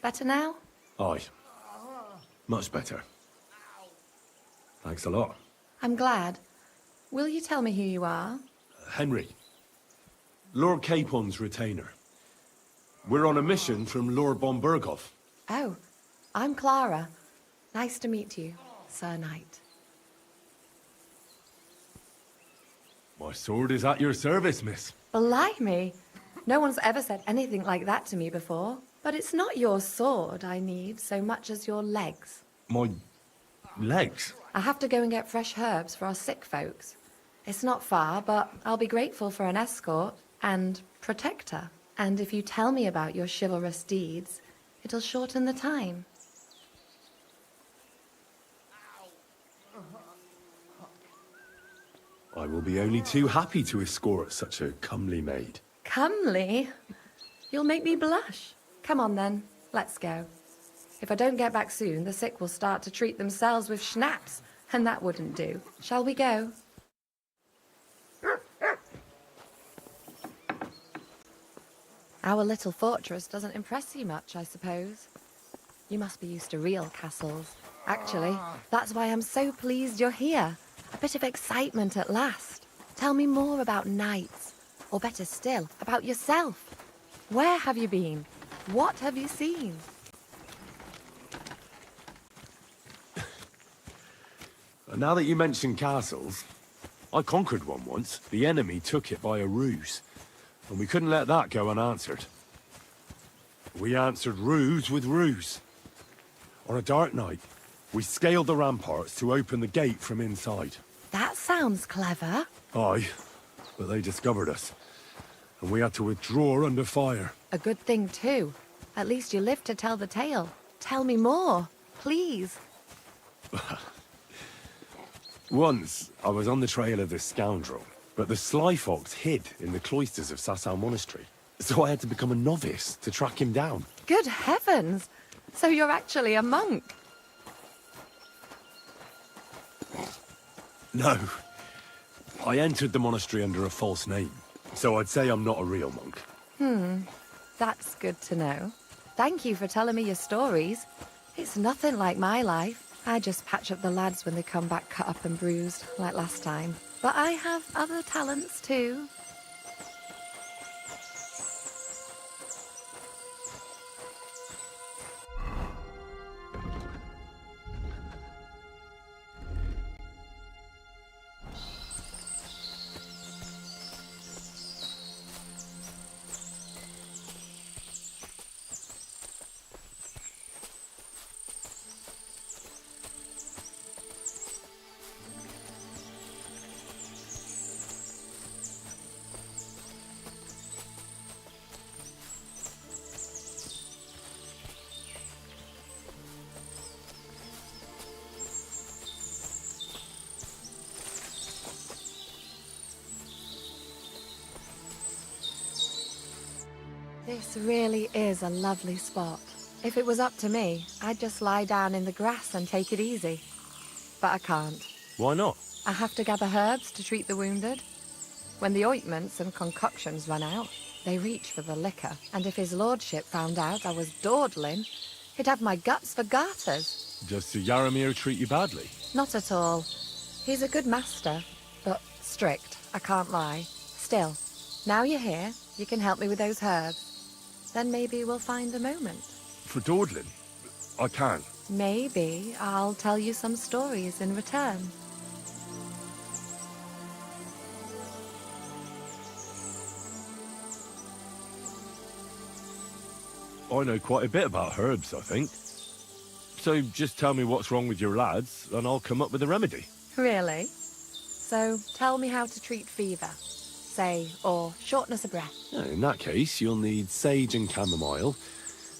Better now? Aye. Much better. Thanks a lot. I'm glad. Will you tell me who you are? Henry. Lord Capon's retainer. We're on a mission from Lord Bombergov. Oh, I'm Clara. Nice to meet you, Sir Knight. My sword is at your service, miss. Blimey! No one's ever said anything like that to me before. But it's not your sword I need so much as your legs. My legs? I have to go and get fresh herbs for our sick folks. It's not far, but I'll be grateful for an escort and protector. And if you tell me about your chivalrous deeds, it'll shorten the time. I will be only too happy to escort such a comely maid. Comely? You'll make me blush. Come on then, let's go. If I don't get back soon, the sick will start to treat themselves with schnapps, and that wouldn't do. Shall we go? Our little fortress doesn't impress you much, I suppose. You must be used to real castles. Actually, that's why I'm so pleased you're here. A bit of excitement at last. Tell me more about knights, or better still, about yourself. Where have you been? What have you seen? Now that you mention castles, I conquered one once. The enemy took it by a ruse, and we couldn't let that go unanswered. We answered ruse with ruse. On a dark night, we scaled the ramparts to open the gate from inside. That sounds clever. Aye, but they discovered us, and we had to withdraw under fire. A good thing too. At least you lived to tell the tale. Tell me more, please. Once, I was on the trail of this scoundrel, but the sly fox hid in the cloisters of Sasau Monastery, so I had to become a novice to track him down. Good heavens! So you're actually a monk? No. I entered the monastery under a false name, so I'd say I'm not a real monk. That's good to know. Thank you for telling me your stories. It's nothing like my life. I just patch up the lads when they come back cut up and bruised, like last time. But I have other talents too. This really is a lovely spot. If it was up to me, I'd just lie down in the grass and take it easy. But I can't. Why not? I have to gather herbs to treat the wounded. When the ointments and concoctions run out, they reach for the liquor. And if his lordship found out I was dawdling, he'd have my guts for garters. Does Sir Yaramir treat you badly? Not at all. He's a good master, but strict, I can't lie. Still, now you're here, you can help me with those herbs. Then maybe we'll find a moment. For dawdling? I can't. Maybe I'll tell you some stories in return. I know quite a bit about herbs, I think. So just tell me what's wrong with your lads, and I'll come up with a remedy. Really? So tell me how to treat fever, say, or shortness of breath. In that case, you'll need sage and chamomile,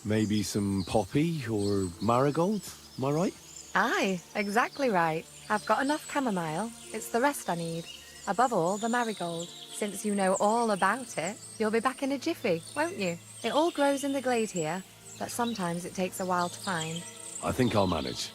maybe some poppy or marigold, am I right? Aye, exactly right. I've got enough chamomile. It's the rest I need. Above all, the marigold. Since you know all about it, you'll be back in a jiffy, won't you? It all grows in the glade here, but sometimes it takes a while to find. I think I'll manage.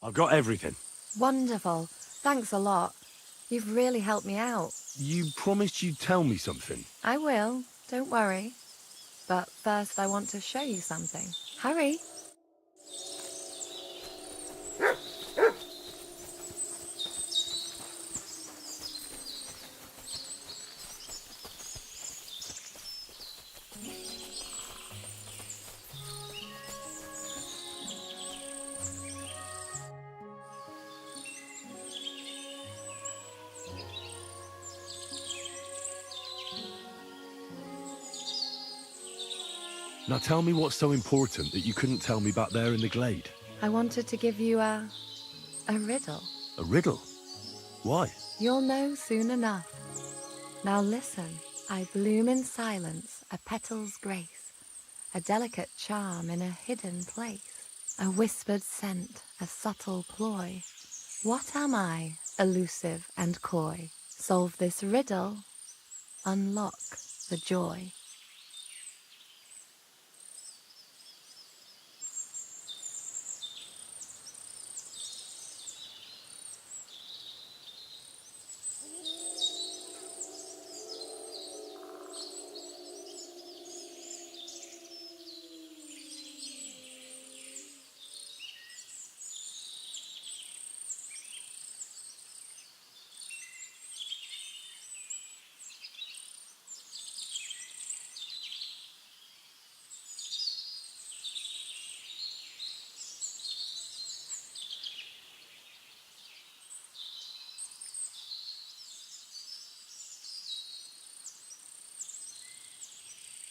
I've got everything. Wonderful. Thanks a lot. You've really helped me out. You promised you'd tell me something. I will. Don't worry. But first I want to show you something. Hurry. Now tell me what's so important that you couldn't tell me back there in the glade. I wanted to give you a riddle. A riddle? Why? You'll know soon enough. Now listen. I bloom in silence, a petal's grace, a delicate charm in a hidden place, a whispered scent, a subtle ploy. What am I, elusive and coy? Solve this riddle, unlock the joy.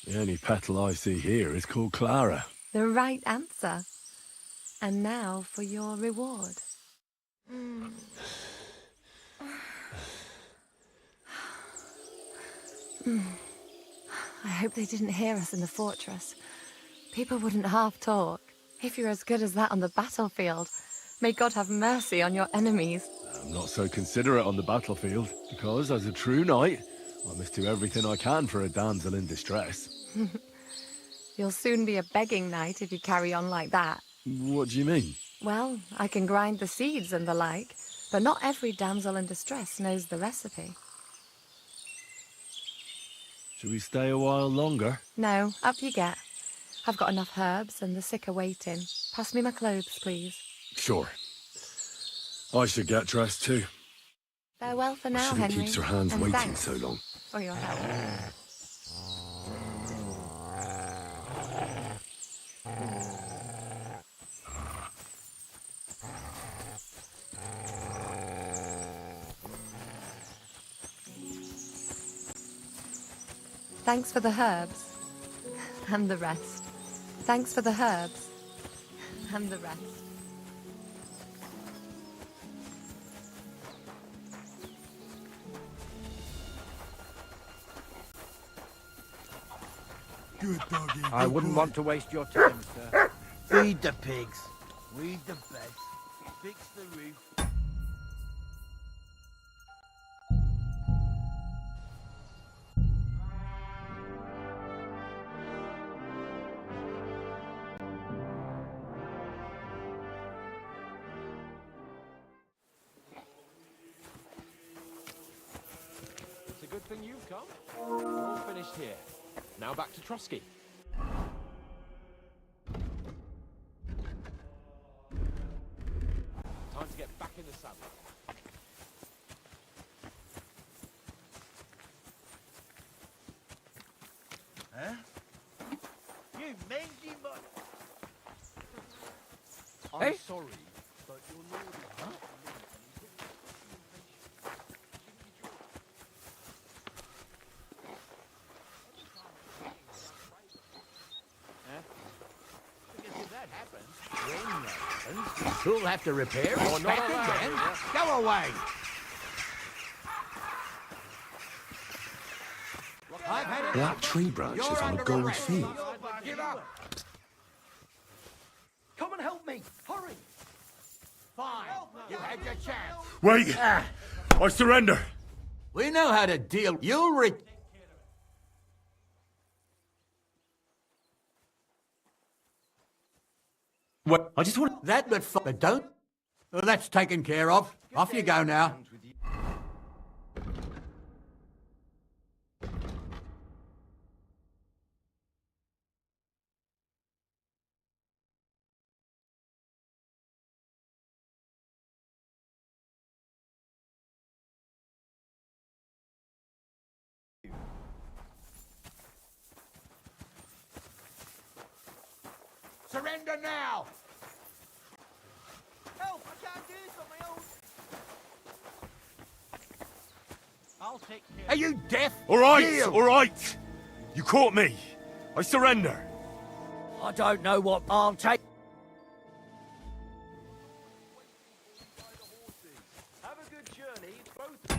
The only petal I see here is called Clara. The right answer. And now for your reward. I hope they didn't hear us in the fortress. People wouldn't half talk. If you're as good as that on the battlefield, may God have mercy on your enemies. I'm not so considerate on the battlefield, because as a true knight, I must do everything I can for a damsel in distress. You'll soon be a begging knight if you carry on like that. What do you mean? Well, I can grind the seeds and the like, but not every damsel in distress knows the recipe. Should we stay a while longer? No, up you get. I've got enough herbs and the sick are waiting. Pass me my clothes, please. Sure. I should get dressed too. Farewell for now, Shouldn't Henry. keep her hands and waiting thanks so long. for your help. Thanks for the herbs. And the rest. Thanks for the herbs. And the rest. Good doggy. I wouldn't want to waste your time, sir. Feed the pigs, weed the beds, fix the roof. It's a good thing you've come. We're all finished here. Now back to Trotsky. Time to get back in the saddle. Huh? You mangy mutt! I'm sorry, but your lord is You'll have to repair it. Oh, not Back allowed, again. yeah. Go away. I've had it. Black tree branches You're on a under gold arrest. field. Give up. Come and help me. Hurry. Fine. You had your chance. Wait! I surrender! We know how to deal. You'll What? I just want... That but don't. Well, that's taken care of. Off you go now. Surrender now! Help! I can't do this on my own. I'll take care. Are you deaf? All right, all right. You caught me. I surrender. I don't know what I'll take. Have a good journey, both.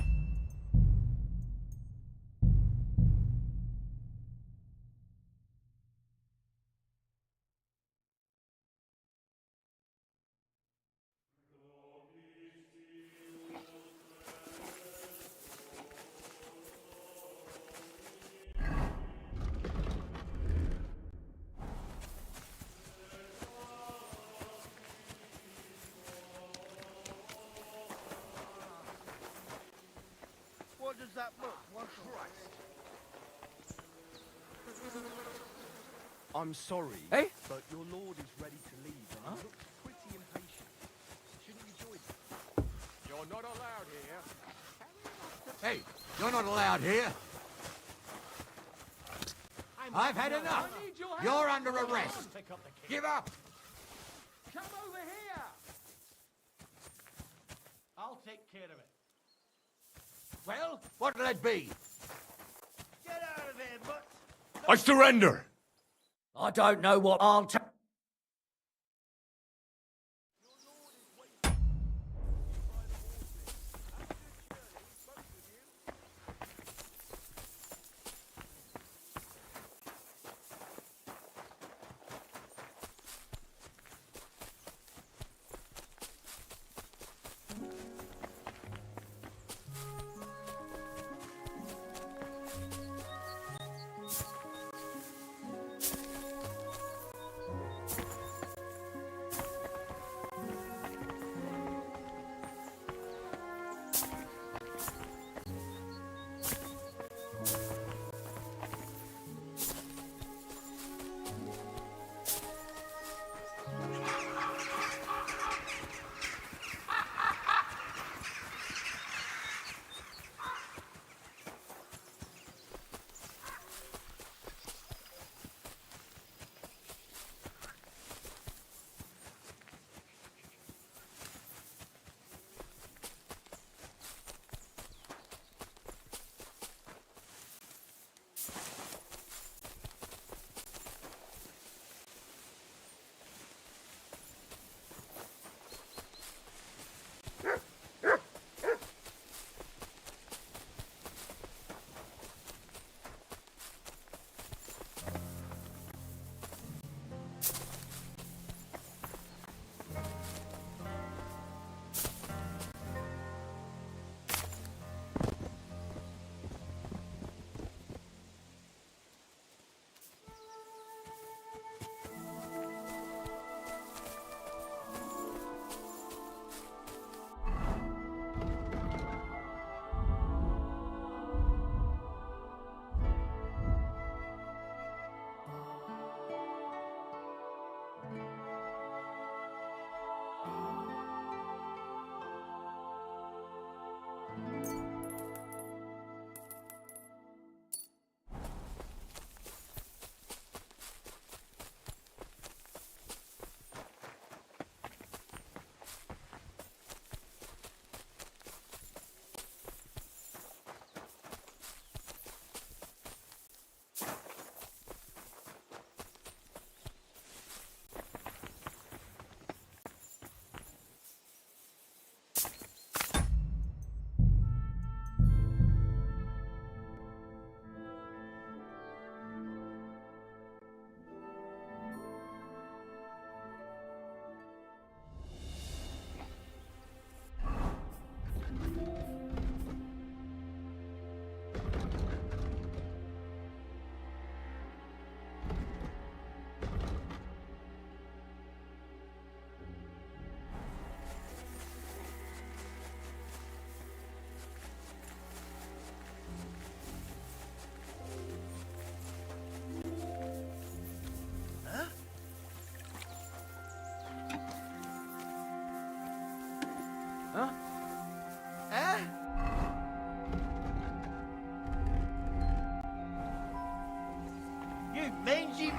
What does that look? What Christ? I'm sorry, Eh? but your lord is ready to leave and he looks pretty impatient. Shouldn't you join him? You're not allowed here. Hey, you're not allowed here. I've had enough. You're under arrest. Give up. Come over here! I'll take care of it. Well, what'll it be? Get out of there, but I surrender. I don't know what I'll take.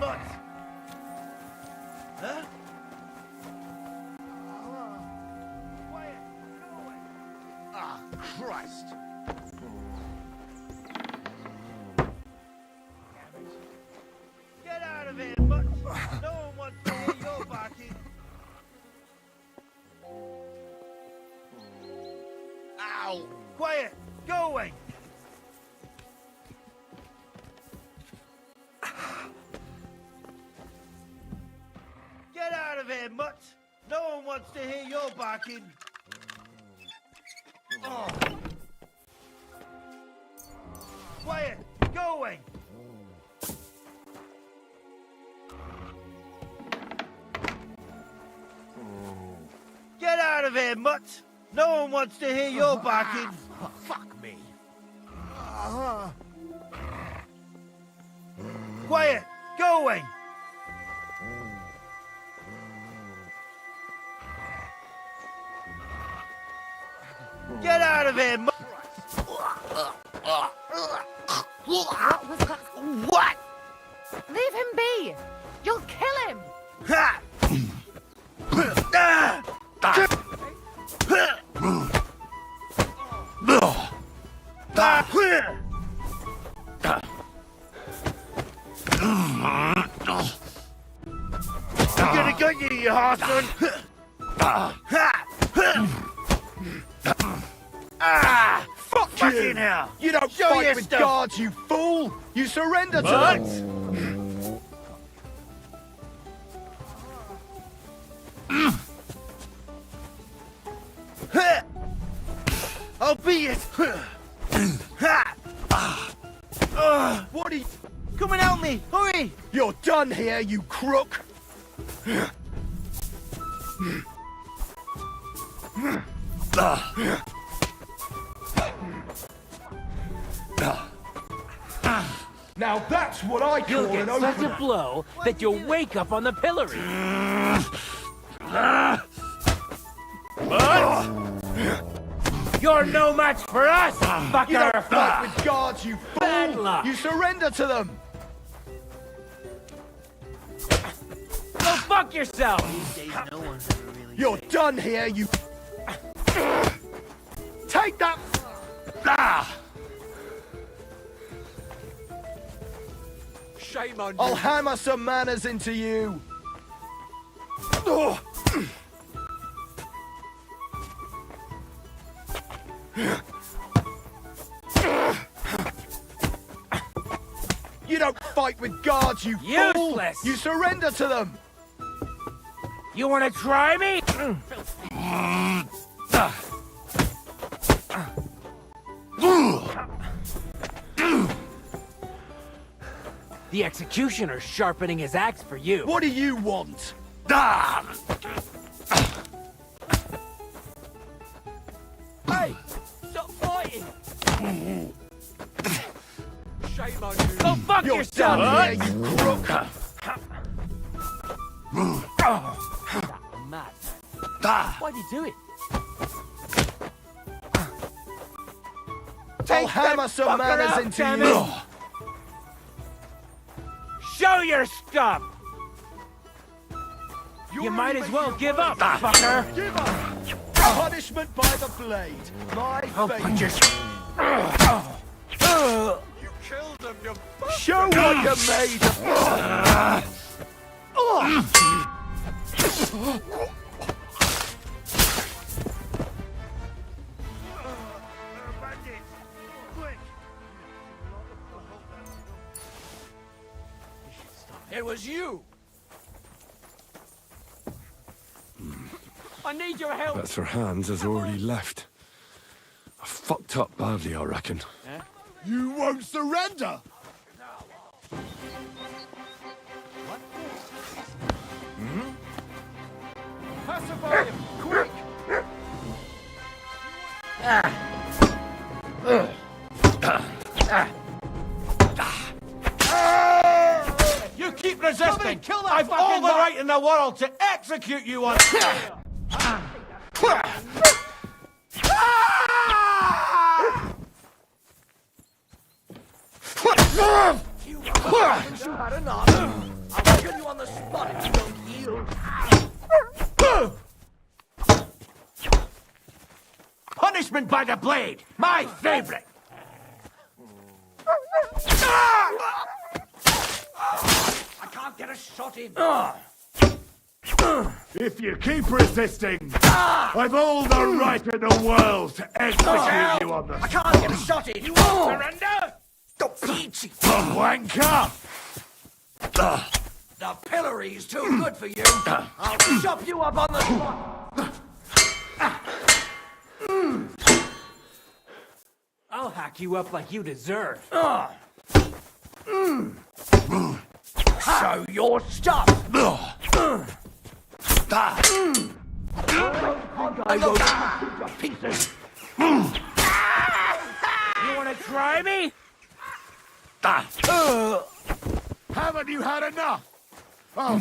mutt! Huh? Ah, Christ! Get out of here, mutt! No one wants to hear your barking. Ow! Quiet! Go away! Get out of here, mutt! No one wants to hear your barking. Oh. Quiet! Go away! Get out of here, mutt! No one wants to hear your barking. Fuck me. Quiet! Go away! Get out of here, mutt! What was that? What? Leave him be! You'll kill him! Ha! I'm gonna get you, you horseman! Fuck Fucking you! hell! You don't Show fight your with stuff. guards, you fool! You surrender to What? them! I'll beat it! What are you... Come and help me! Hurry! You're done here, you crook! Now that's what I You'll call get an such opener! a blow that you'll wake up on the pillory. You're no match for us, fucker! You don't fight with guards, you fool! Bad luck. You surrender to them! Go fuck yourself! You're done here, you... Take that... Shame on you. I'll hammer some manners into you! You don't fight with guards, you fool! Useless. You surrender to them! You wanna try me? The executioner's sharpening his axe for you. What do you want? Hey! Stop fighting! Shame on you. Go fuck You're yourself! done here, you crook! Mad. Why'd you do it? I'll hammer some fucker manners out, into damn you! it. Show your stuff! You might as well give up, fucker! Give up! Punishment by the blade! My fate! You killed them, you Show what you're made of! Bandit! Quick! It was you! I need your help! Better Hans has already left. I fucked up badly, I reckon. You won't surrender! Pacify him, quick! You keep resisting! Kill that I've all fucking the lot. right in the world to execute you on... You had enough. kill you on the spot if you don't yield. Punishment by the blade! My favorite! I can't get a shot in. If you keep resisting, I've all the right in the world to execute you on the I can't get a shot in. You won't surrender? Stop peachy. wanker! The pillory is too good for you. I'll chop you up on the spot. I'll hack you up like you deserve. Show your stuff. I go to pieces. You wanna try me? Haven't you had enough? Oh.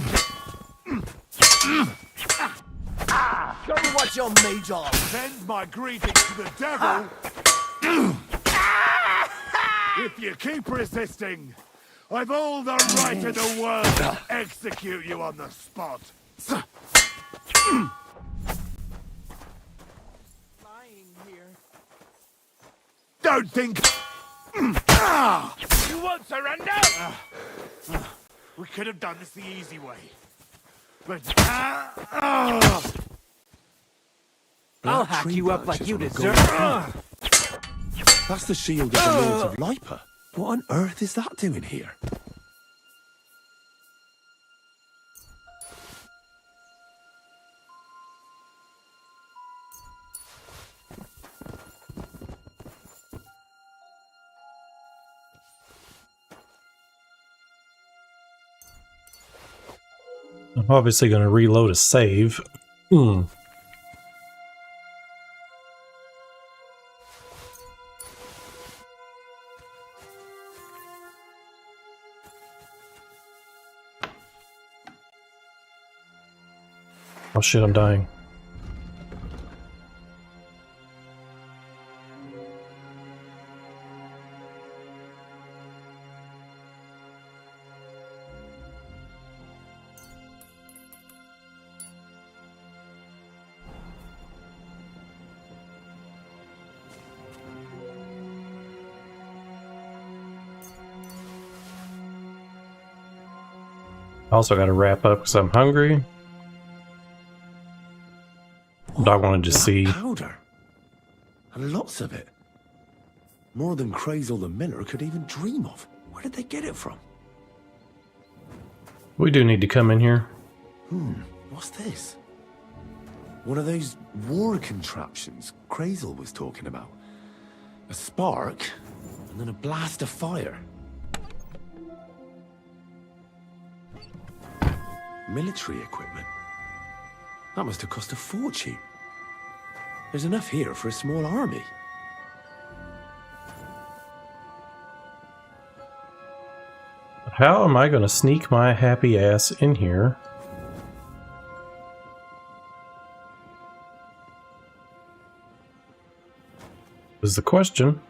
Show me what you're made of. Send my greetings to the devil. If you keep resisting, I've all the right in the world to execute you on the spot. Lying here. Don't think... You won't surrender? We could have done this the easy way. But... I'll hack you up like you deserve. That's the shield of the Lords of Lipa. What on earth is that doing here? I'm obviously going to reload a save. Oh shit, I'm dying. I also got to wrap up because I'm hungry. But I wanted to see. Powder. And lots of it. More than Crazel the Miller could even dream of. Where did they get it from? We do need to come in here. What's this? One of those war contraptions Crazel was talking about. A spark, and then a blast of fire. Military equipment. That must have cost a fortune. There's enough here for a small army. How am I going to sneak my happy ass in here? Is the question.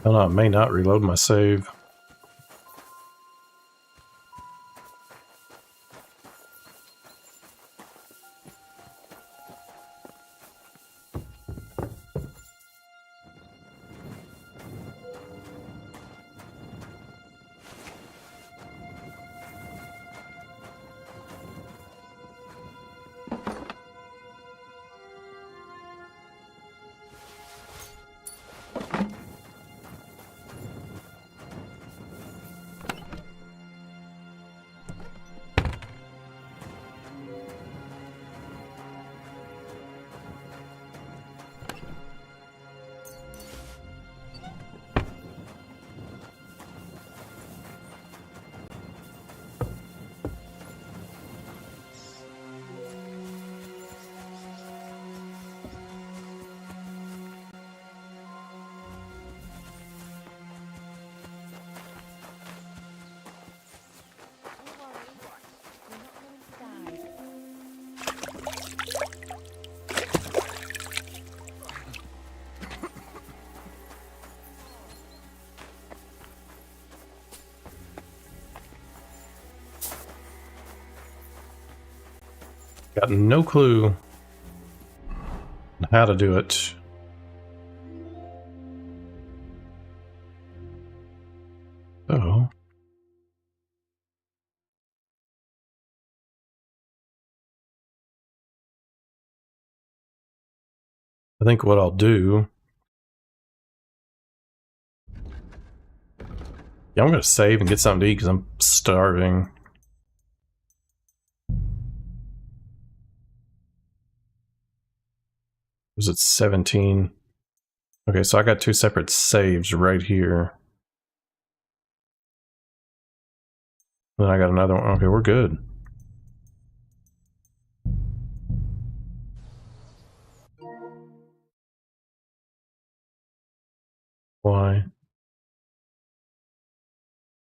Oh no, it may not reload my save. Got no clue on how to do it. Oh. I think what I'll do... Yeah, I'm gonna save and get something to eat because I'm starving. Was it 17? Okay, so I got 2 separate saves right here. Then I got another one. Okay, we're good. Why?